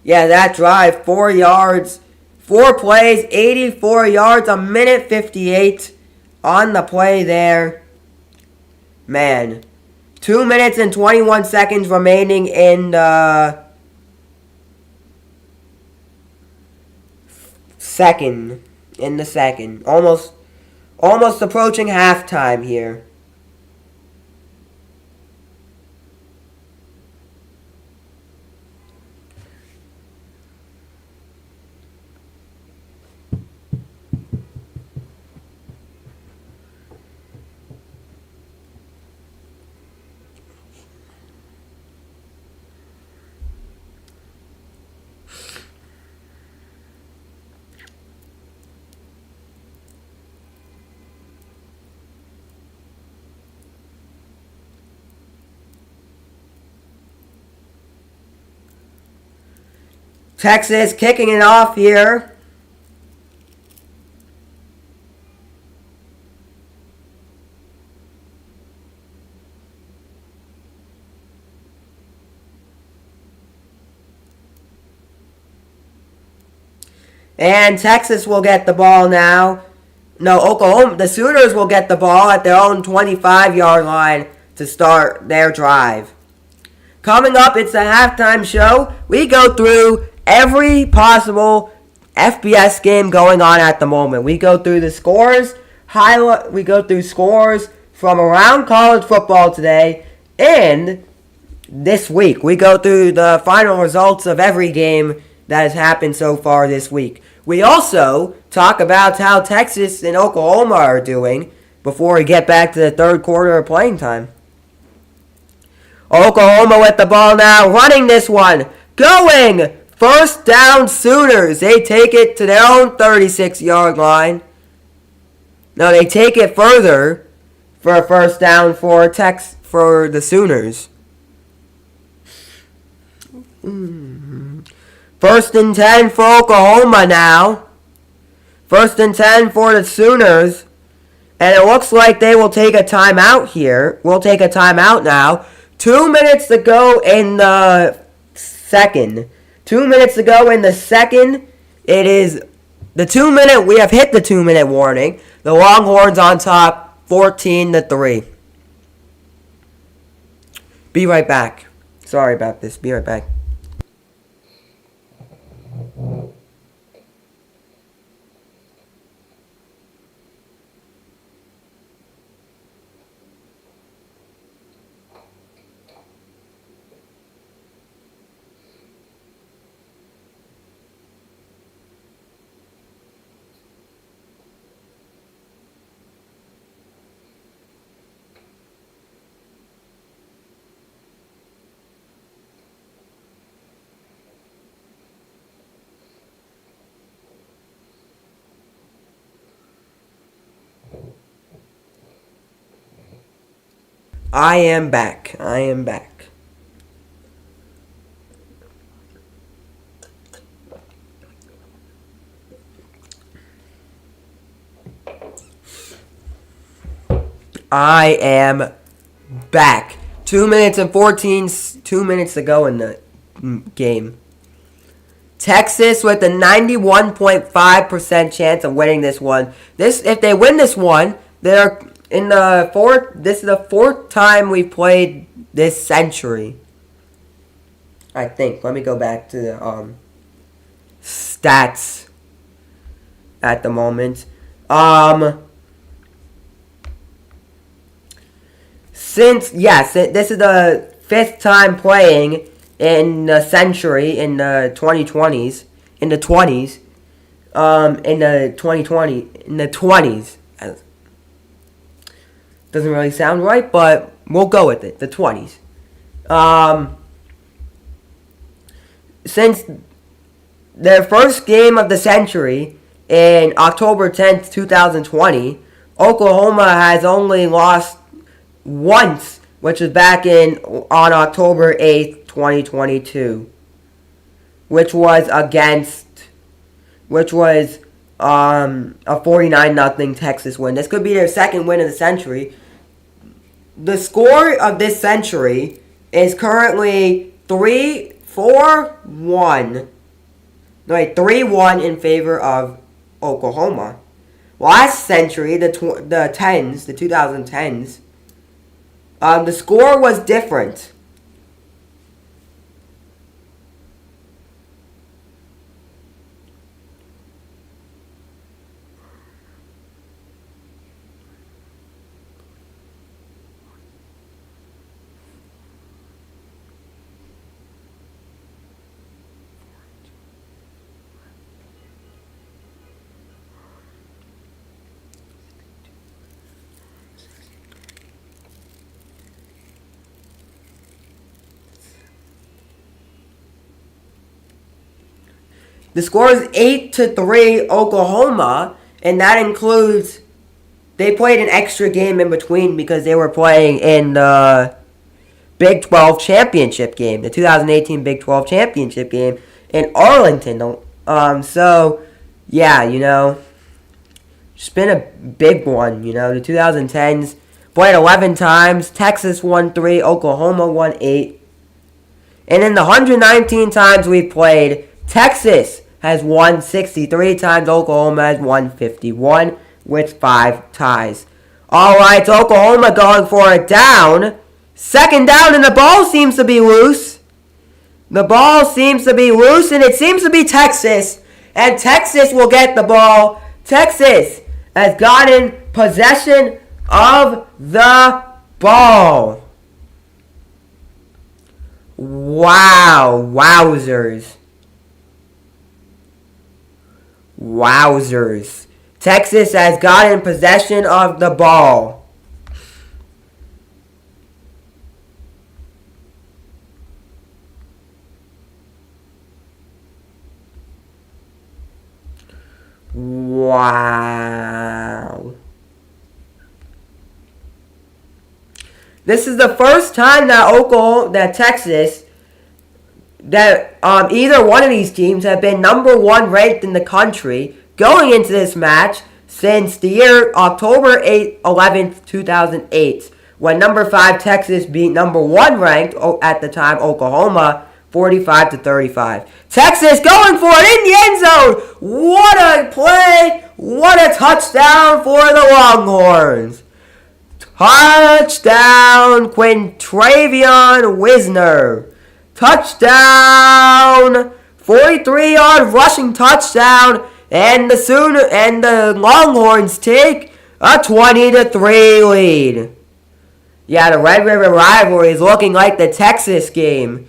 Yeah, that drive, 4 yards, 4 plays, 84 yards, a minute 58 on the play there. Man, 2 minutes and 21 seconds remaining in the second. Almost approaching halftime here. Texas kicking it off here. And Texas will get the ball now. No, Oklahoma, the Sooners will get the ball at their own 25-yard line to start their drive. Coming up, it's the halftime show. We go through every possible FBS game going on at the moment. We go through the scores, we go through scores from around college football today, and this week. We go through the final results of every game that has happened so far this week. We also talk about how Texas and Oklahoma are doing before we get back to the third quarter of playing time. Oklahoma with the ball now, running this one, going, first down Sooners. They take it to their own 36-yard line. No, they take it further for a first down for the Sooners. First and 10 for Oklahoma now. First and 10 for the Sooners. And it looks like they will take a timeout here. We'll take a timeout now. 2 minutes to go in the second. 2 minutes to go in the second. It is the 2-minute. We have hit the 2-minute warning. The Longhorns on top, 14-3. Be right back. Sorry about this. Be right back. I am back. I am back. 2 minutes and 2 minutes to go in the game. Texas with a 91.5% chance of winning this one. If they win this one, they're in the fourth. This is the fourth time we've played this century, I think. Let me go back to the stats at the moment. This is the fifth time playing in the century in the 2020s. In the 20s. In the 20s. Doesn't really sound right, but we'll go with it. The 20s. Since their first game of the century in October 10th, 2020, Oklahoma has only lost once, which was back on October 8th, 2022, which was a 49-0 Texas win. This could be their second win of the century. The score of this century is currently 3-1 in favor of Oklahoma. Last century, the 2010s, the score was different. The score is 8-3 Oklahoma, and that includes they played an extra game in between because they were playing in the Big 12 championship game, the 2018 Big 12 championship game in Arlington. So, yeah, it's been a big one. The 2010s played 11 times. Texas won 3, Oklahoma won 8. And in the 119 times we played, Texas has won 63 times. Oklahoma has won 51. with 5 ties. Alright, Oklahoma going for a down. Second down, and the ball seems to be loose. The ball seems to be loose, and it seems to be Texas. And Texas will get the ball. Texas has gotten possession of the ball. Wow. Wowzers. Wowzers. Texas has gotten possession of the ball. Wow. This is the first time that Texas, either one of these teams have been number 1 ranked in the country going into this match since the year October 11th, 2008, when number 5 Texas beat number 1 ranked at the time Oklahoma 45-35. Texas going for it in the end zone. What a play! What a touchdown for the Longhorns! Touchdown, Quintravion Wisner. Touchdown, 43-yard rushing touchdown, and the Longhorns take a 20-3 lead. Yeah, the Red River rivalry is looking like the Texas game.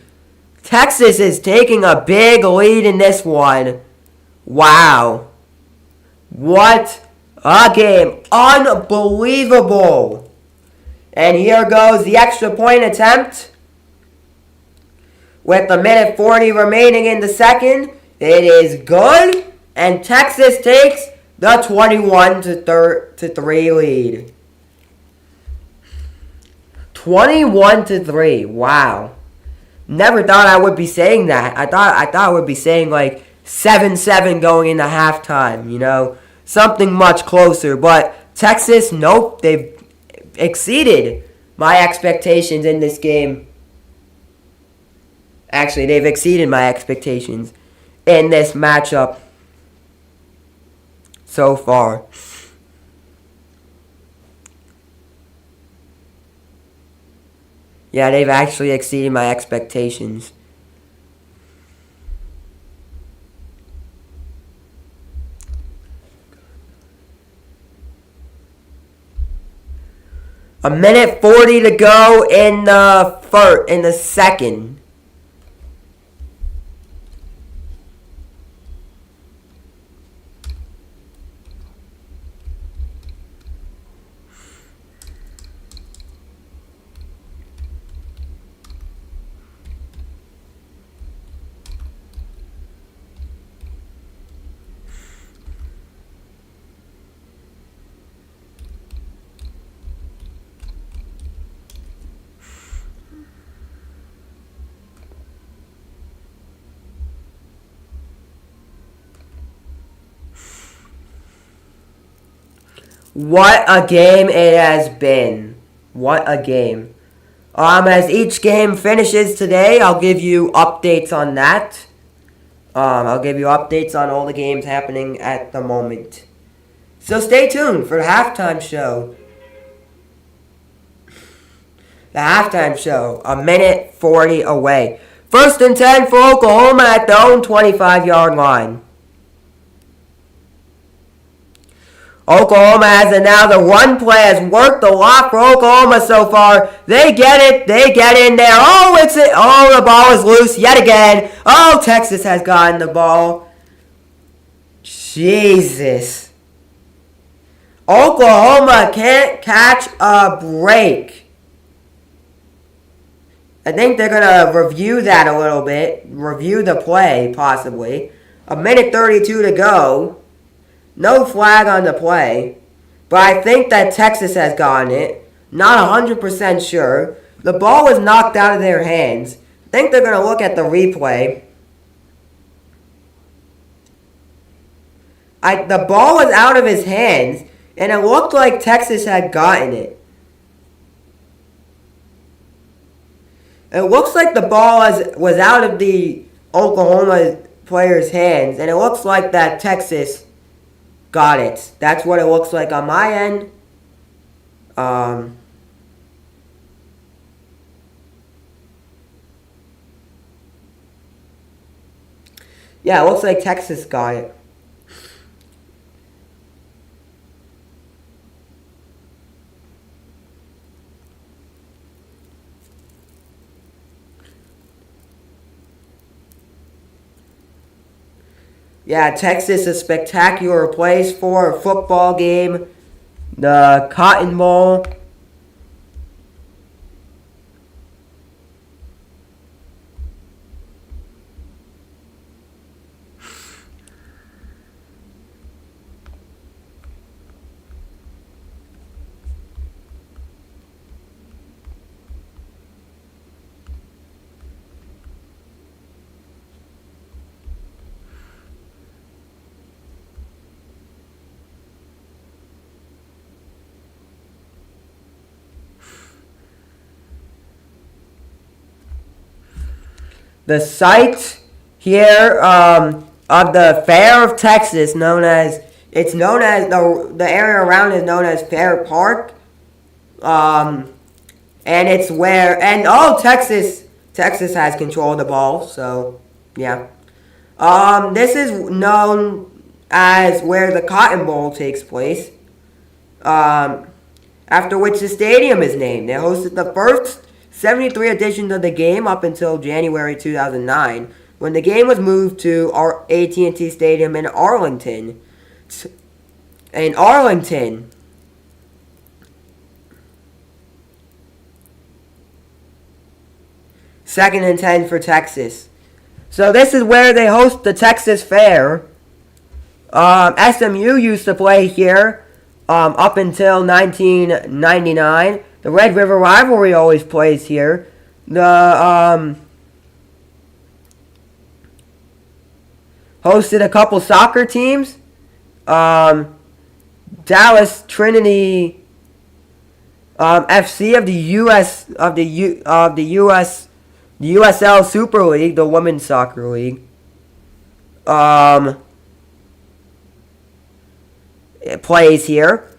Texas is taking a big lead in this one. Wow. What a game. Unbelievable. And here goes the extra point attempt. With a minute 40 remaining in the second. It is good. And Texas takes the 21-3 lead. 21-3. Wow. Never thought I would be saying that. I thought I would be saying like 7-7 going into halftime, you know. Something much closer. But Texas, nope, they've exceeded my expectations in this game. Actually, they've exceeded my expectations in this matchup so far. Yeah, they've actually exceeded my expectations. A minute 40 to go in the second. What a game it has been. What a game. As each game finishes today, I'll give you updates on that. I'll give you updates on all the games happening at the moment. So stay tuned for the halftime show. The halftime show, a minute 40 away. 1st and 10 for Oklahoma at their own 25-yard line. Oklahoma has now the run play has worked a lot for Oklahoma so far. They get it. They get in there. Oh, the ball is loose yet again. Oh, Texas has gotten the ball. Jesus. Oklahoma can't catch a break. I think they're going to review that a little bit. Review the play, possibly. A minute 32 to go. No flag on the play, but I think that Texas has gotten it. Not 100% sure. The ball was knocked out of their hands. I think they're going to look at the replay. The ball was out of his hands, and it looked like Texas had gotten it. It looks like the ball was out of the Oklahoma player's hands, and it looks like that Texas Got it. That's what it looks like on my end. Yeah, it looks like Texas got it. Yeah, Texas, a spectacular place for a football game. The Cotton Bowl. The site here of the Fair of Texas, known as the area around is known as Fair Park, and it's where Texas has control of the ball, so yeah. This is known as where the Cotton Bowl takes place, after which the stadium is named. It hosted the first 73 editions of the game up until January 2009, when the game was moved to AT&T Stadium in Arlington. Second and 10 for Texas. So this is where they host the Texas Fair. SMU used to play here up until 1999. The Red River Rivalry always plays here. The hosted a couple soccer teams. Dallis Trinity FC of the USL Super League, the Women's Soccer League. It plays here.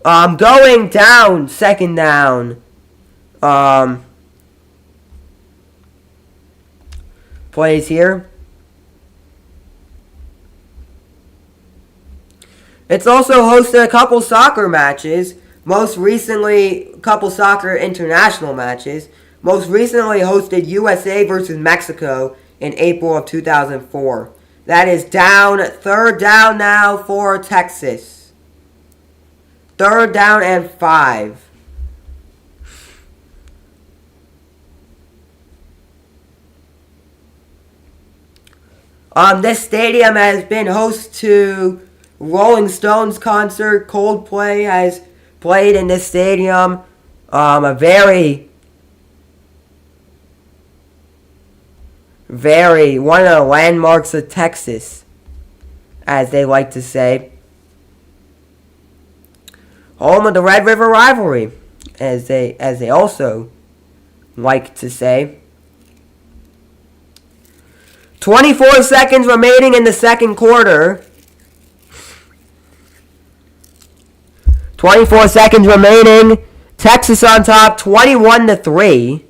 Going down, second down. Plays here. It's also hosted a couple soccer matches. Most recently, a couple soccer international matches. Most recently hosted USA versus Mexico in April of 2004. That is third down now for Texas. Third down and 5. This stadium has been host to Rolling Stones concert. Coldplay has played in this stadium. A very one of the landmarks of Texas, as they like to say. Home of the Red River Rivalry, as they also like to say. 24 seconds remaining in the second quarter. 24 seconds remaining. Texas on top, 21-3.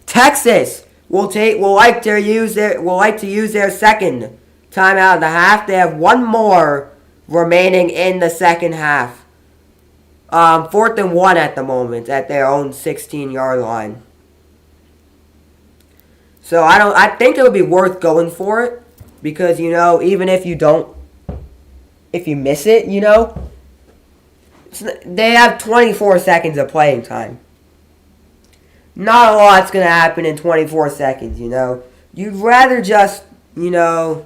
Texas will like to use their second timeout of the half. They have one more remaining in the second half. 4th and 1 at the moment at their own 16-yard line. So I think it would be worth going for it, because even if you miss it, they have 24 seconds of playing time. Not a lot's going to happen in 24 seconds, You'd rather just, what,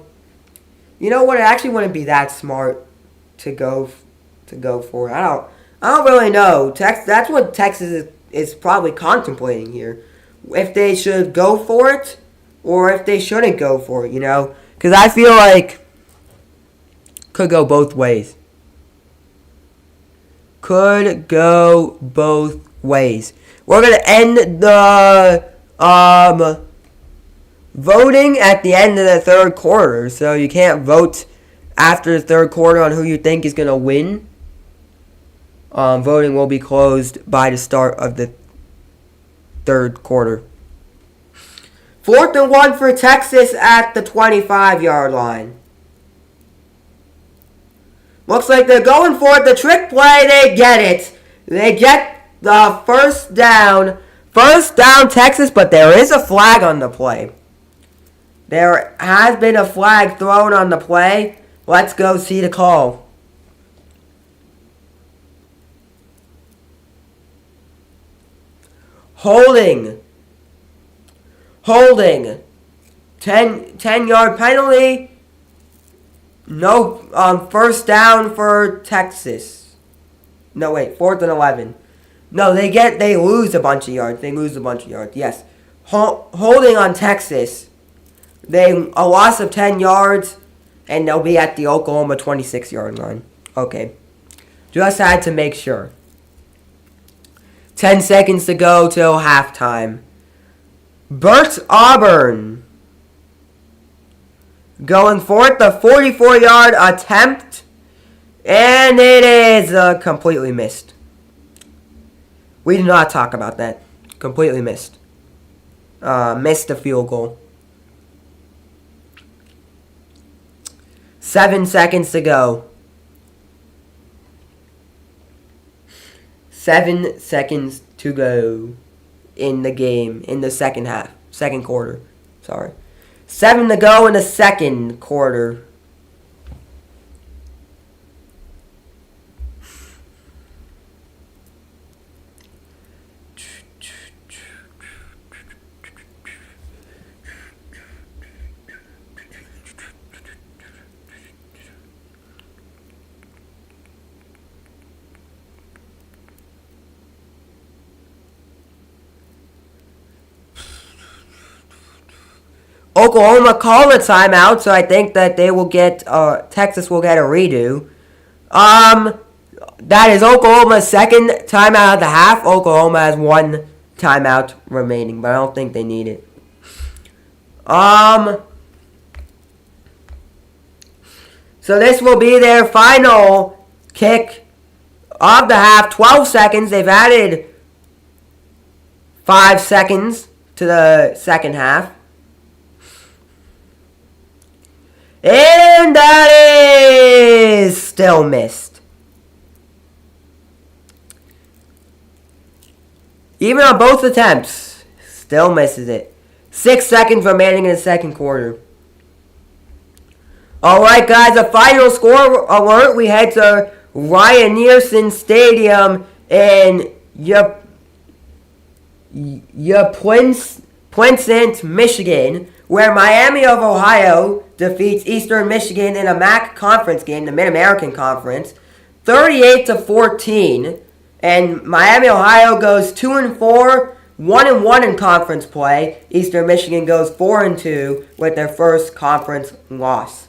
it actually wouldn't be that smart to go for it. I don't really know. That's what Texas is probably contemplating here. If they should go for it or if they shouldn't go for it, Because I feel like could go both ways. Could go both ways. We're going to end the voting at the end of the third quarter, so you can't vote after the third quarter on who you think is going to win. Voting will be closed by the start of the third quarter. 4th and 1 for Texas at the 25-yard line. Looks like they're going for it. The trick play, they get it. They get the first down. First down, Texas, but there is a flag on the play. There has been a flag thrown on the play. Let's go see the call. Holding. 10-yard penalty. No, first down for Texas. No, wait, 4th and 11. No, they lose a bunch of yards. Yes. Holding on Texas. A loss of 10 yards, and they'll be at the Oklahoma 26-yard line. Okay. Just had to make sure. 10 seconds to go till halftime. Burt Auburn going for it, the 44-yard attempt, and it is completely missed. We did not talk about that. Completely missed. Missed the field goal. 7 seconds to go. 7 seconds to go in the game, in the second quarter. 7 to go in the second quarter. Oklahoma called a timeout, so I think that they will get, Texas will get a redo. That is Oklahoma's second timeout of the half. Oklahoma has 1 timeout remaining, but I don't think they need it. So this will be their final kick of the half. 12 seconds. They've added 5 seconds to the second half. And that is still missed. Even on both attempts, still misses it. 6 seconds remaining in the second quarter. Alright guys, a final score alert. We head to Ryan Nearson Stadium in Pleasant, Michigan, where Miami of Ohio defeats Eastern Michigan in a MAC conference game, the Mid-American Conference, 38-14. And Miami, Ohio goes 2-4, 1-1 in conference play. Eastern Michigan goes 4-2 with their first conference loss.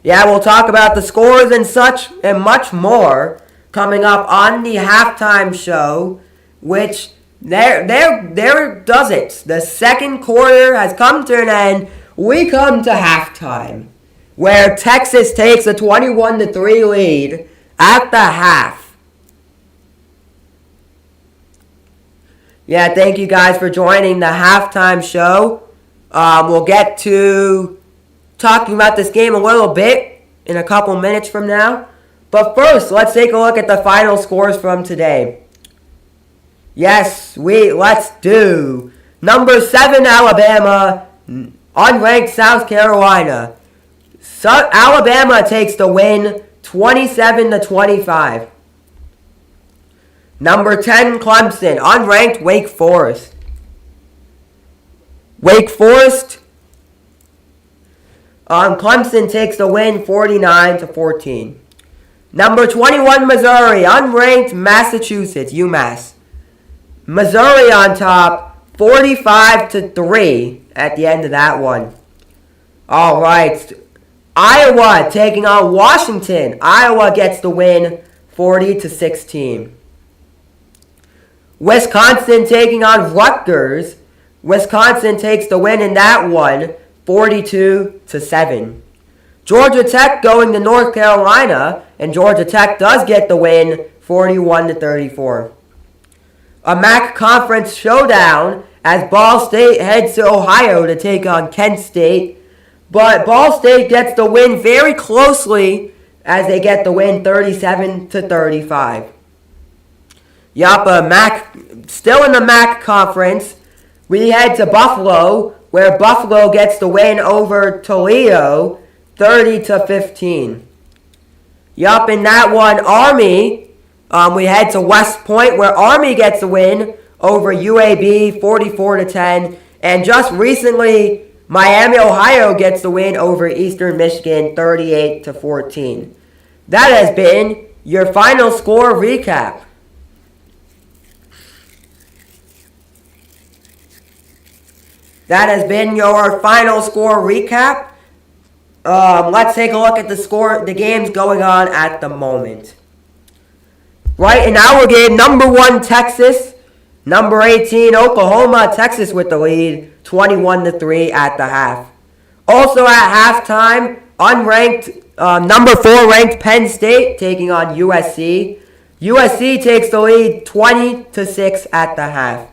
Yeah, we'll talk about the scores and such and much more coming up on the halftime show, which there does it. The second quarter has come to an end. We come to halftime, where Texas takes a 21-3 lead at the half. Yeah, thank you guys for joining the halftime show. We'll get to talking about this game a little bit in a couple minutes from now. But first, let's take a look at the final scores from today. Yes, let's do. Number 7, Alabama, unranked South Carolina. Alabama takes the win, 27-25. Number 10, Clemson, unranked Wake Forest. Clemson takes the win, 49-14. Number 21, Missouri, unranked Massachusetts, UMass. Missouri on top, 45-3 at the end of that one. All right, Iowa taking on Washington. Iowa gets the win, 40-16. Wisconsin taking on Rutgers. Wisconsin takes the win in that one, 42-7. Georgia Tech going to North Carolina, and Georgia Tech does get the win, 41-34. A MAC conference showdown as Ball State heads to Ohio to take on Kent State, but Ball State gets the win very closely as they get the win 37-35. Yup, MAC still in the MAC conference. We head to Buffalo, where Buffalo gets the win over Toledo, 30-15. Yup, in that one, Army, we head to West Point, where Army gets the win over UAB, 44-10. And just recently, Miami, Ohio gets the win over Eastern Michigan, 38-14. That has been your final score recap. That has been your final score recap. Let's take a look at the games going on at the moment. Right, in our game, number 1 Texas, number 18 Oklahoma. Texas with the lead, 21-3 at the half. Also at halftime, unranked, number 4 ranked Penn State taking on USC. USC takes the lead, 20-6 at the half.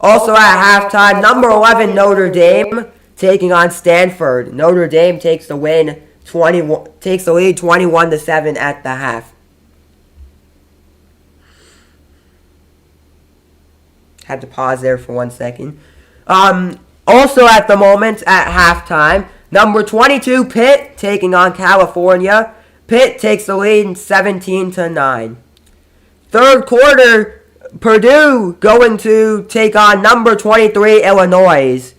Also at halftime, number 11 Notre Dame taking on Stanford. Notre Dame takes the lead 21-7 at the half. Had to pause there for 1 second. Also at the moment at halftime, number 22 Pitt taking on California. Pitt takes the lead 17-9. Third quarter, Purdue going to take on number 23 Illinois.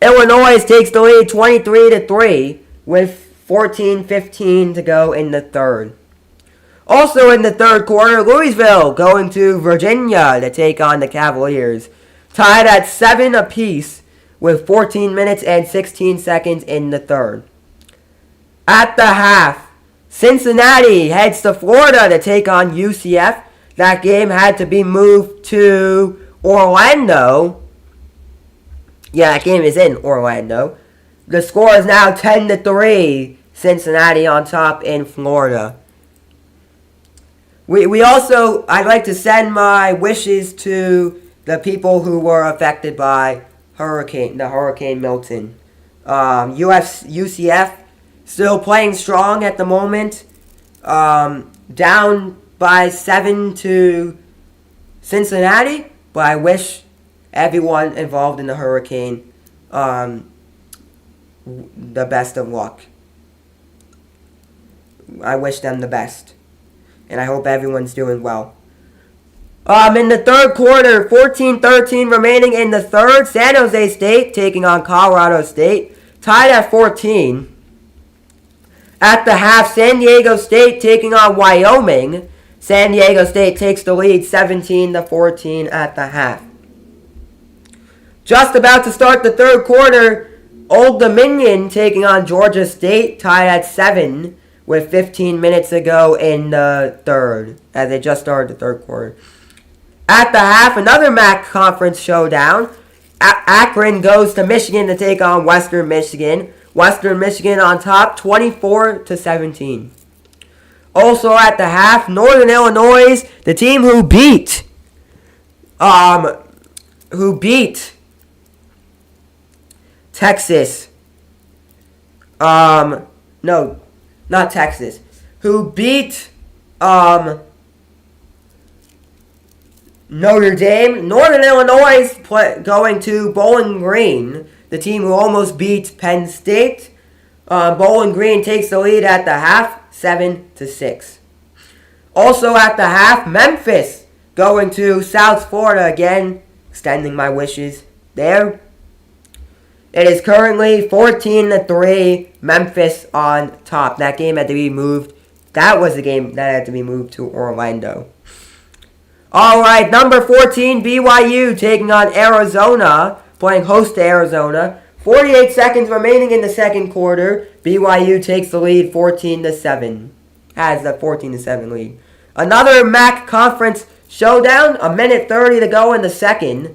Illinois takes the lead 23-3 with 14:15 to go in the third. Also in the third quarter, Louisville going to Virginia to take on the Cavaliers. Tied at 7 apiece with 14 minutes and 16 seconds in the third. At the half, Cincinnati heads to Florida to take on UCF. That game had to be moved to Orlando. Yeah, that game is in Orlando. The score is now 10-3. Cincinnati on top in Florida. We also, I'd like to send my wishes to the people who were affected by Hurricane Milton. UCF still playing strong at the moment. Down by 7 to Cincinnati, but I wish everyone involved in the hurricane the best of luck. I wish them the best, and I hope everyone's doing well. In the third quarter, 14-13 remaining in the third, San Jose State taking on Colorado State, tied at 14. At the half, San Diego State taking on Wyoming. San Diego State takes the lead 17-14 at the half. Just about to start the third quarter, Old Dominion taking on Georgia State, tied at 7 with 15 minutes to go in the third, as they just started the third quarter. At the half, another MAC conference showdown. Akron goes to Michigan to take on Western Michigan. Western Michigan on top, 24-17. Also at the half, Northern Illinois, the team who beat Texas. No, not Texas. Who beat Notre Dame. Northern Illinois going to Bowling Green, the team who almost beat Penn State. Bowling Green takes the lead at the half, 7-6. Also at the half, Memphis going to South Florida again, extending my wishes there. It is currently 14-3, Memphis on top. That game had to be moved. That was the game that had to be moved to Orlando. Alright, number 14, BYU taking on Arizona, playing host to Arizona. 48 seconds remaining in the second quarter. BYU takes the lead 14-7. Has the 14-7 lead. Another MAC conference showdown. A minute 30 to go in the second.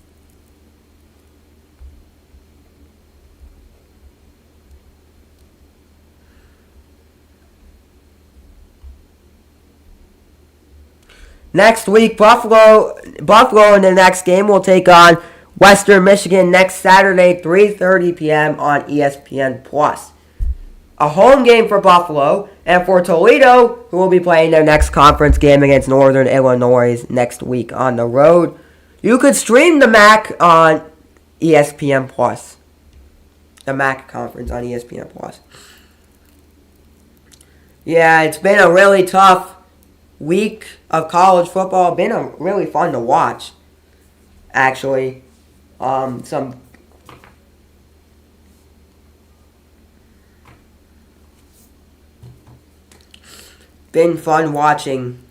Next week, Buffalo in the next game will take on Western Michigan next Saturday, 3:30 p.m. on ESPN+. A home game for Buffalo, and for Toledo, who will be playing their next conference game against Northern Illinois next week on the road. You could stream the MAC on ESPN+. The MAC conference on ESPN+. Yeah, it's been a really tough week of college football. Been really fun to watch, actually. Been fun watching.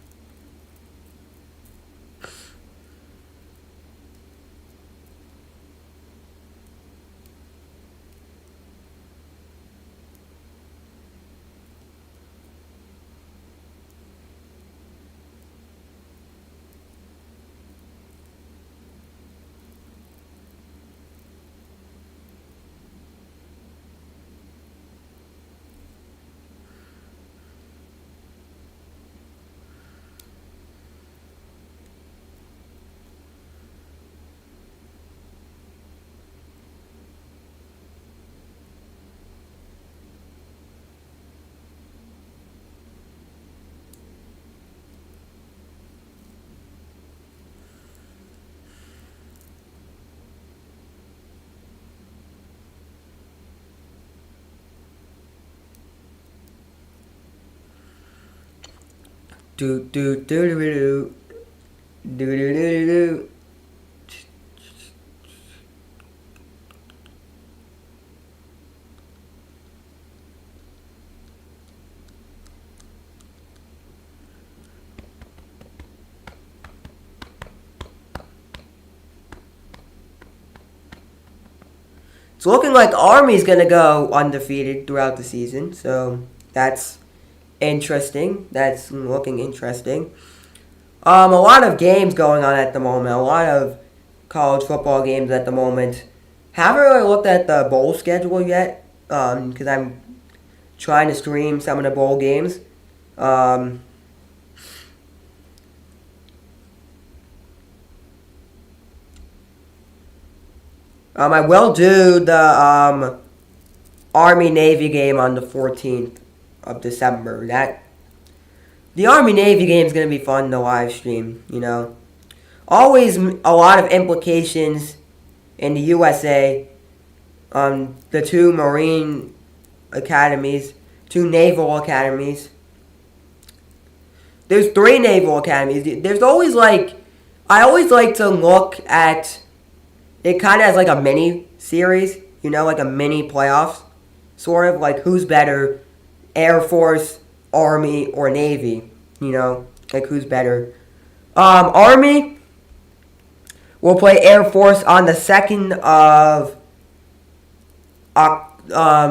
Do do do do do do do do do. It's looking like Army's gonna go undefeated throughout the season, so that's interesting. That's looking interesting. A lot of games going on at the moment. A lot of college football games at the moment. Haven't really looked at the bowl schedule yet, because I'm trying to stream some of the bowl games. I will do the Army-Navy game on the 14th of December. The Army-Navy game is going to be fun to live stream, you know. Always a lot of implications in the USA. The two Marine academies, two Naval academies. There's 3 Naval academies. There's always I always like to look at it kind of as like a mini series, you know, like a mini playoffs, sort of like who's better, Air Force, Army, or Navy, you know, like who's better. Army will play Air Force on the 2nd of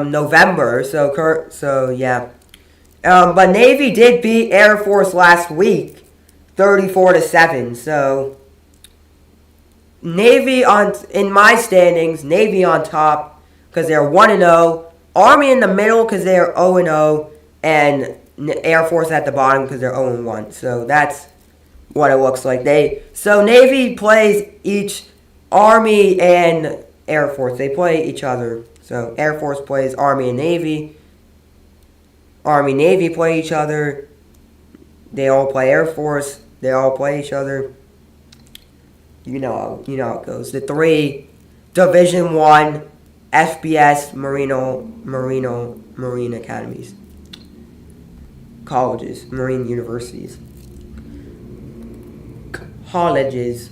November, so yeah. But Navy did beat Air Force last week, 34-7, so Navy in my standings, Navy on top because they're 1-0. Army in the middle because they're 0-0, and Air Force at the bottom because they're 0-1. So that's what it looks like. So Navy plays each Army and Air Force. They play each other. So Air Force plays Army and Navy. Army, Navy play each other. They all play Air Force. They all play each other. You know how it goes. The 3 Division I FBS Marine academies, colleges, Marine universities, colleges.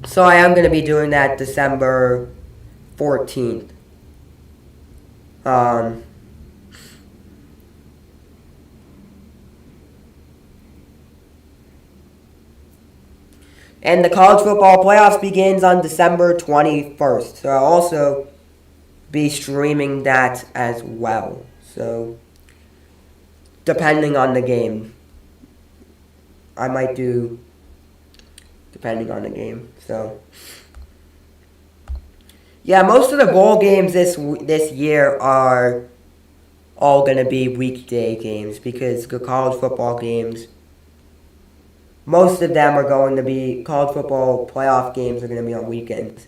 So I am going to be doing that December 14th. And the college football playoffs begins on December 21st. So I'll also be streaming that as well. So depending on the game, I might do depending on the game. So yeah, most of the bowl games this year are all going to be weekday games because the college football games most of them are going to be college football playoff games are going to be on weekends.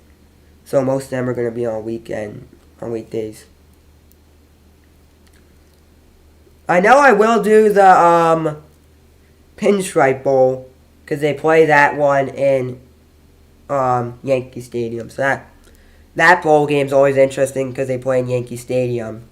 So most of them are going to be on weekdays. I know I will do the Pinstripe Bowl because they play that one in Yankee Stadium. So that bowl game's always interesting because they play in Yankee Stadium.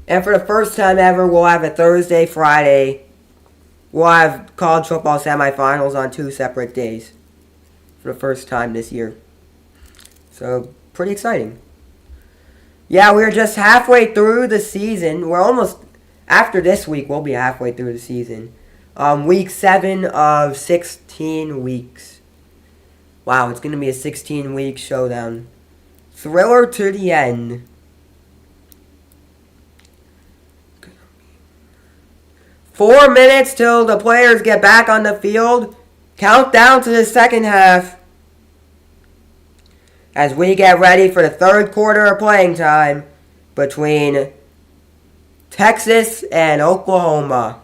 And for the first time ever, we'll have a Thursday, Friday. We'll have college football semifinals on 2 separate days. For the first time this year. So, pretty exciting. Yeah, we're just halfway through the season. We're almost, after this week, we'll be halfway through the season. Week 7 of 16 weeks. Wow, it's going to be a 16-week showdown. Thriller to the end. 4 minutes till the players get back on the field. Countdown to the second half. As we get ready for the third quarter of playing time between Texas and Oklahoma.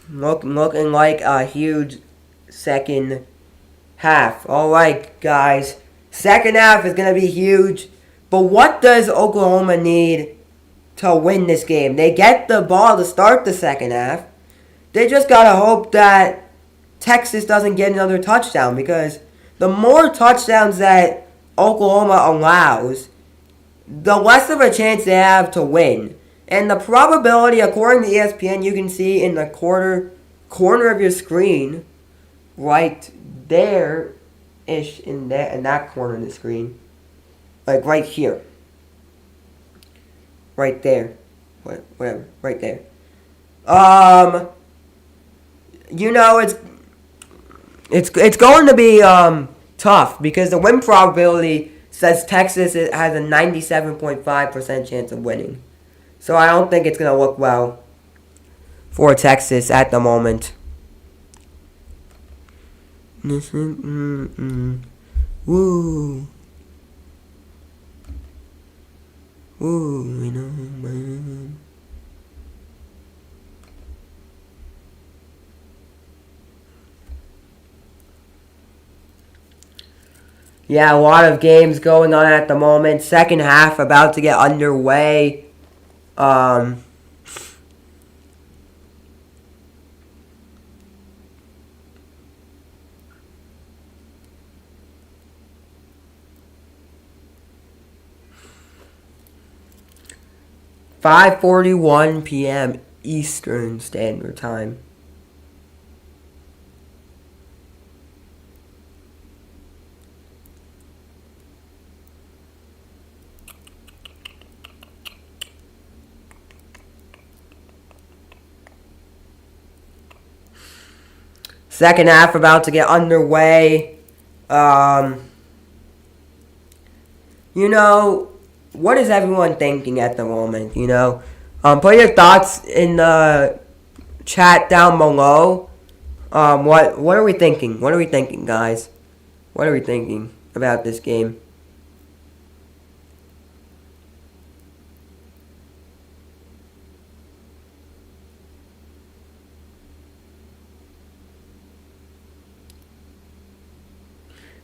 Looking like a huge second half. Alright, guys. Second half is going to be huge. But what does Oklahoma need to win this game? They get the ball to start the second half. They just got to hope that Texas doesn't get another touchdown. Because the more touchdowns that Oklahoma allows, the less of a chance they have to win. And the probability, according to ESPN, you can see in the corner of your screen, right there-ish, in that corner of the screen. Like right here. Right there. Whatever. Right there. You know, it's going to be tough because the win probability says Texas has a 97.5% chance of winning. So I don't think it's going to look well for Texas at the moment. Woo. Woo, you know, man. Yeah, a lot of games going on at the moment. Second half about to get underway. 5:41 p.m. Eastern Standard Time. Second half about to get underway. You know, what is everyone thinking at the moment, you know? Put your thoughts in the chat down below. What are we thinking? What are we thinking, guys? What are we thinking about this game?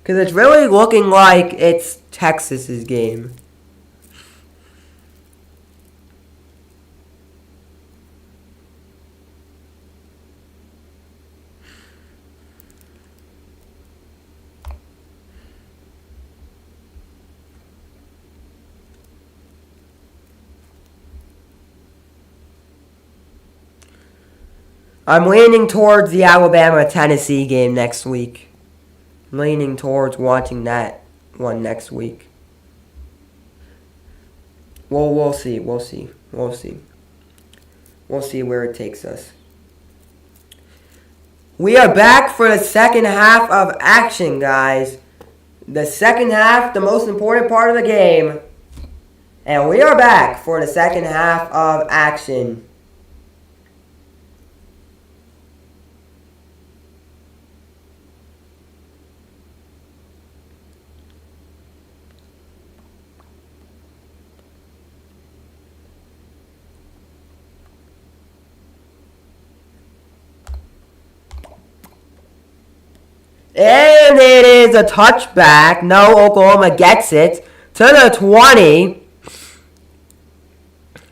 Because it's really looking like it's Texas's game. I'm leaning towards the Alabama-Tennessee game next week. I'm leaning towards watching that one next week. Well, we'll see. We'll see. We'll see. We'll see where it takes us. We are back for the second half of action, guys. The second half, the most important part of the game. And we are back for the second half of action. And it is a touchback. No, Oklahoma gets it to the 20.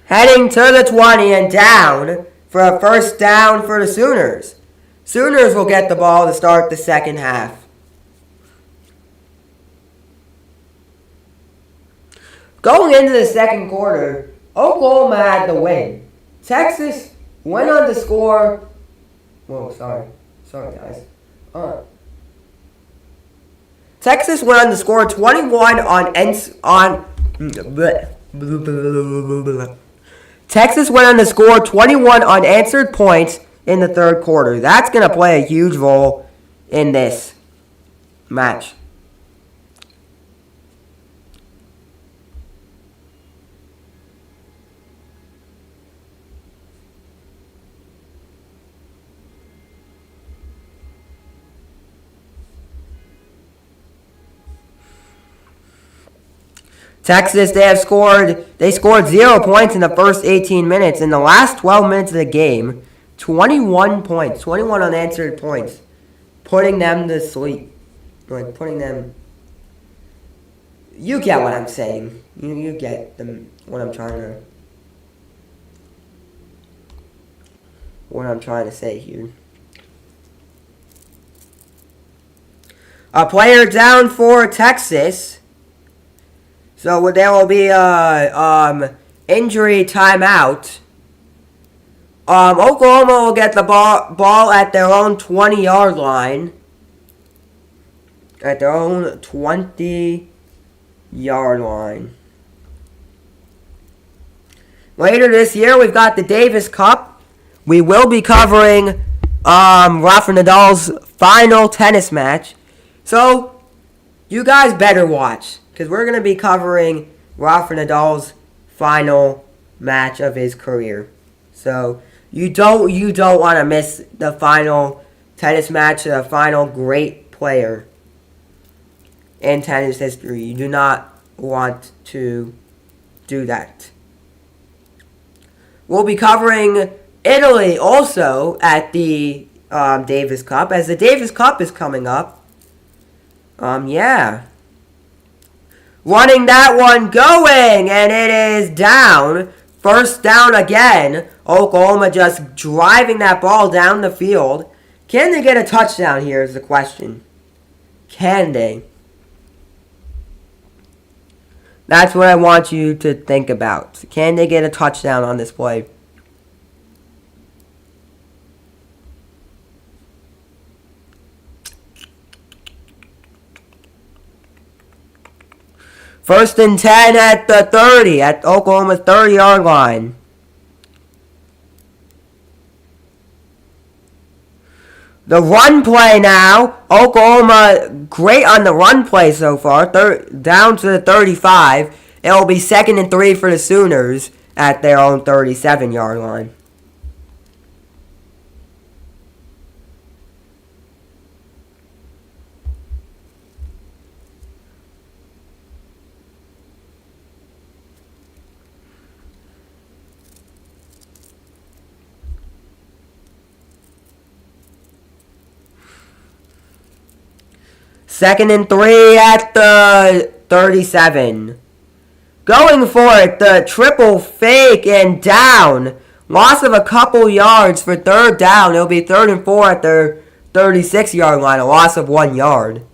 Heading to the 20 and down for a first down for the Sooners. Sooners will get the ball to start the second half. Going into the second quarter, Oklahoma had the win. Texas went on to score. Whoa, sorry. Sorry, guys. Texas went on to score 21 Texas went on to score 21 unanswered points in the third quarter. That's going to play a huge role in this match. Texas, they scored 0 points in the first 18 minutes. In the last 12 minutes of the game, 21 points, 21 unanswered points, putting them to sleep. Like, putting them... You get what I'm saying. You get what I'm trying to say here. A player down for Texas. So there will be a injury timeout. Oklahoma will get the ball at their own 20-yard line. At their own 20-yard line. Later this year, we've got the Davis Cup. We will be covering Rafa Nadal's final tennis match. So, you guys better watch. Because we're going to be covering Rafa Nadal's final match of his career. So, you don't want to miss the final tennis match of the final great player in tennis history. You do not want to do that. We'll be covering Italy also at the Davis Cup, as the Davis Cup is coming up. Yeah. Running that one going, and it is down. First down again. Oklahoma just driving that ball down the field. Can they get a touchdown here is the question. Can they? That's what I want you to think about. Can they get a touchdown on this play? First and 10 at the 30, at Oklahoma's 30-yard line. The run play now. Oklahoma great on the run play so far. Down to the 35. It will be 2nd and 3 for the Sooners at their own 37-yard line. Second and 3 at the 37. Going for it, the triple fake and down. Loss of a couple yards for third down. It'll be 3rd and 4 at their 36-yard line. A loss of 1 yard.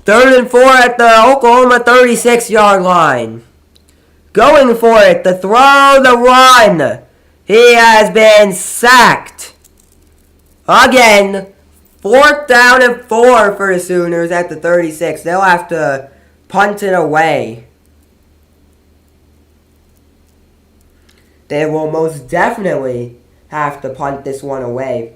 3rd and 4 at the Oklahoma 36-yard line. Going for it, the throw, the run. He has been sacked. Again, 4th down and 4 for the Sooners at the 36. They'll have to punt it away. They will most definitely have to punt this one away.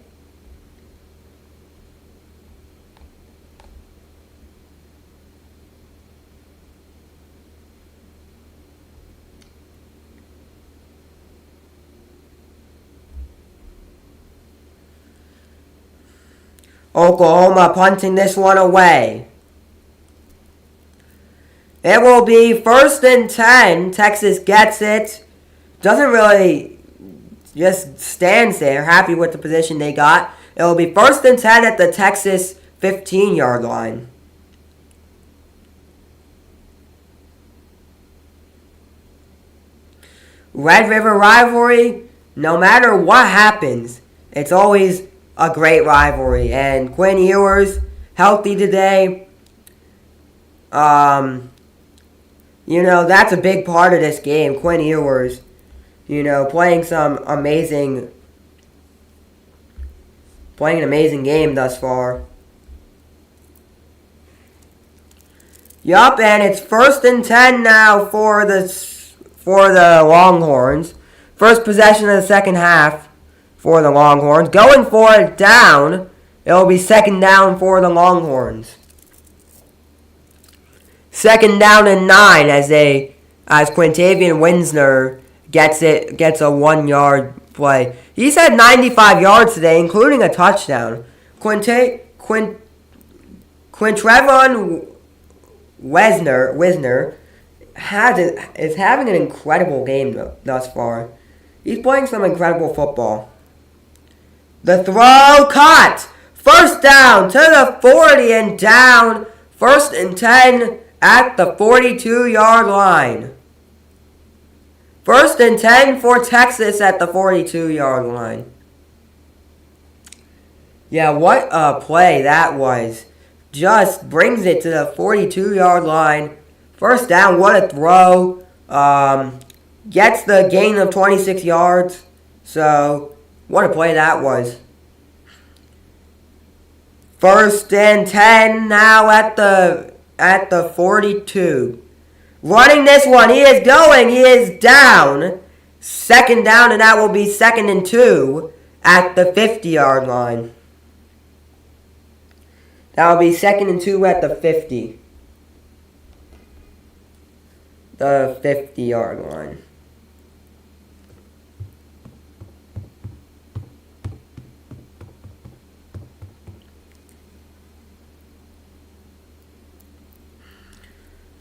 Oklahoma punting this one away. It will be 1st and 10. Texas gets it. Doesn't really, just stands there, happy with the position they got. It will be 1st and 10 at the Texas 15-yard line. Red River Rivalry, no matter what happens, it's always a great rivalry. And Quinn Ewers, healthy today. You know, that's a big part of this game. Quinn Ewers, you know, playing an amazing game thus far. Yup, and it's 1st and 10 now for the Longhorns. First possession of the second half for the Longhorns. Going for it down. It'll be 2nd down for the Longhorns. 2nd down and 9 as Quintavious Winsner gets a 1-yard play. He's had 95 yards today, including a touchdown. Quintrevon Wisner is having an incredible game thus far. He's playing some incredible football. The throw caught. 1st down to the 40 and down. 1st and 10 at the 42-yard line. 1st and 10 for Texas at the 42-yard line. Yeah, what a play that was. Just brings it to the 42-yard line. 1st down, what a throw. Gets the gain of 26 yards. So, what a play that was. 1st and 10 now at the 42. Running this one. He is going. He is down. 2nd down, and that will be 2nd and 2 at the 50-yard line. That will be 2nd and 2 at the 50. The 50-yard line.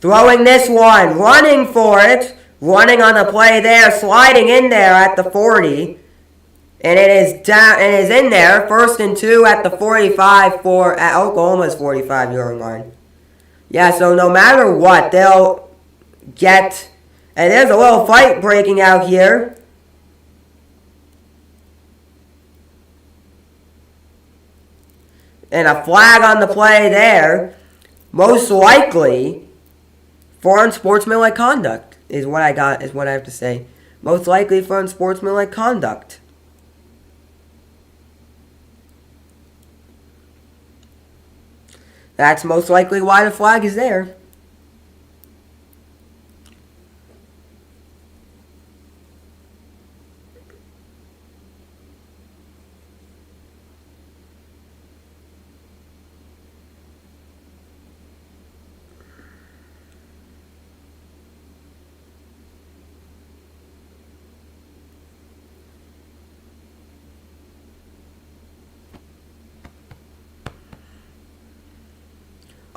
Throwing this one, running for it, running on the play there, sliding in there at the 40, and it is down. It is in there. 1st and 2 at the 45 at Oklahoma's 45-yard line. Yeah, so no matter what, they'll get. And there's a little fight breaking out here. And a flag on the play there. Most likely for unsportsmanlike conduct is what I have to say. Most likely for unsportsmanlike conduct. That's most likely why the flag is there.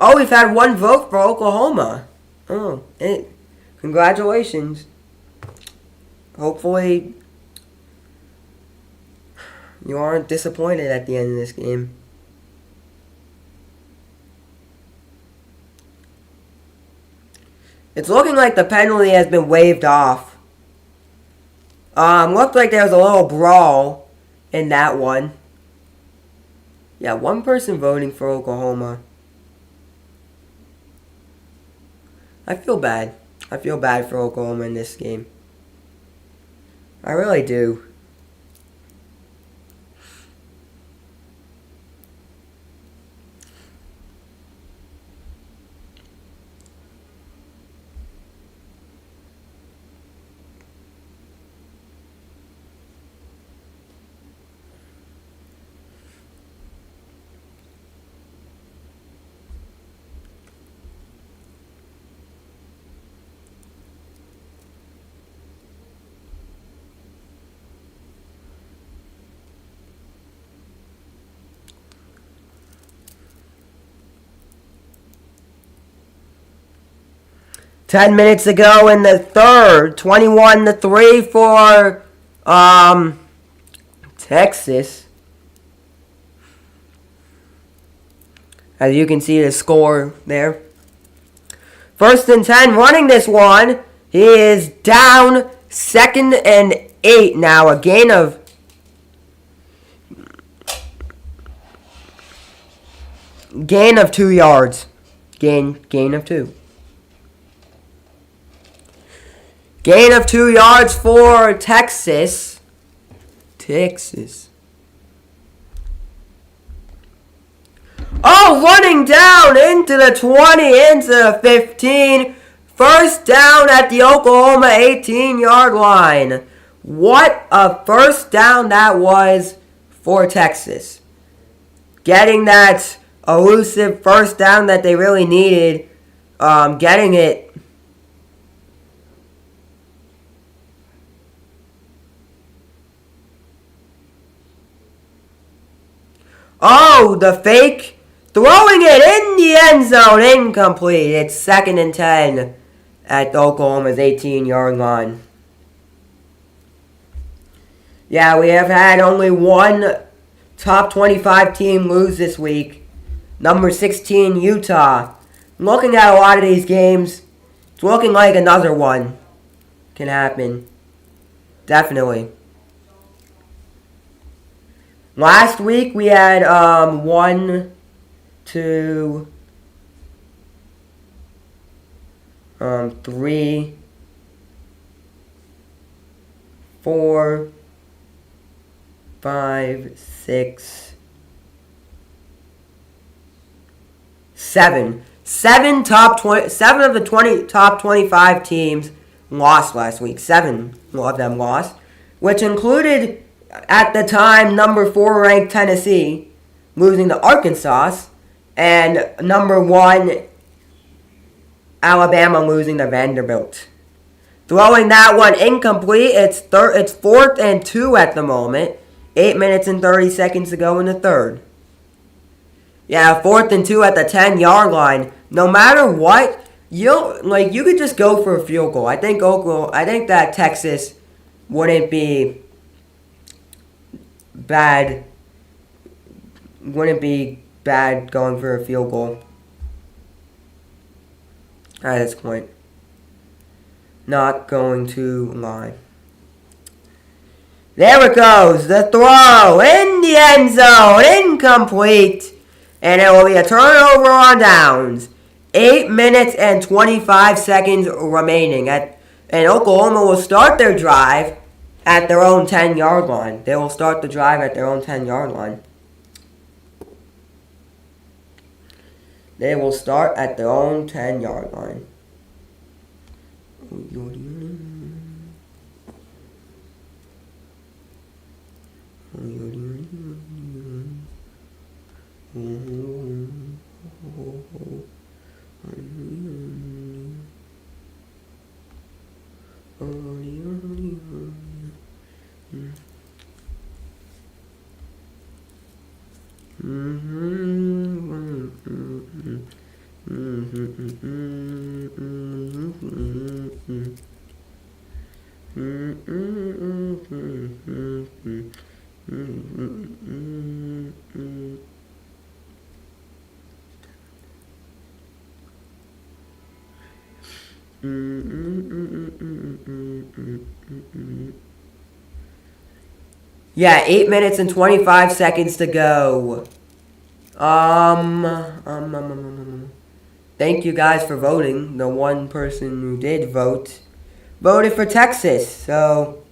Oh, we've had one vote for Oklahoma. Oh, congratulations. Hopefully, you aren't disappointed at the end of this game. It's looking like the penalty has been waived off. Looked like there was a little brawl in that one. Yeah, one person voting for Oklahoma. I feel bad. I feel bad for Oklahoma in this game. I really do. Ten minutes ago in the third, 21-3 for Texas. As you can see the score there. 1st and 10 running this one. He is down 2nd and 8 now. A gain of Gain of 2 yards. Gain of 2. Gain of 2 yards for Texas. Oh, running down into the 20, into the 15. First down at the Oklahoma 18-yard line. What a first down that was for Texas. Getting that elusive first down that they really needed. Getting it. Oh, the fake. Throwing it in the end zone. Incomplete. It's 2nd and 10 at Oklahoma's 18-yard line. Yeah, we have had only one top 25 team lose this week. Number 16, Utah. Looking at a lot of these games, it's looking like another one can happen. Definitely. Last week we had 1, 2, 3, 4, 5, 6, 7. 7 of the top 25 teams lost last week. 7 of them lost, which included, at the time, number 4 ranked Tennessee losing to Arkansas, and number 1 Alabama losing to Vanderbilt. Throwing that one incomplete. It's 4th and 2 at the moment. 8 minutes and 30 seconds to go in the third. Yeah, 4th and 2 at the 10-yard line. No matter what, you could just go for a field goal. I think that Texas wouldn't be bad. Wouldn't be bad going for a field goal at this point. Not going to lie. There it goes. The throw in the end zone. Incomplete. And it will be a turnover on downs. 8 minutes and 25 seconds remaining. And Oklahoma will start their drive at their own 10-yard line. They will start the drive at their own 10-yard line. They will start at their own 10-yard line. Yeah, 8 minutes and 25 seconds to go. Thank you guys for voting. The one person who did vote voted for Texas. So,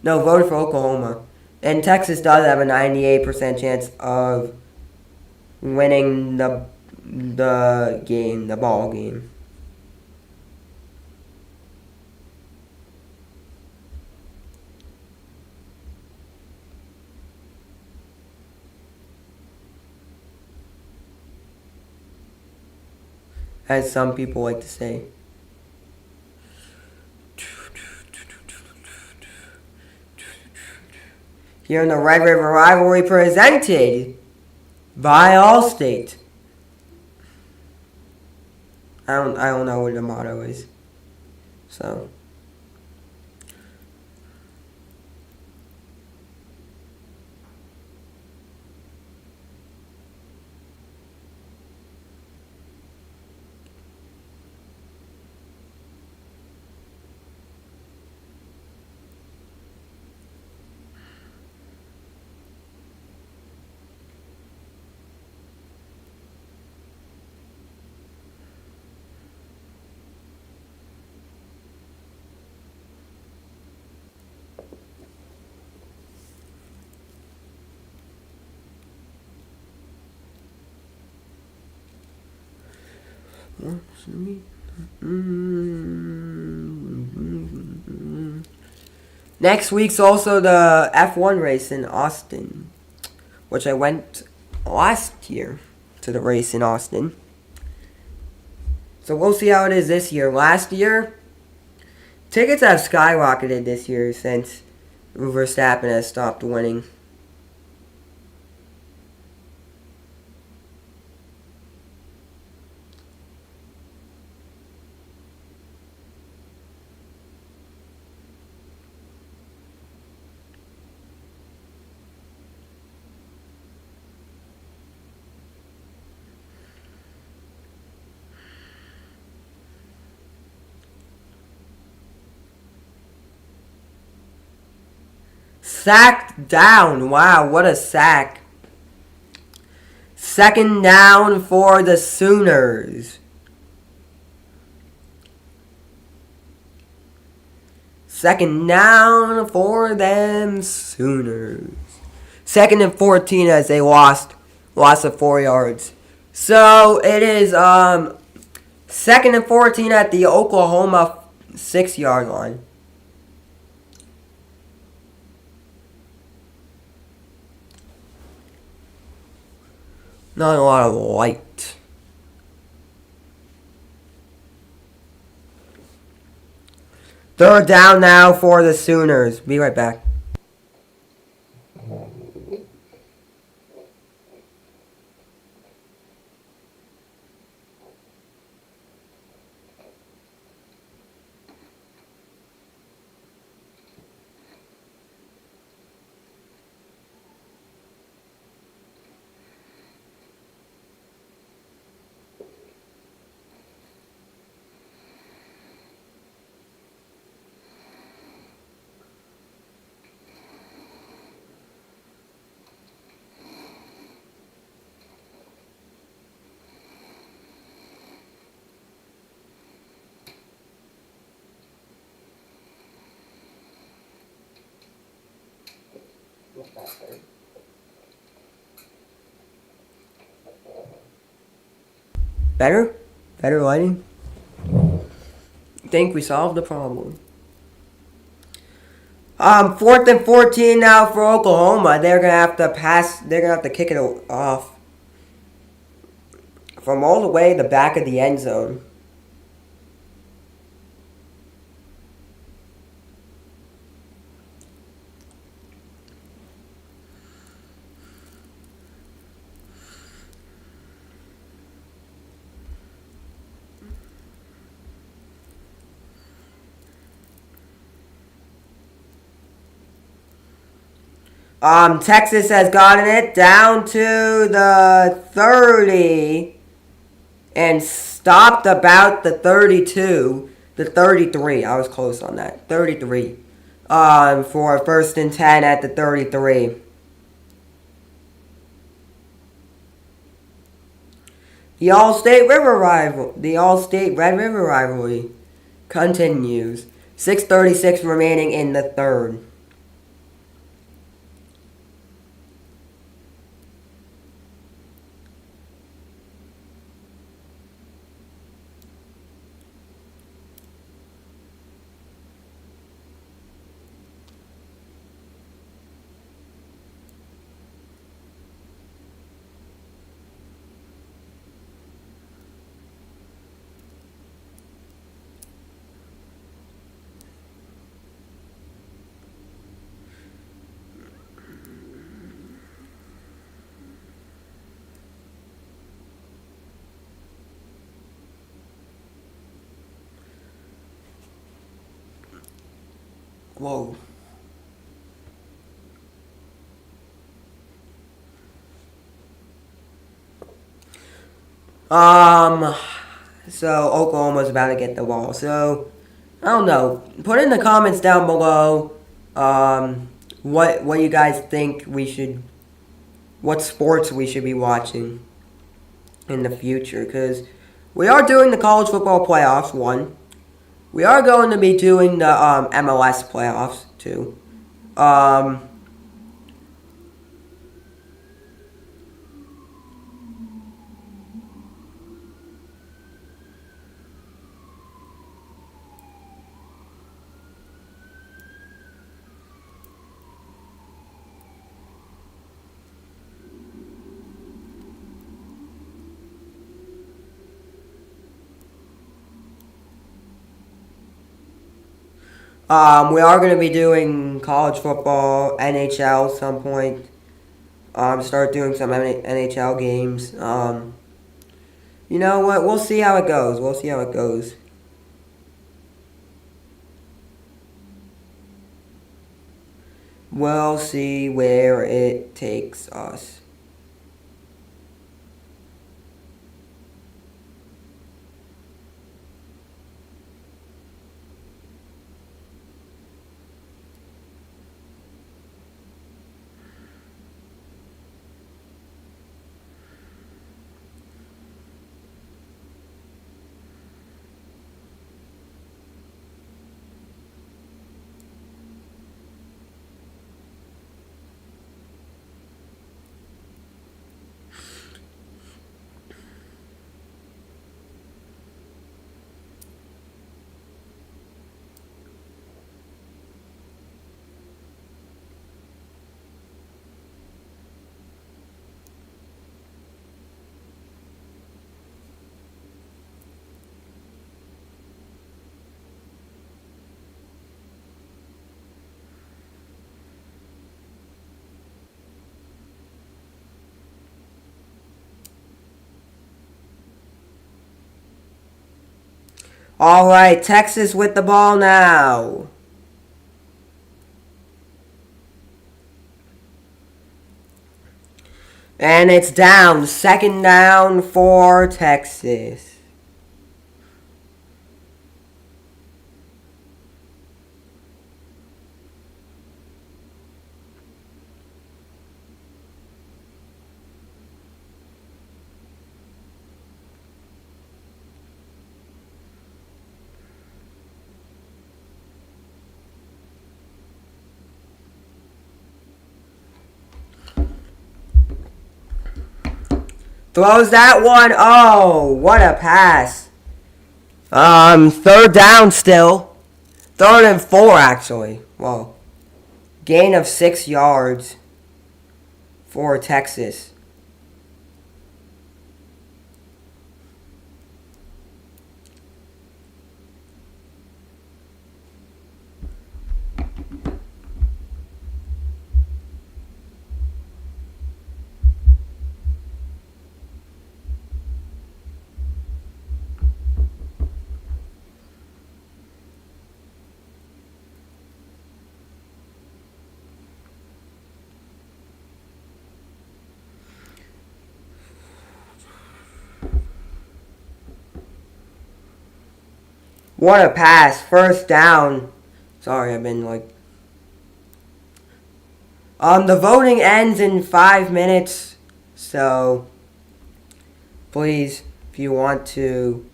no, voted for Oklahoma. And Texas does have a 98% chance of winning the ball game. As some people like to say. Here in the Red River Rivalry presented by Allstate. I don't know what the motto is. So. Next week's also the F1 race in Austin, which I went last year to the race in Austin. So we'll see how it is this year. Last year, tickets have skyrocketed this year since Verstappen has stopped winning. Sacked down. Wow, what a sack. Second down for the Sooners. Second down for them Sooners. 2nd and 14 as they lost of 4 yards. So it is 2nd and 14 at the Oklahoma 6-yard line. Not a lot of light. Third down now for the Sooners. Be right back. Better? Better lighting? Think we solved the problem. 4th and 14 now for Oklahoma. They're gonna have to pass. They're gonna have to kick it off from all the way the back of the end zone. Texas has gotten it down to the 30 and stopped about the 32, the 33. I was close on that. 33. For 1st and 10 at the 33. The All-State Red River rivalry continues. 6:36 remaining in the third. Whoa. So Oklahoma's about to get the ball. So I don't know. Put in the comments down below what you guys think what sports we should be watching in the future, because we are doing the college football playoffs, one. We are going to be doing the MLS playoffs, too. We are going to be doing college football, NHL at some point. Start doing some NHL games. You know what? We'll see how it goes. We'll see where it takes us. All right, Texas with the ball now. And it's down. Second down for Texas. Throws that one. Oh, what a pass. Third down still. Third and 4, actually. Whoa. Gain of 6 yards for Texas. What a pass. First down. Sorry, I've been like... the voting ends in 5 minutes. So, please if you want to.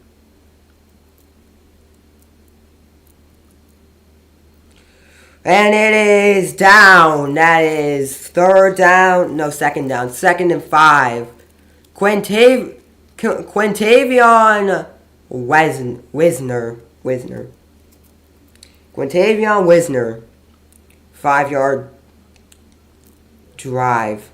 And it is down. That is third down. No, second down. 2nd and 5. Quintavion Wisner. Quintavion Wisner. 5-yard drive.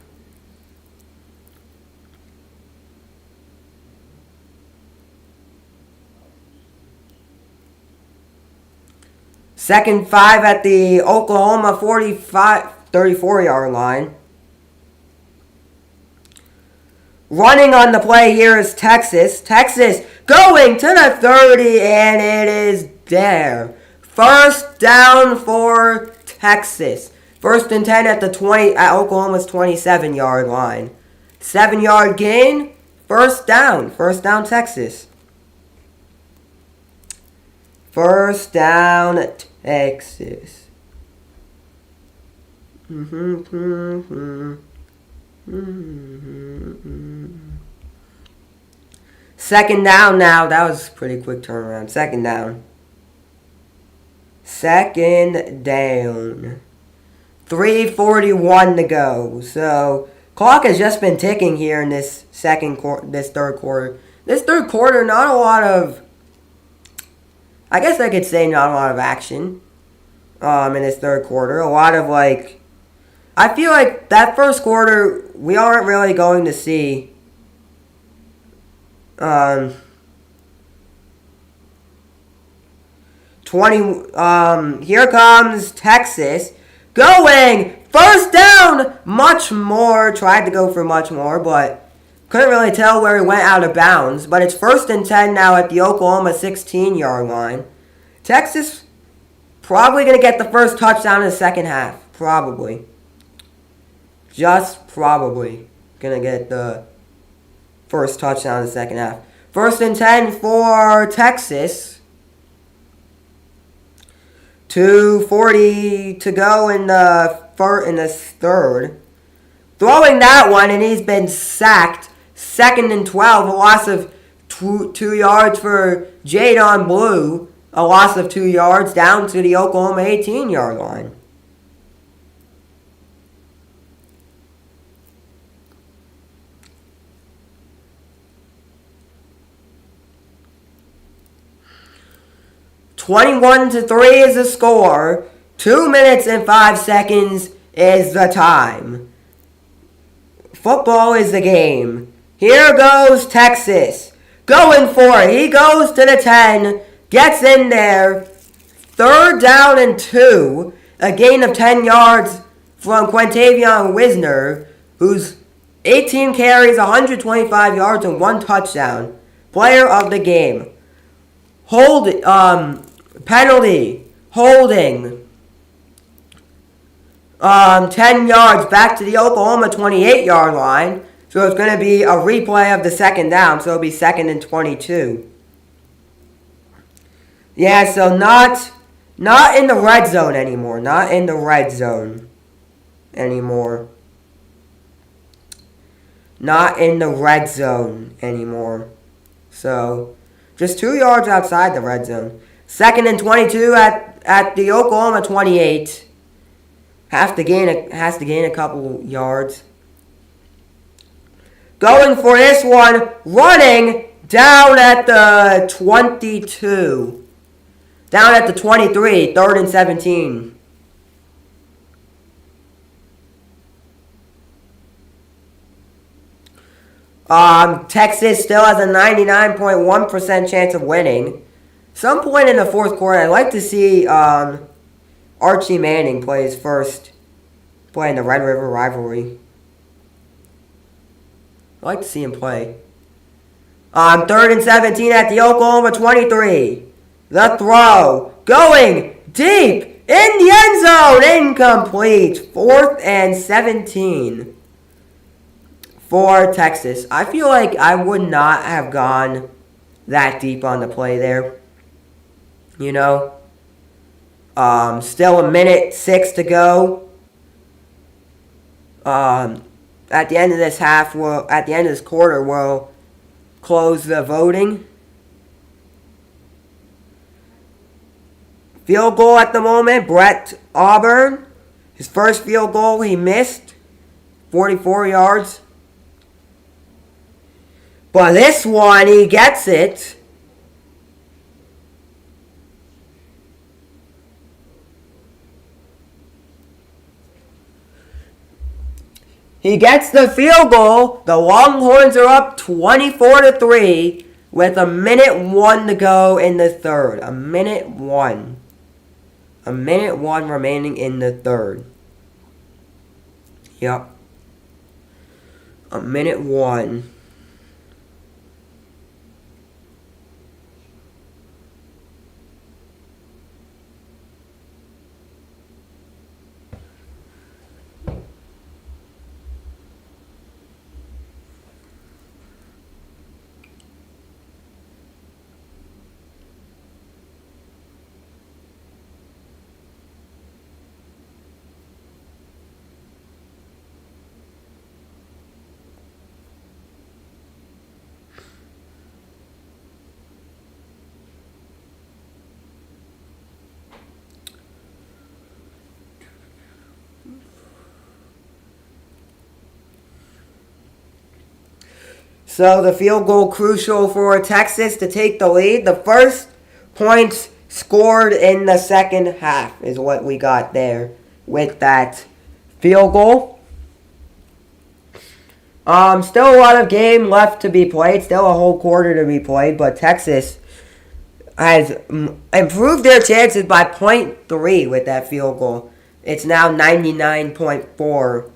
Second 5 at the Oklahoma 34-yard line. Running on the play here is Texas. Texas going to the 30, and it is there. First down for Texas. 1st and 10 at Oklahoma's 27-yard line. 7-yard gain. First down. First down, Texas. First down, Texas. Second down now. That was a pretty quick turnaround. Second down. 3:41 to go. So clock has just been ticking here in this third quarter. This third quarter, not a lot of, I guess I could say not a lot of action in this third quarter. A lot of I feel like that first quarter we aren't really going to see here comes Texas going first down, much more. Tried to go for much more, but couldn't really tell where he went out of bounds. But it's 1st and 10 now at the Oklahoma 16-yard line. Texas probably going to get the first touchdown in the second half. Probably. Just probably going to get the first touchdown in the second half. 1st and 10 for Texas. 2:40 to go in the third. Throwing that one, and he's been sacked. 2nd and 12, a loss of 2 yards for Jadon Blue. A loss of 2 yards down to the Oklahoma 18-yard line. (21-3) is the score. 2 minutes and 5 seconds is the time. Football is the game. Here goes Texas. Going for it. He goes to the 10. Gets in there. 3rd down and 2. A gain of 10 yards from Quintavion Wisner, who's 18 carries, 125 yards, and 1 touchdown. Player of the game. Penalty. Holding. 10 yards back to the Oklahoma 28-yard line. So it's going to be a replay of the second down. So it'll be 2nd and 22. Yeah, so not in the red zone anymore. Not in the red zone anymore. Not in the red zone anymore. So just 2 yards outside the red zone. 2nd and 22 at the Oklahoma 28. Has to gain a couple yards. Going for this one, running down at the 22. Down at the 23, 3rd and 17. Texas still has a 99.1% chance of winning. Some point in the fourth quarter, I'd like to see Archie Manning play his first play in the Red River Rivalry. I'd like to see him play. 3rd and 17 at the Oklahoma 23. The throw going deep in the end zone. Incomplete. 4th and 17 for Texas. I feel like I would not have gone that deep on the play there. You know, still a minute 6 to go. At the end of this quarter, we'll close the voting. Field goal at the moment, Brett Auburn. His first field goal he missed, 44 yards. But this one, he gets it. He gets the field goal. The Longhorns are up 24-3 with 1:01 to go in the third. 1:01. 1:01 remaining in the third. Yep. 1:01. So the field goal crucial for Texas to take the lead. The first points scored in the second half is what we got there with that field goal. Still a lot of game left to be played. Still a whole quarter to be played. But Texas has improved their chances by 0.3 with that field goal. It's now 99.4.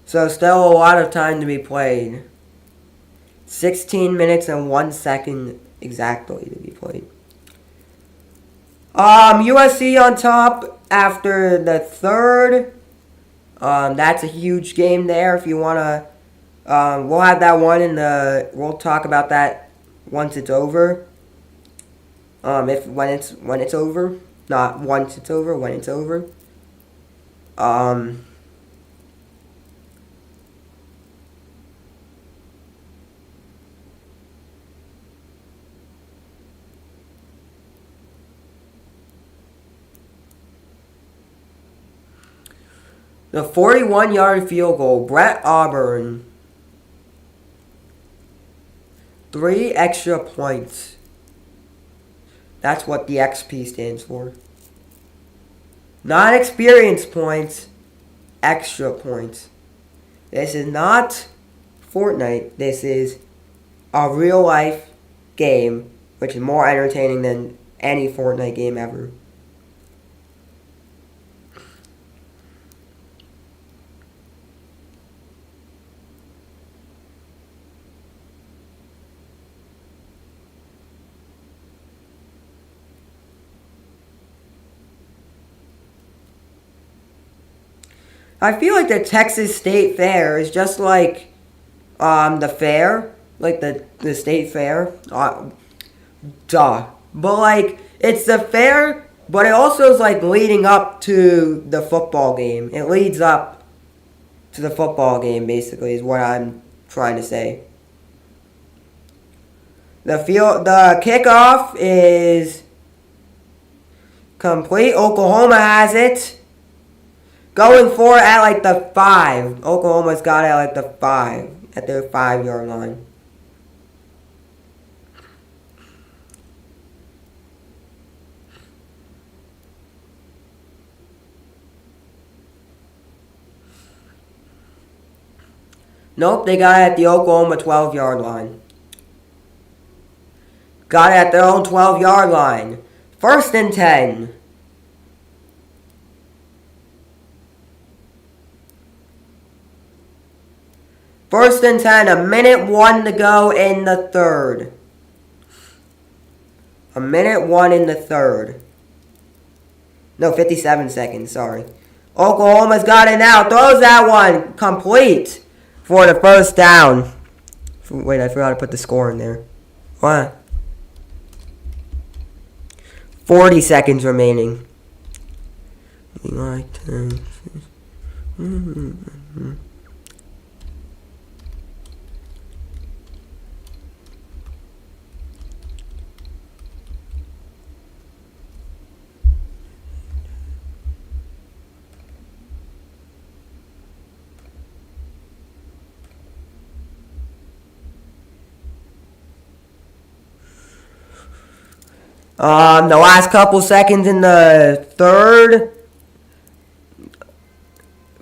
So still a lot of time to be played. 16 minutes and 1 second exactly to be played. USC on top after the third. That's a huge game there. If you wanna, we'll have that one in the. We'll talk about that once it's over. When it's over, not once it's over, when it's over. The 41-yard field goal, Brett Auburn. 3 extra points. That's what the XP stands for. Not experience points, extra points. This is not Fortnite. This is a real life game, which is more entertaining than any Fortnite game ever. I feel like the Texas State Fair is just like the fair, like the state fair. But like it's the fair, but it also is like leading up to the football game. It leads up to the football game, basically, is what I'm trying to say. The kickoff is complete. Oklahoma has it. Going for it at like the 5. Oklahoma's got it at like the 5. At their 5-yard line. Nope, they got it at the Oklahoma 12-yard line. Got it at their own 12-yard line. 1st and 10. First and 10, a minute 1 to go in the third. A minute 1 in the third. No, 57 seconds, sorry. Oklahoma's got it now. Throws that one complete for the first down. Wait, I forgot to put the score in there. What? 40 seconds remaining. The last couple seconds in the third.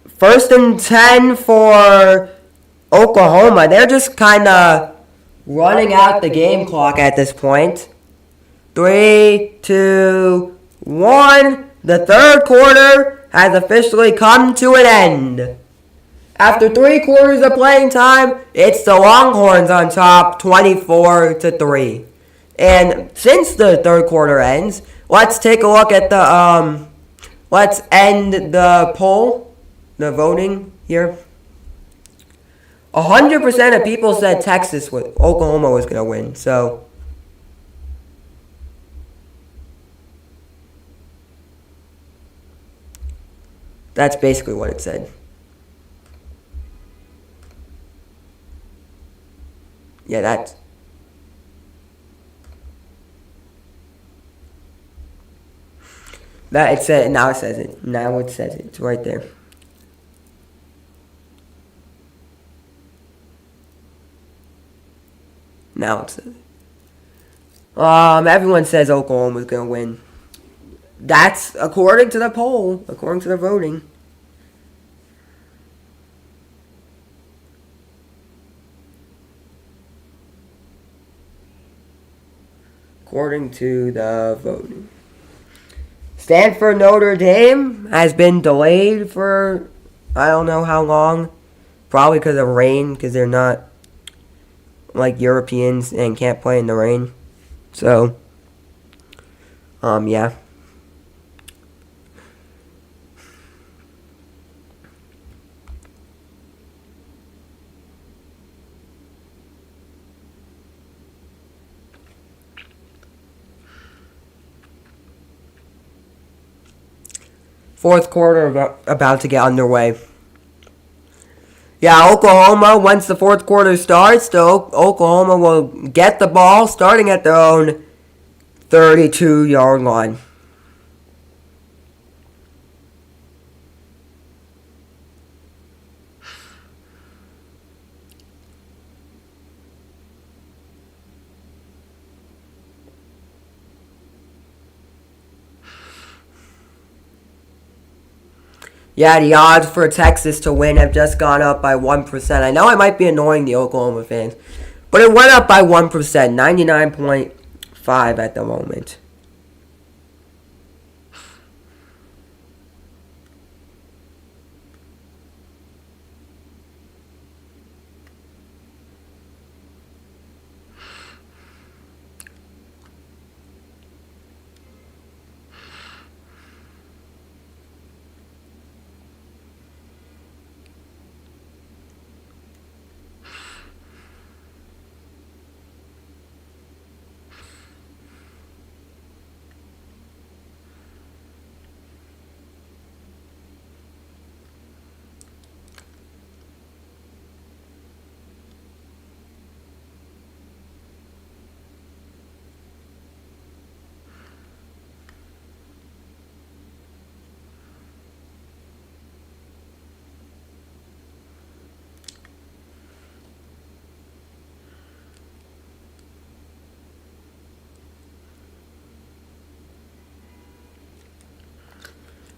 First and 10 for Oklahoma. They're just kind of running out the game clock at this point. 3, 2, 1. The third quarter has officially come to an end. After 3 quarters of playing time, it's the Longhorns on top, 24-3. And since the third quarter ends, let's take a look at the, let's end the poll, the voting here. 100% of people said Oklahoma was going to win, so. That's basically what it said. Yeah, that's. That it said. Now it says it. Now it says it. It's right there. Now it says it. Everyone says Oklahoma's gonna win. That's according to the poll, according to the voting. According to the voting. Stanford Notre Dame has been delayed for I don't know how long. Probably because of rain, because they're not like Europeans and can't play in the rain. So, yeah. Fourth quarter about to get underway. Yeah, Oklahoma, once the fourth quarter starts, Oklahoma will get the ball starting at their own 32-yard line. Yeah, the odds for Texas to win have just gone up by 1%. I know I might be annoying the Oklahoma fans, but it went up by 1%, 99.5 at the moment.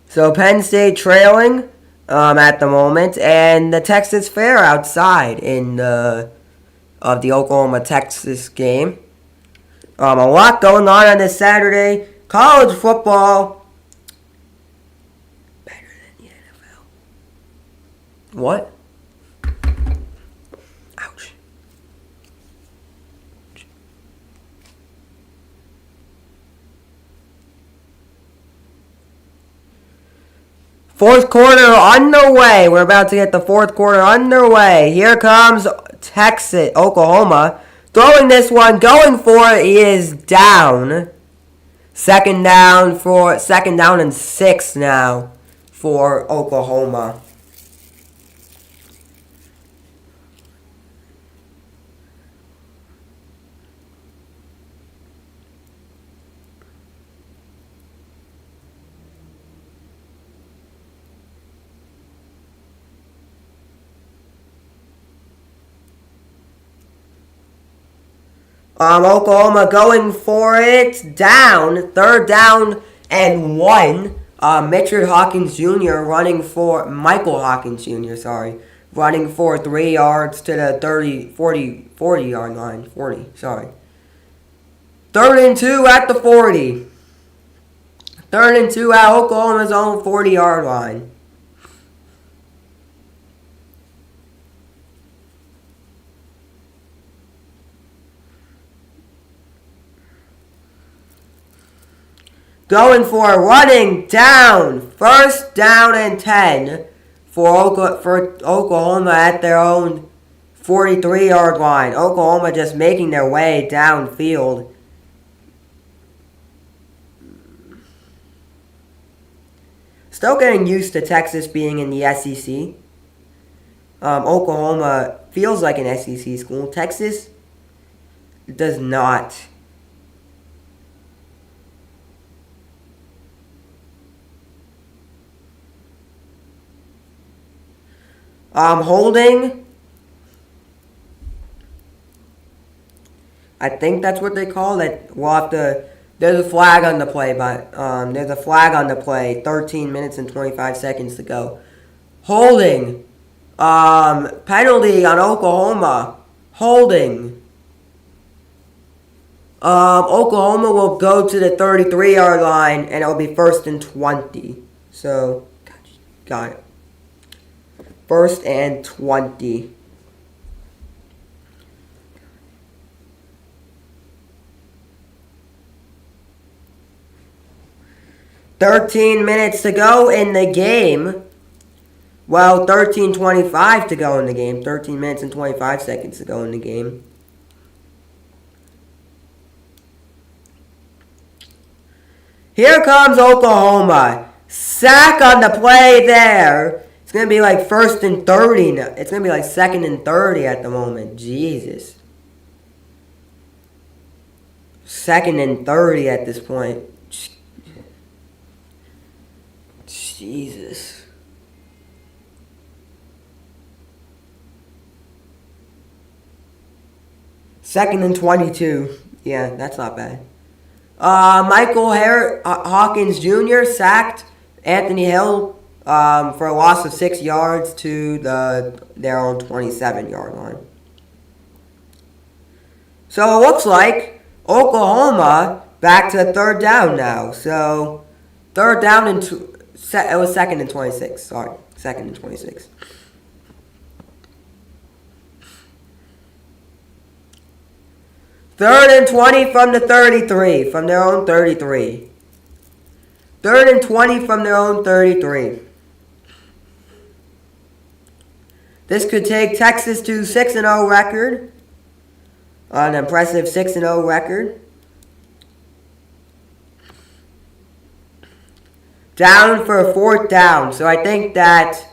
So Penn State trailing at the moment, and the Texas Fair outside in of the Oklahoma-Texas game. A lot going on this Saturday. College football. Better than the NFL. What? Fourth quarter underway. We're about to get the fourth quarter underway. Here comes Oklahoma. Throwing this one, going for it. He is down. Second down and 6 now for Oklahoma. Oklahoma going for it. Down. Third down and 1. Michael Hawkins Jr. running for 3 yards to the 40 yard line. 40, sorry. Third and 2 at the 40. Third and 2 at Oklahoma's own 40-yard line. Going for a running down. First down and 10 for Oklahoma at their own 43-yard line. Oklahoma just making their way downfield. Still getting used to Texas being in the SEC. Oklahoma feels like an SEC school. Texas does not. Holding. I think that's what they call it. We'll have to. There's a flag on the play, but there's a flag on the play. 13 minutes and 25 seconds to go. Holding. Penalty on Oklahoma. Holding. Oklahoma will go to the 33-yard line, and it'll be first and 20. So, got it. First and 20. $13 minutes to go in the game. Well, 13:25 to go in the game. 13 minutes and 25 seconds to go in the game. Here comes Oklahoma. Sack on the play there. It's going to be like first and 30 now. It's going to be like second and 30 at the moment. Jesus. Second and 30 at this point. Jesus. Second and 22. Yeah, that's not bad. Michael Hawkins Jr. sacked Anthony Hill for a loss of 6 yards to their own 27-yard line. So it looks like Oklahoma back to third down now. So third down and it was second and 26. Sorry, second and 26. Third and 20 from the 33, from their own 33. Third and 20 from their own 33. This could take Texas to 6-0 record. An impressive 6-0 record. Down for a fourth down. So I think that,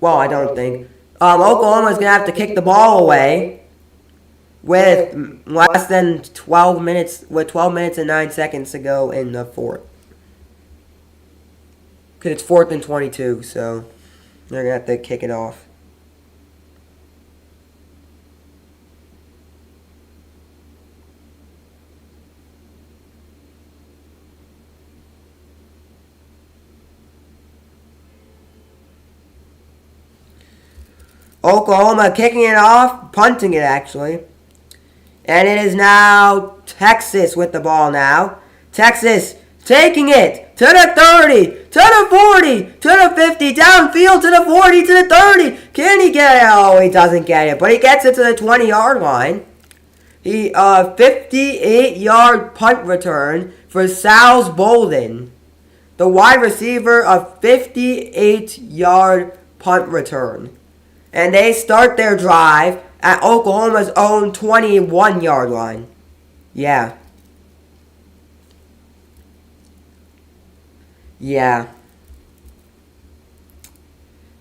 well, I don't think. Oklahoma's going to have to kick the ball away with less than 12 minutes, with 12 minutes and 9 seconds to go in the fourth. Because it's 4th and 22, so they're going to have to kick it off. Oklahoma kicking it off, punting it actually. And it is now Texas with the ball now. Texas taking it to the 30, to the 40, to the 50, downfield to the 40, to the 30. Can he get it? Oh, he doesn't get it. But he gets it to the 20-yard line. 58-yard punt return for Sal's Bolden. the wide receiver, a 58-yard punt return. And they start their drive at Oklahoma's own 21-yard line. Yeah. Yeah.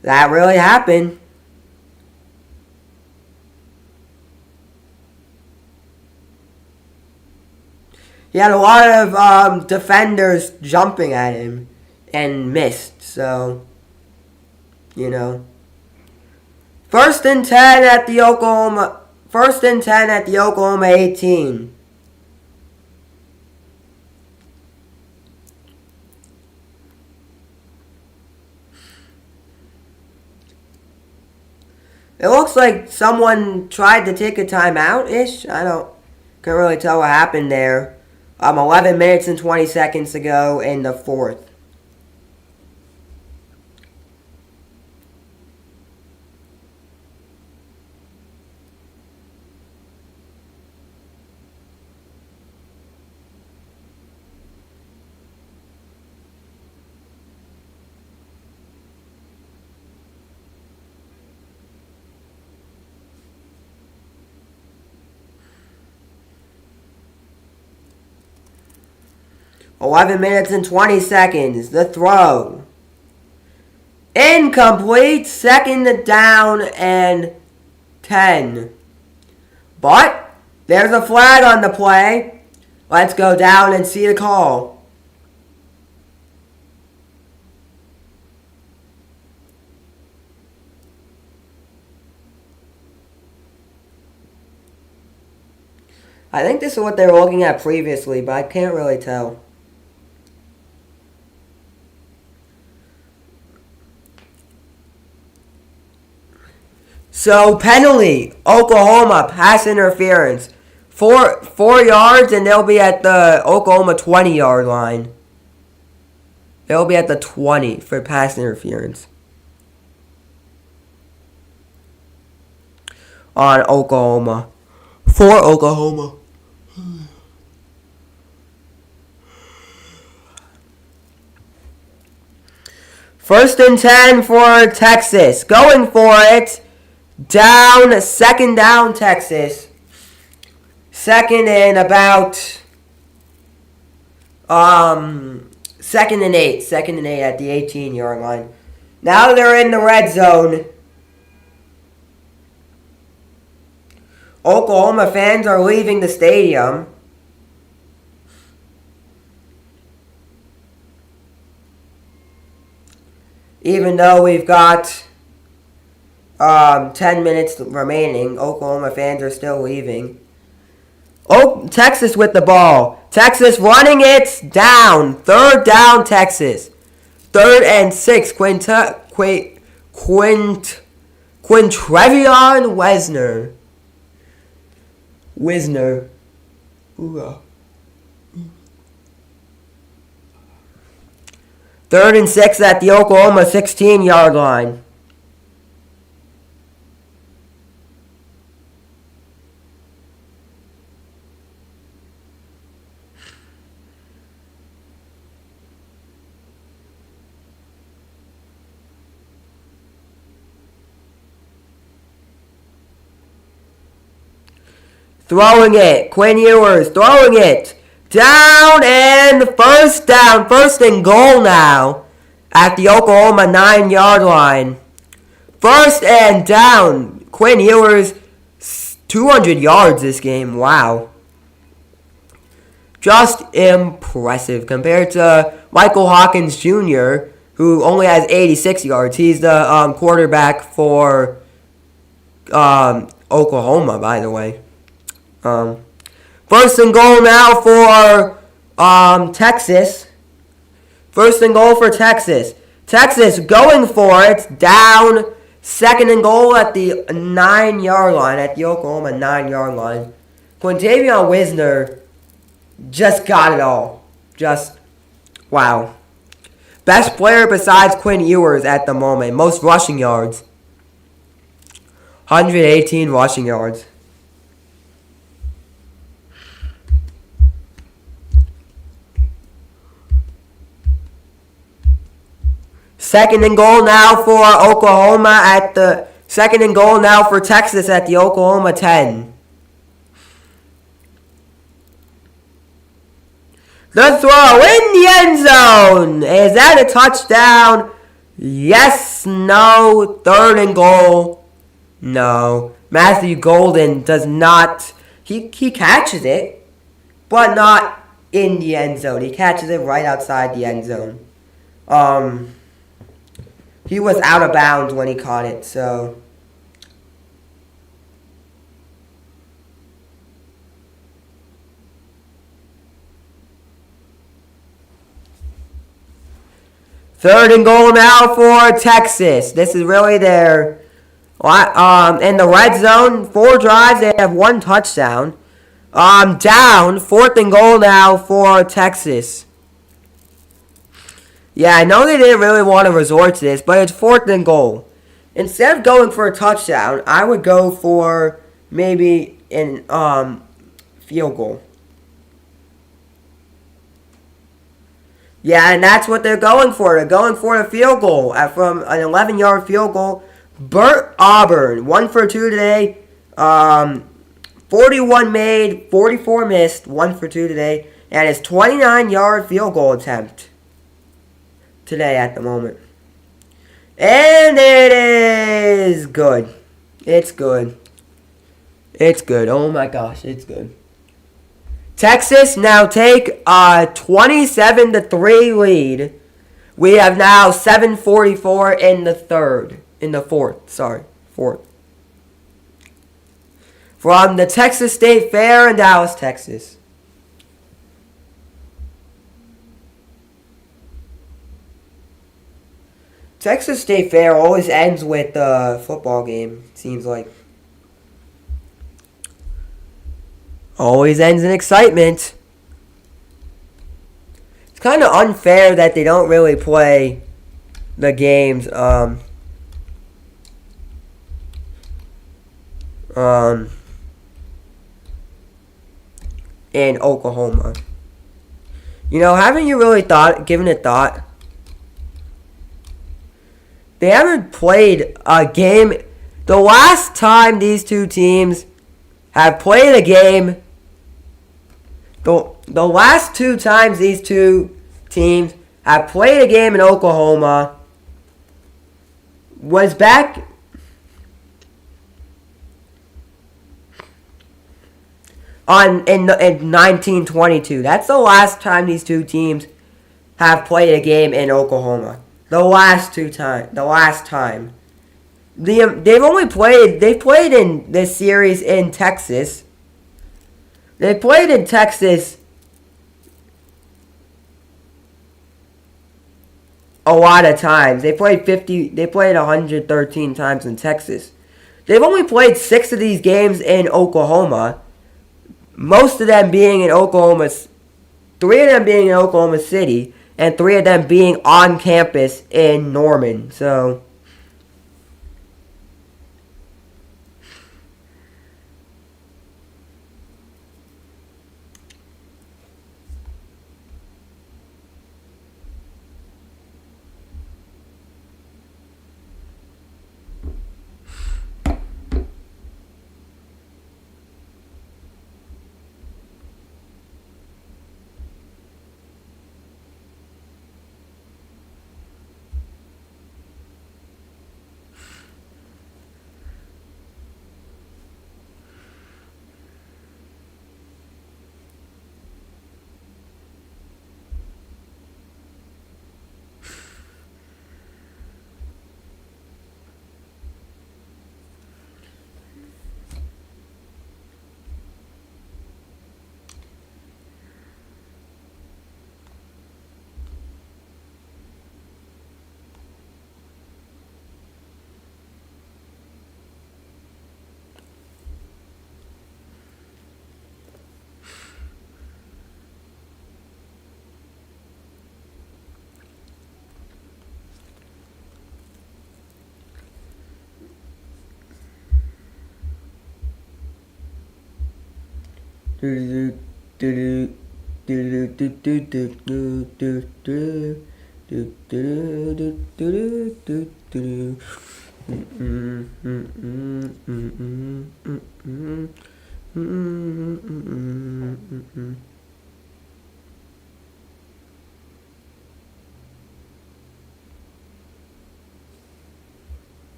That really happened. He had a lot of defenders jumping at him and missed. So, you know. First and 10 at the Oklahoma 18. It looks like someone tried to take a timeout-ish. Can't really tell what happened there. 11 minutes and 20 seconds to go in the fourth. $11 minutes and 20 seconds. The throw. Incomplete. Second down and 10. But there's a flag on the play. Let's go down and see the call. I think this is what they were looking at previously, but I can't really tell. So, penalty, Oklahoma, pass interference. 4 yards, and they'll be at the Oklahoma 20-yard line. They'll be at the 20 for pass interference. On Oklahoma. For Oklahoma. First and 10 for Texas. Going for it. Second down, Texas. Second and about, second and eight at the 18-yard line. Now they're in the red zone. Oklahoma fans are leaving the stadium. Even though we've got 10 minutes remaining, Oklahoma fans are still leaving. Oh, Texas with the ball. Texas running it down. Third down, Texas. 3rd and 6. Quintrevion Wisner. Ooh. 3rd and 6 at the Oklahoma 16-yard line. Throwing it. Quinn Ewers throwing it. Down and first down. First and goal now at the Oklahoma 9-yard line. First and down. Quinn Ewers, 200 yards this game. Wow. Just impressive compared to Michael Hawkins Jr., who only has 86 yards. He's the quarterback for Oklahoma, by the way. First and goal now for Texas. First and goal for Texas. Texas going for it. Down. Second and goal at the 9-yard line. At the Oklahoma 9-yard line. Quintavion Wisner just got it all. Just, wow. Best player besides Quinn Ewers at the moment. Most rushing yards. 118 rushing yards. Second and goal now for Oklahoma at the second and goal now for Texas at the Oklahoma 10. The throw in the end zone. Is that a touchdown? Yes, no. Third and goal. No. Matthew Golden does not. He catches it, but not in the end zone. He catches it right outside the end zone. He was out of bounds when he caught it, so. Third and goal now for Texas. This is really their, in the red zone, 4 drives, they have 1 touchdown. Down, fourth and goal now for Texas. Yeah, I know they didn't really want to resort to this, but it's fourth and goal. Instead of going for a touchdown, I would go for maybe an field goal. Yeah, and that's what they're going for. They're going for a field goal from an 11-yard field goal. Burt Auburn, 1 for 2 today. 41 made, 44 missed, 1 for 2 today. And his 29-yard field goal attempt today at the moment. And it is good. It's good. It's good. Oh my gosh, it's good. Texas now take a 27-3 lead. We have now 7:44 in the fourth. From the Texas State Fair in Dallas, Texas. Texas State Fair always ends with a football game, seems like. Always ends in excitement. It's kind of unfair that they don't really play the games in Oklahoma. You know, haven't you really given it thought? They haven't played a game. The last time these two teams have played a game, the last 2 times these two teams have played a game in Oklahoma was back in 1922. That's the last time these two teams have played a game in Oklahoma. The last time. They've played in this series in Texas. They played in Texas a lot of times. They played 113 times in Texas. They've only played 6 of these games in Oklahoma. Most of them being in Oklahoma, 3 of them being in Oklahoma City, and 3 of them being on campus in Norman. So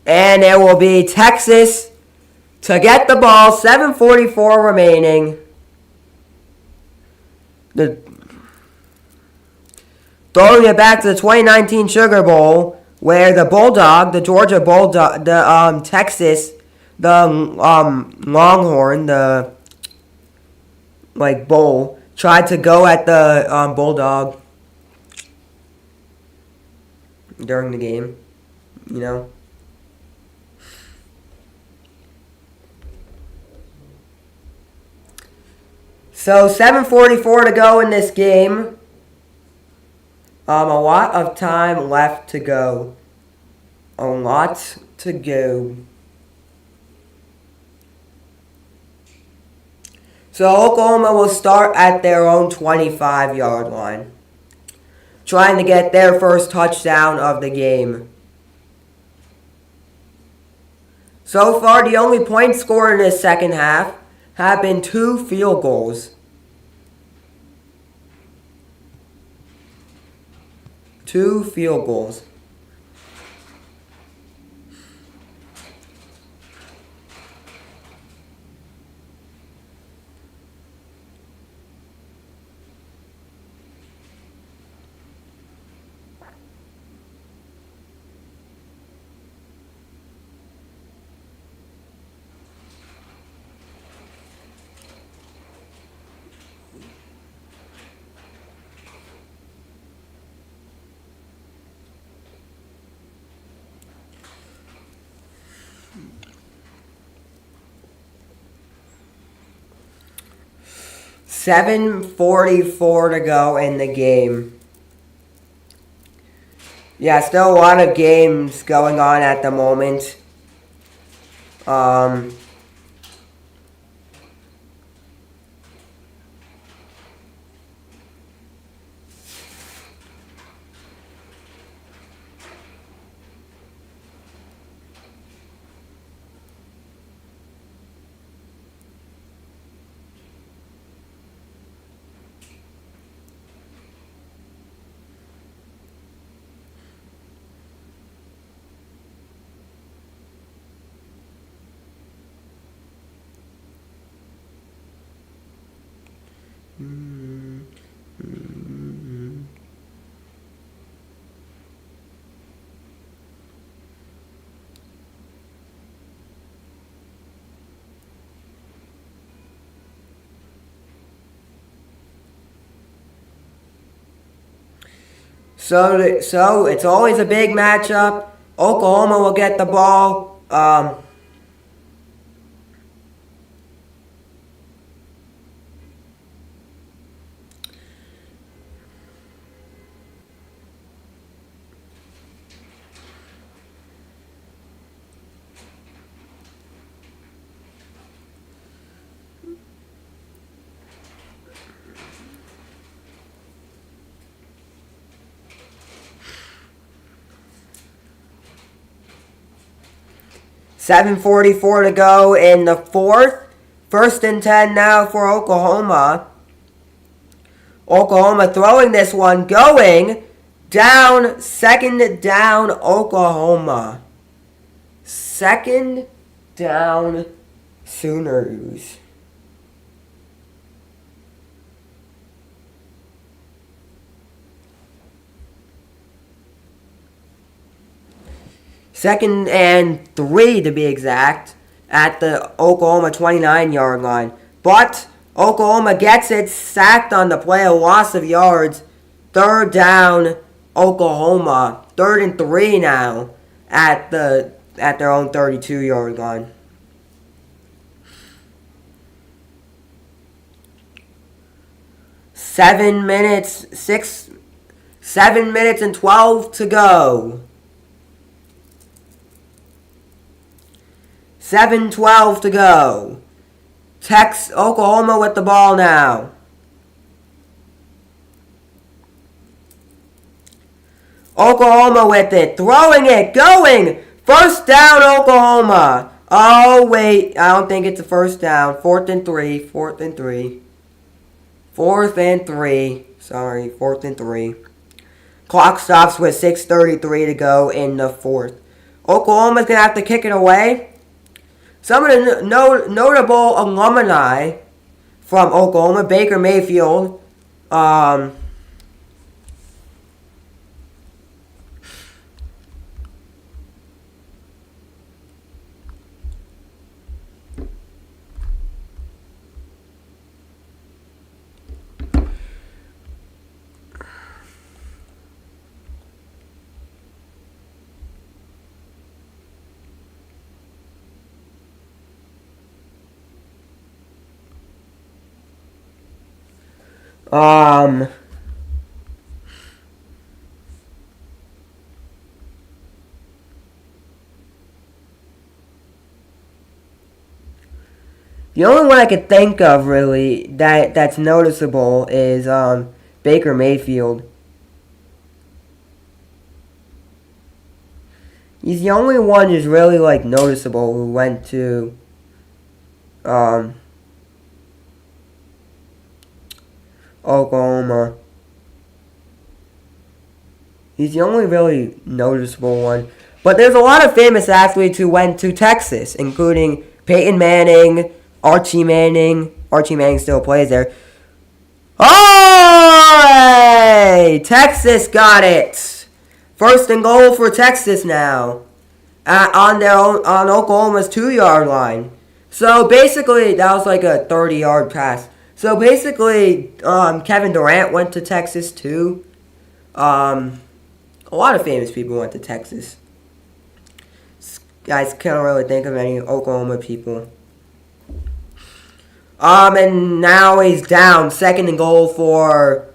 And it will be Texas to get the ball. 7:44 remaining. Throwing it back to the 2019 Sugar Bowl, where the Bulldog, the Georgia Bulldog, the Texas, the Longhorn, the bowl, tried to go at the Bulldog during the game, you know. So 7:44 to go in this game. A lot of time left to go. A lot to go. So Oklahoma will start at their own 25-yard line, trying to get their first touchdown of the game. So far, the only points scored in the second half have been 2 field goals. 2 field goals. $7:44 to go in the game. Yeah, still a lot of games going on at the moment. 'So it's always a big matchup. Oklahoma will get the ball. 7:44 to go in the fourth. 1st and 10 now for Oklahoma. Oklahoma throwing this one, going down. 2nd down, Oklahoma. 2nd down, Sooners. Second and 3 to be exact, at the Oklahoma 29-yard line. But Oklahoma gets it, sacked on the play, a loss of yards. 3rd down, Oklahoma. 3rd and 3 now at their own 32-yard line. Seven minutes and 12 to go. 7:12 to go. Oklahoma with the ball now. Oklahoma with it. Throwing it. Going. First down, Oklahoma. Oh, wait. I don't think it's a first down. 4th and 3. 4th and 3. 4th and 3. Sorry, 4th and 3. Clock stops with 6:33 to go in the 4th. Oklahoma's going to have to kick it away. Some of the notable alumni from Oklahoma, Baker Mayfield, the only one I could think of really that's noticeable is Baker Mayfield. He's the only one who's really like noticeable who went to Oklahoma. He's the only really noticeable one. But there's a lot of famous athletes who went to Texas, including Peyton Manning, Archie Manning. Archie Manning still plays there. Oh! Texas got it. First and goal for Texas now. On Oklahoma's 2-yard line. So basically, that was like a 30-yard pass. So basically, Kevin Durant went to Texas too. A lot of famous people went to Texas. Guys, can't really think of any Oklahoma people. And now he's down. 2nd and goal for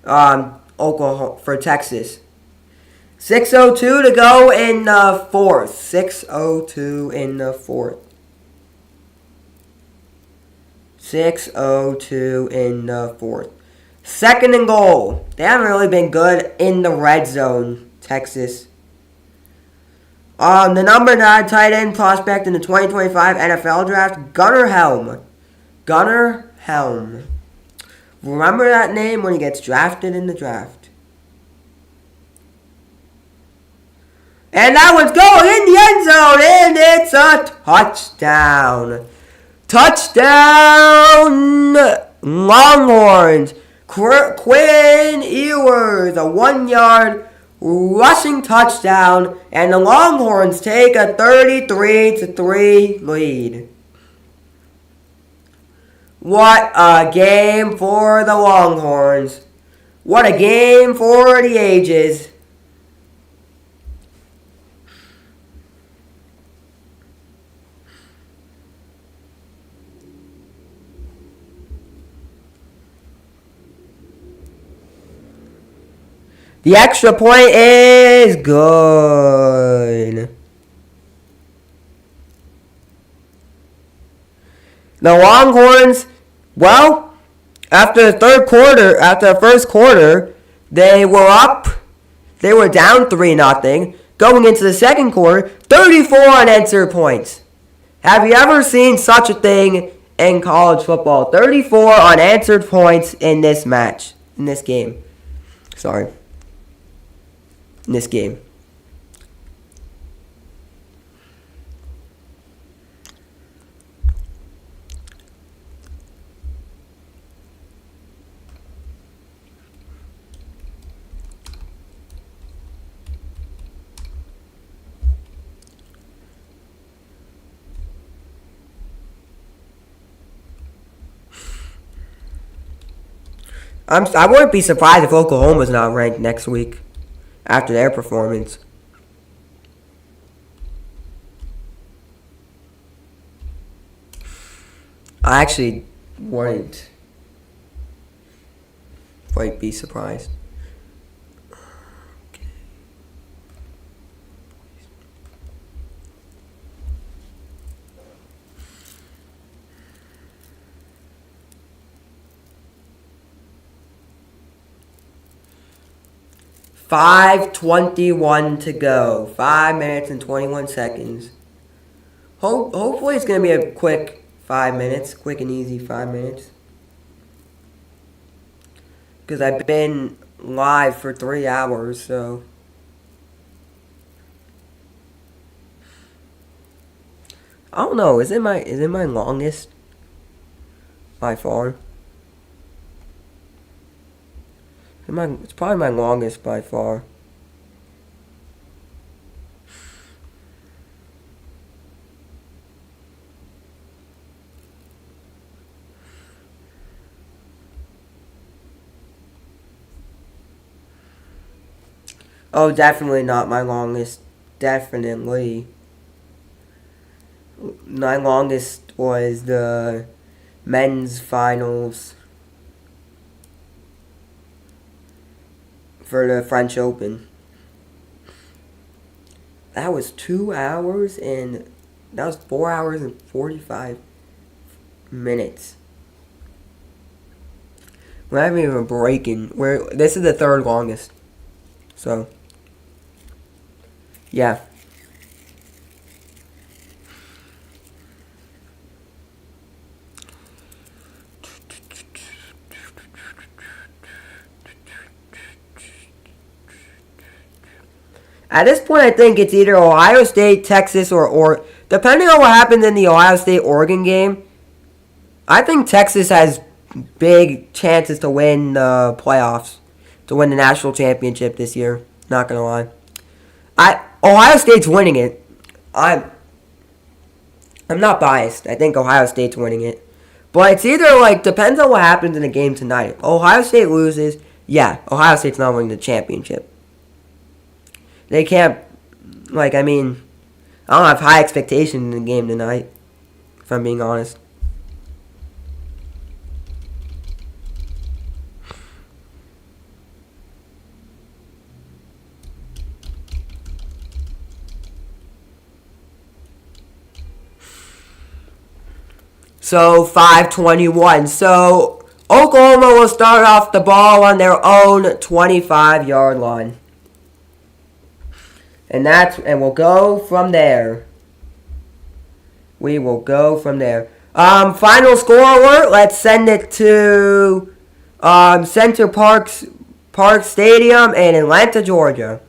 Oklahoma, for Texas. 6:02 to go in the 4th. 6:02 in the 4th. 6:02 in the 4th. 2nd and goal. They haven't really been good in the red zone, Texas. The number 9 tight end prospect in the 2025 NFL Draft, Gunnar Helm. Gunnar Helm. Remember that name when he gets drafted in the draft. And that one's going in the end zone, and it's a touchdown. Touchdown, Longhorns. Quinn Ewers, a 1-yard rushing touchdown, and the Longhorns take a 33-3 lead. What a game for the Longhorns. What a game for the ages. The extra point is good. The Longhorns, well, after the first quarter, they were up. They were down 3-0. Going into the second quarter, 34 unanswered points. Have you ever seen such a thing in college football? 34 unanswered points in this match, in this game. Sorry. In this game. I wouldn't be surprised if Oklahoma's not ranked next week after their performance. I actually wouldn't quite be surprised. 5:21 to go. 5 minutes and 21 seconds. Hopefully it's going to be a quick 5 minutes. Quick and easy 5 minutes. Because I've been live for 3 hours, so... I don't know. Is it my longest by far? It's probably my longest by far. Oh, definitely not my longest. Definitely. My longest was the men's finals for the French Open. That was 2 hours and that was 4 hours and 45 minutes. We're not even breaking. This is the third longest. So, yeah. At this point, I think it's either Ohio State, Texas, or depending on what happens in the Ohio State-Oregon game, I think Texas has big chances to win the playoffs, to win the national championship this year. Not gonna lie, Ohio State's winning it. I'm not biased. I think Ohio State's winning it, but it's either depends on what happens in the game tonight. Ohio State loses, yeah, Ohio State's not winning the championship. They can't, I don't have high expectations in the game tonight, if I'm being honest. So, 5:21. So, Oklahoma will start off the ball on their own 25-yard line. And we'll go from there. We will go from there. Final score alert. Let's send it to Center Park Stadium in Atlanta, Georgia.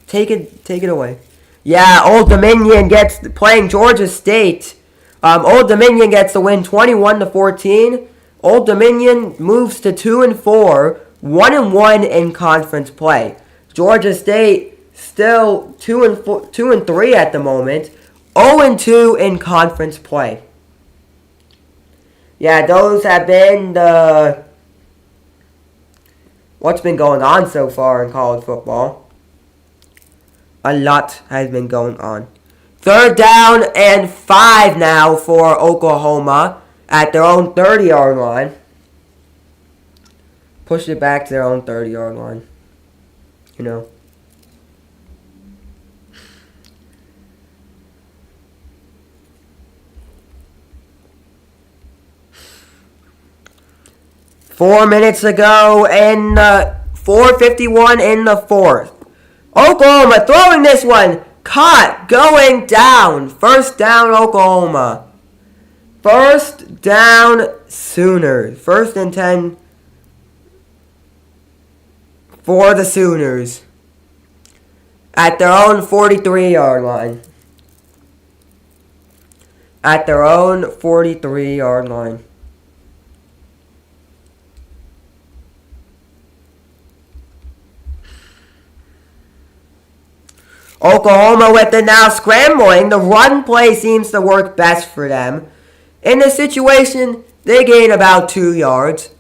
Take it away. Yeah, Old Dominion playing Georgia State. Old Dominion gets the win 21-14. Old Dominion moves to 2-4, 1-1 in conference play. Georgia State still 2-3 at the moment, 0-2 in conference play. Yeah, those have been what's been going on so far in college football. A lot has been going on. 3rd down and 5 now for Oklahoma at their own 30-yard line. Push it back to their own 30-yard line. 4 minutes ago and 4:51 in the 4th. Oklahoma throwing this one. Caught. Going down. 1st down, Oklahoma. 1st down, Sooners. 1st and 10 for the Sooners. At their own 43-yard line. At their own 43-yard line. Oklahoma with it now scrambling. The run play seems to work best for them. In this situation, they gain about 2 yards.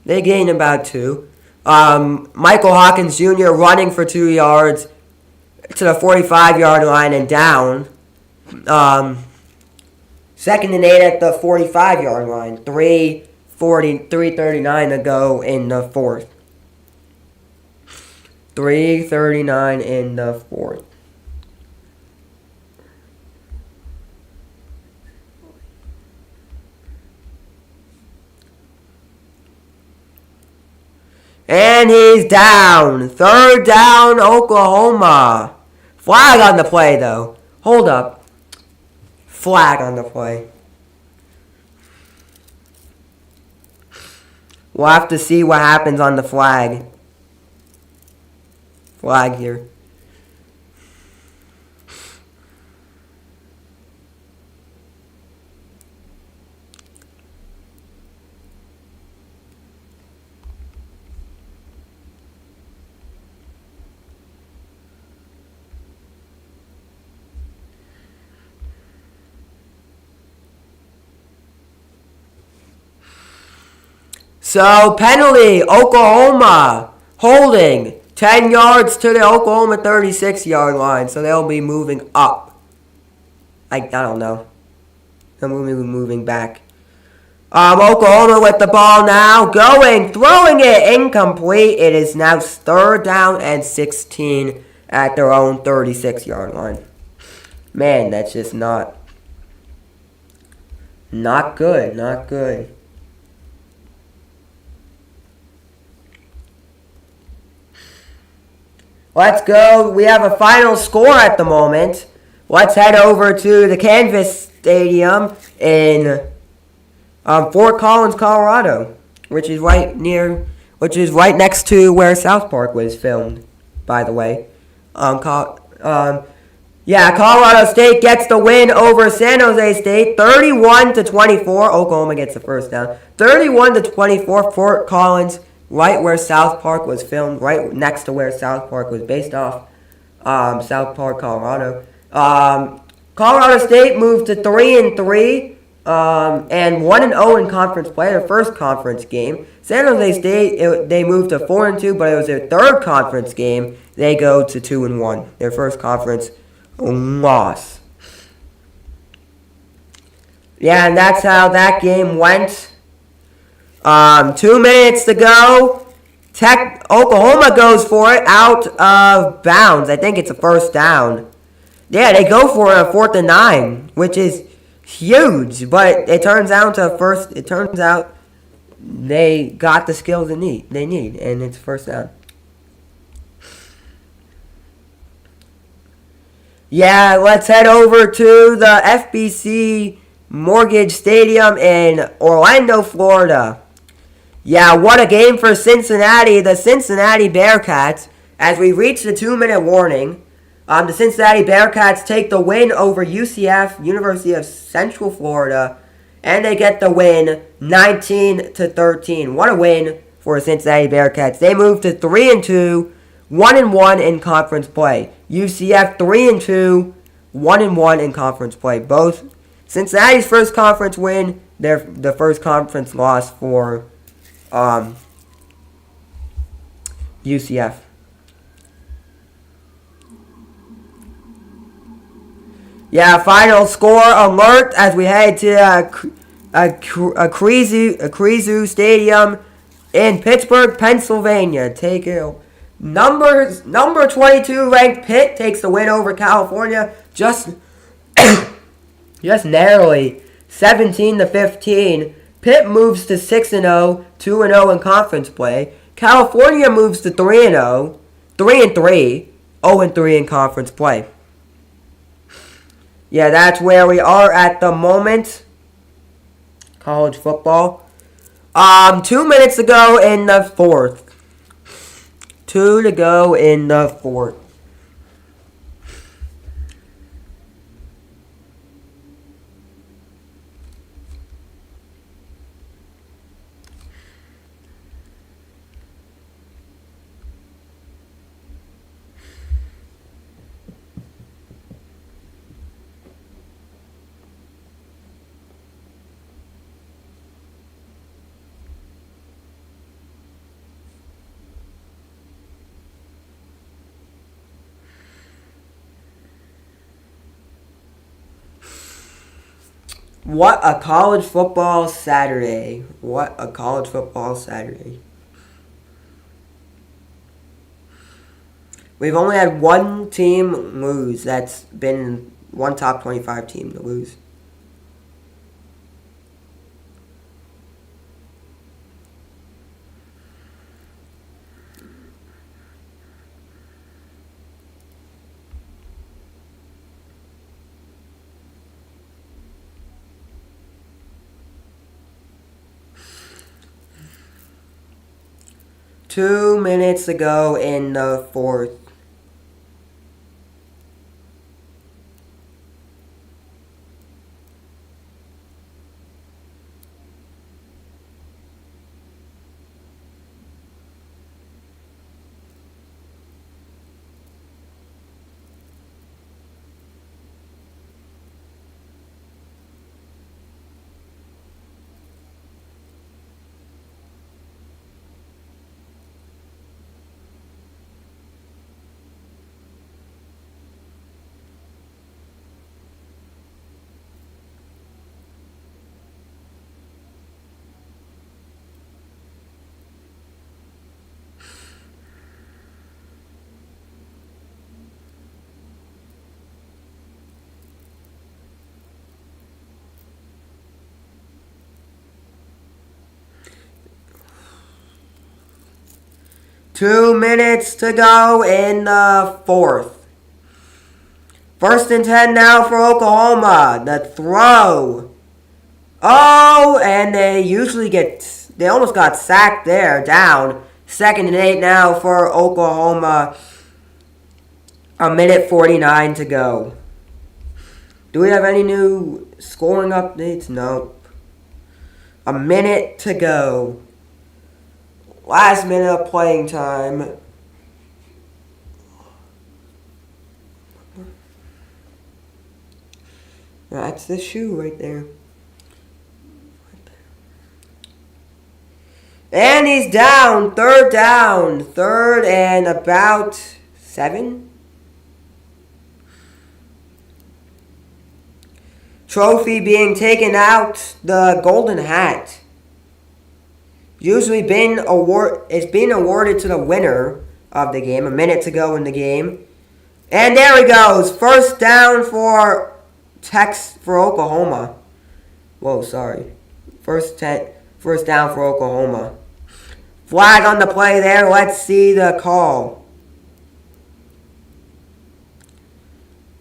They gain about 2. Michael Hawkins Jr. running for 2 yards to the 45-yard line and down. 2nd and 8 at the 45-yard line. 3:39 to go in the 4th. 3:39 in the 4th. And he's down. Third down, Oklahoma. Flag on the play, though. Hold up. Flag on the play. We'll have to see what happens on the flag. Flag here. So, penalty, Oklahoma, holding, 10 yards to the Oklahoma 36-yard line. So, they'll be moving up. I don't know. They'll be moving back. Oklahoma with the ball now, going, throwing it, incomplete. It is now third down and 16 at their own 36-yard line. Man, that's just not good, not good. Let's go. We have a final score at the moment. Let's head over to the Canvas Stadium in Fort Collins, Colorado, which is right next to where South Park was filmed, by the way. Colorado State gets the win over San Jose State, 31-24. Oklahoma gets the first down. 31-24. Fort Collins, right where South Park was filmed, right next to where South Park was based off. South Park, Colorado. Colorado State moved to 3-3 and 1-0 in conference play, their first conference game. San Jose State, they moved to 4-2, but it was their third conference game. They go to 2-1, their first conference loss. Yeah, and that's how that game went. 2 minutes to go. Oklahoma goes for it out of bounds. I think it's a first down. Yeah, they go for it on 4th and 9, which is huge. But it turns out they got the skills they need, and it's first down. Yeah, let's head over to the FBC Mortgage Stadium in Orlando, Florida. Yeah, what a game for Cincinnati. The Cincinnati Bearcats, as we reach the 2-minute warning, the Cincinnati Bearcats take the win over UCF, University of Central Florida, and they get the win 19-13. What a win for the Cincinnati Bearcats. They move to 3-2, 1-1 in conference play. UCF 3-2, 1-1 in conference play. Both Cincinnati's first conference win, the first conference loss for UCF. Yeah, final score alert as we head to Crezu Stadium in Pittsburgh, Pennsylvania. Take it. Number 22 ranked Pitt takes the win over California just narrowly, 17-15. Pitt moves to 6-0, 2-0 in conference play. California moves to 3-0, 3-3, 0-3 in conference play. Yeah, that's where we are at the moment. College football. 2 minutes to go in the fourth. 2 to go in the fourth. What a college football Saturday. What a college football Saturday. We've only had one team lose. That's been one top 25 team to lose. 2 minutes to go in the fourth. Two minutes to go in the fourth. 1st and 10 now for Oklahoma. The throw. Oh, and they almost got sacked there, down. 2nd and 8 now for Oklahoma. 1:49 to go. Do we have any new scoring updates? Nope. A minute to go. Last minute of playing time. That's the shoe right there. And he's down. 3rd down. 3rd and about 7. Trophy being taken out. The golden hat. Usually it's being awarded to the winner of the game. A minute to go in the game. And there he goes. 1st down for Oklahoma. Whoa, sorry. First down for Oklahoma. Flag on the play there. Let's see the call.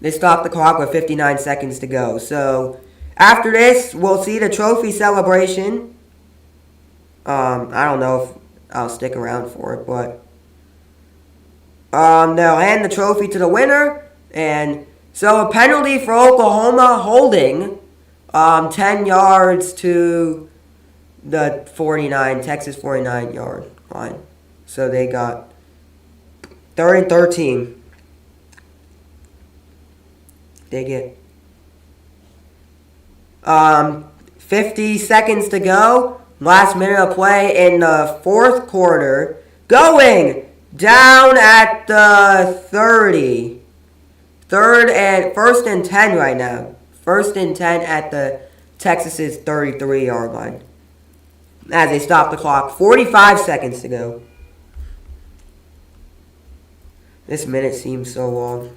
They stopped the clock with 59 seconds to go. So, after this, we'll see the trophy celebration. I don't know if I'll stick around for it, but they'll hand the trophy to the winner. And so a penalty for Oklahoma, holding 10 yards to the Texas 49-yard line. So they got 3rd and 13. They get 50 seconds to go. Last minute of play in the fourth quarter. Going down at the 30. 1st and 10 right now. 1st and 10 at the Texas's 33-yard line. As they stop the clock. 45 seconds to go. This minute seems so long.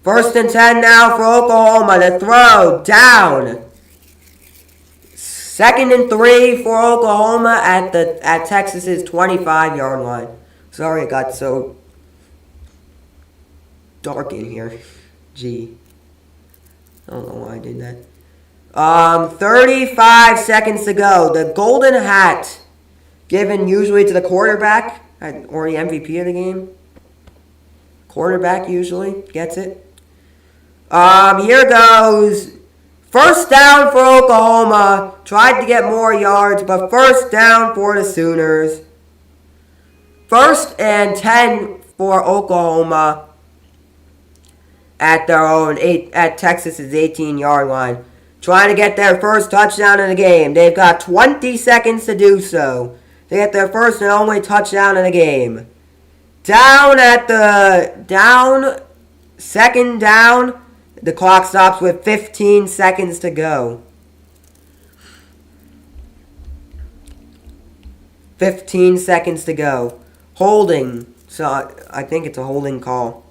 1st and 10 now for Oklahoma. The throw down. 2nd and 3 for Oklahoma at Texas's 25-yard line. Sorry it got so dark in here. Gee. I don't know why I did that. 35 seconds to go. The golden hat given usually to the quarterback or the MVP of the game. Quarterback usually gets it. Here goes. 1st down for Oklahoma. Tried to get more yards, but 1st down for the Sooners. 1st and 10 for Oklahoma at Texas's 18-yard line. Trying to get their first touchdown in the game. They've got 20 seconds to do so. They get their first and only touchdown in the game. 2nd down. The clock stops with 15 seconds to go. 15 seconds to go. Holding. So I think it's a holding call.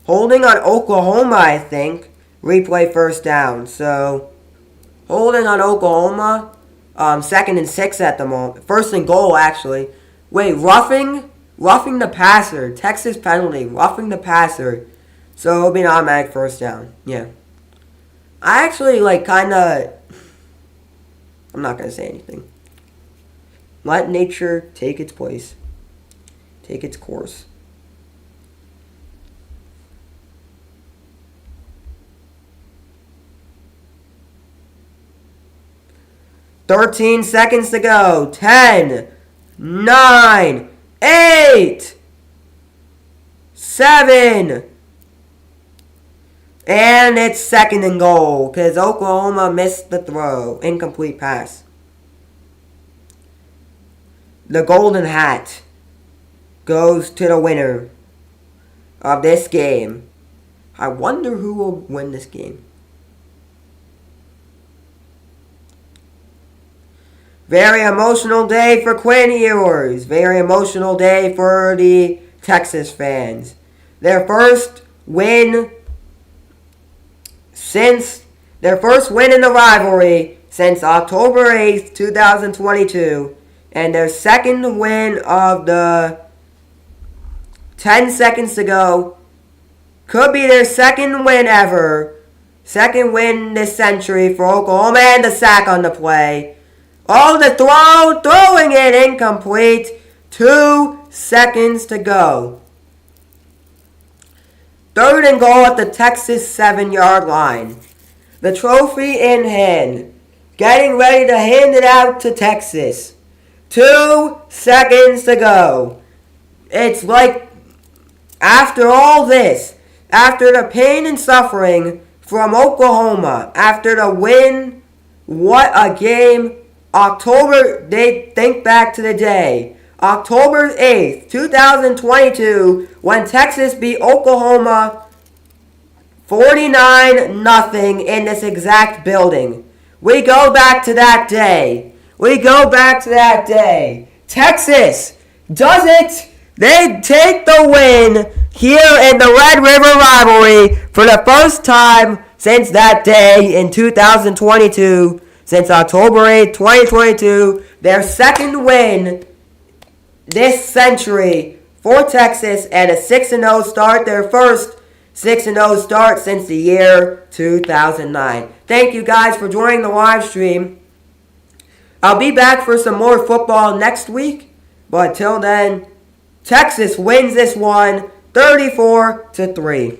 Holding on Oklahoma, I think. Replay 1st down. So, holding on Oklahoma. 2nd and 6 at the moment. 1st and goal, actually. Wait, roughing the passer. Texas penalty. Roughing the passer. So it'll be an automatic 1st down. Yeah. I actually, I'm not going to say anything. let nature take its place, take its course. "13 seconds to go. 10, 9, 8, 7. And it's second and goal because Oklahoma missed the throw. Incomplete pass. The golden hat goes to the winner of this game. I wonder who will win this game. Very emotional day for Quinn Ewers. Very emotional day for the Texas fans. Their first win in the rivalry since October 8th, 2022. And their second win of the 10 seconds to go. Could be their second win ever. Second win this century for Oklahoma, and the sack on the play. Oh, the throwing it incomplete. 2 seconds to go. Third and goal at the Texas 7-yard line. The trophy in hand. Getting ready to hand it out to Texas. 2 seconds to go. It's like, after all this, after the pain and suffering from Oklahoma, after the win, what a game. They think back to the day, October 8th, 2022, when Texas beat Oklahoma 49-0 in this exact building. We go back to that day. Texas does it. They take the win here in the Red River rivalry for the first time since that day in 2022. Since October 8th, 2022, their second win this century for Texas, and a 6-0 start, their first 6-0 start since the year 2009. Thank you guys for joining the live stream. I'll be back for some more football next week, but till then, Texas wins this one 34-3.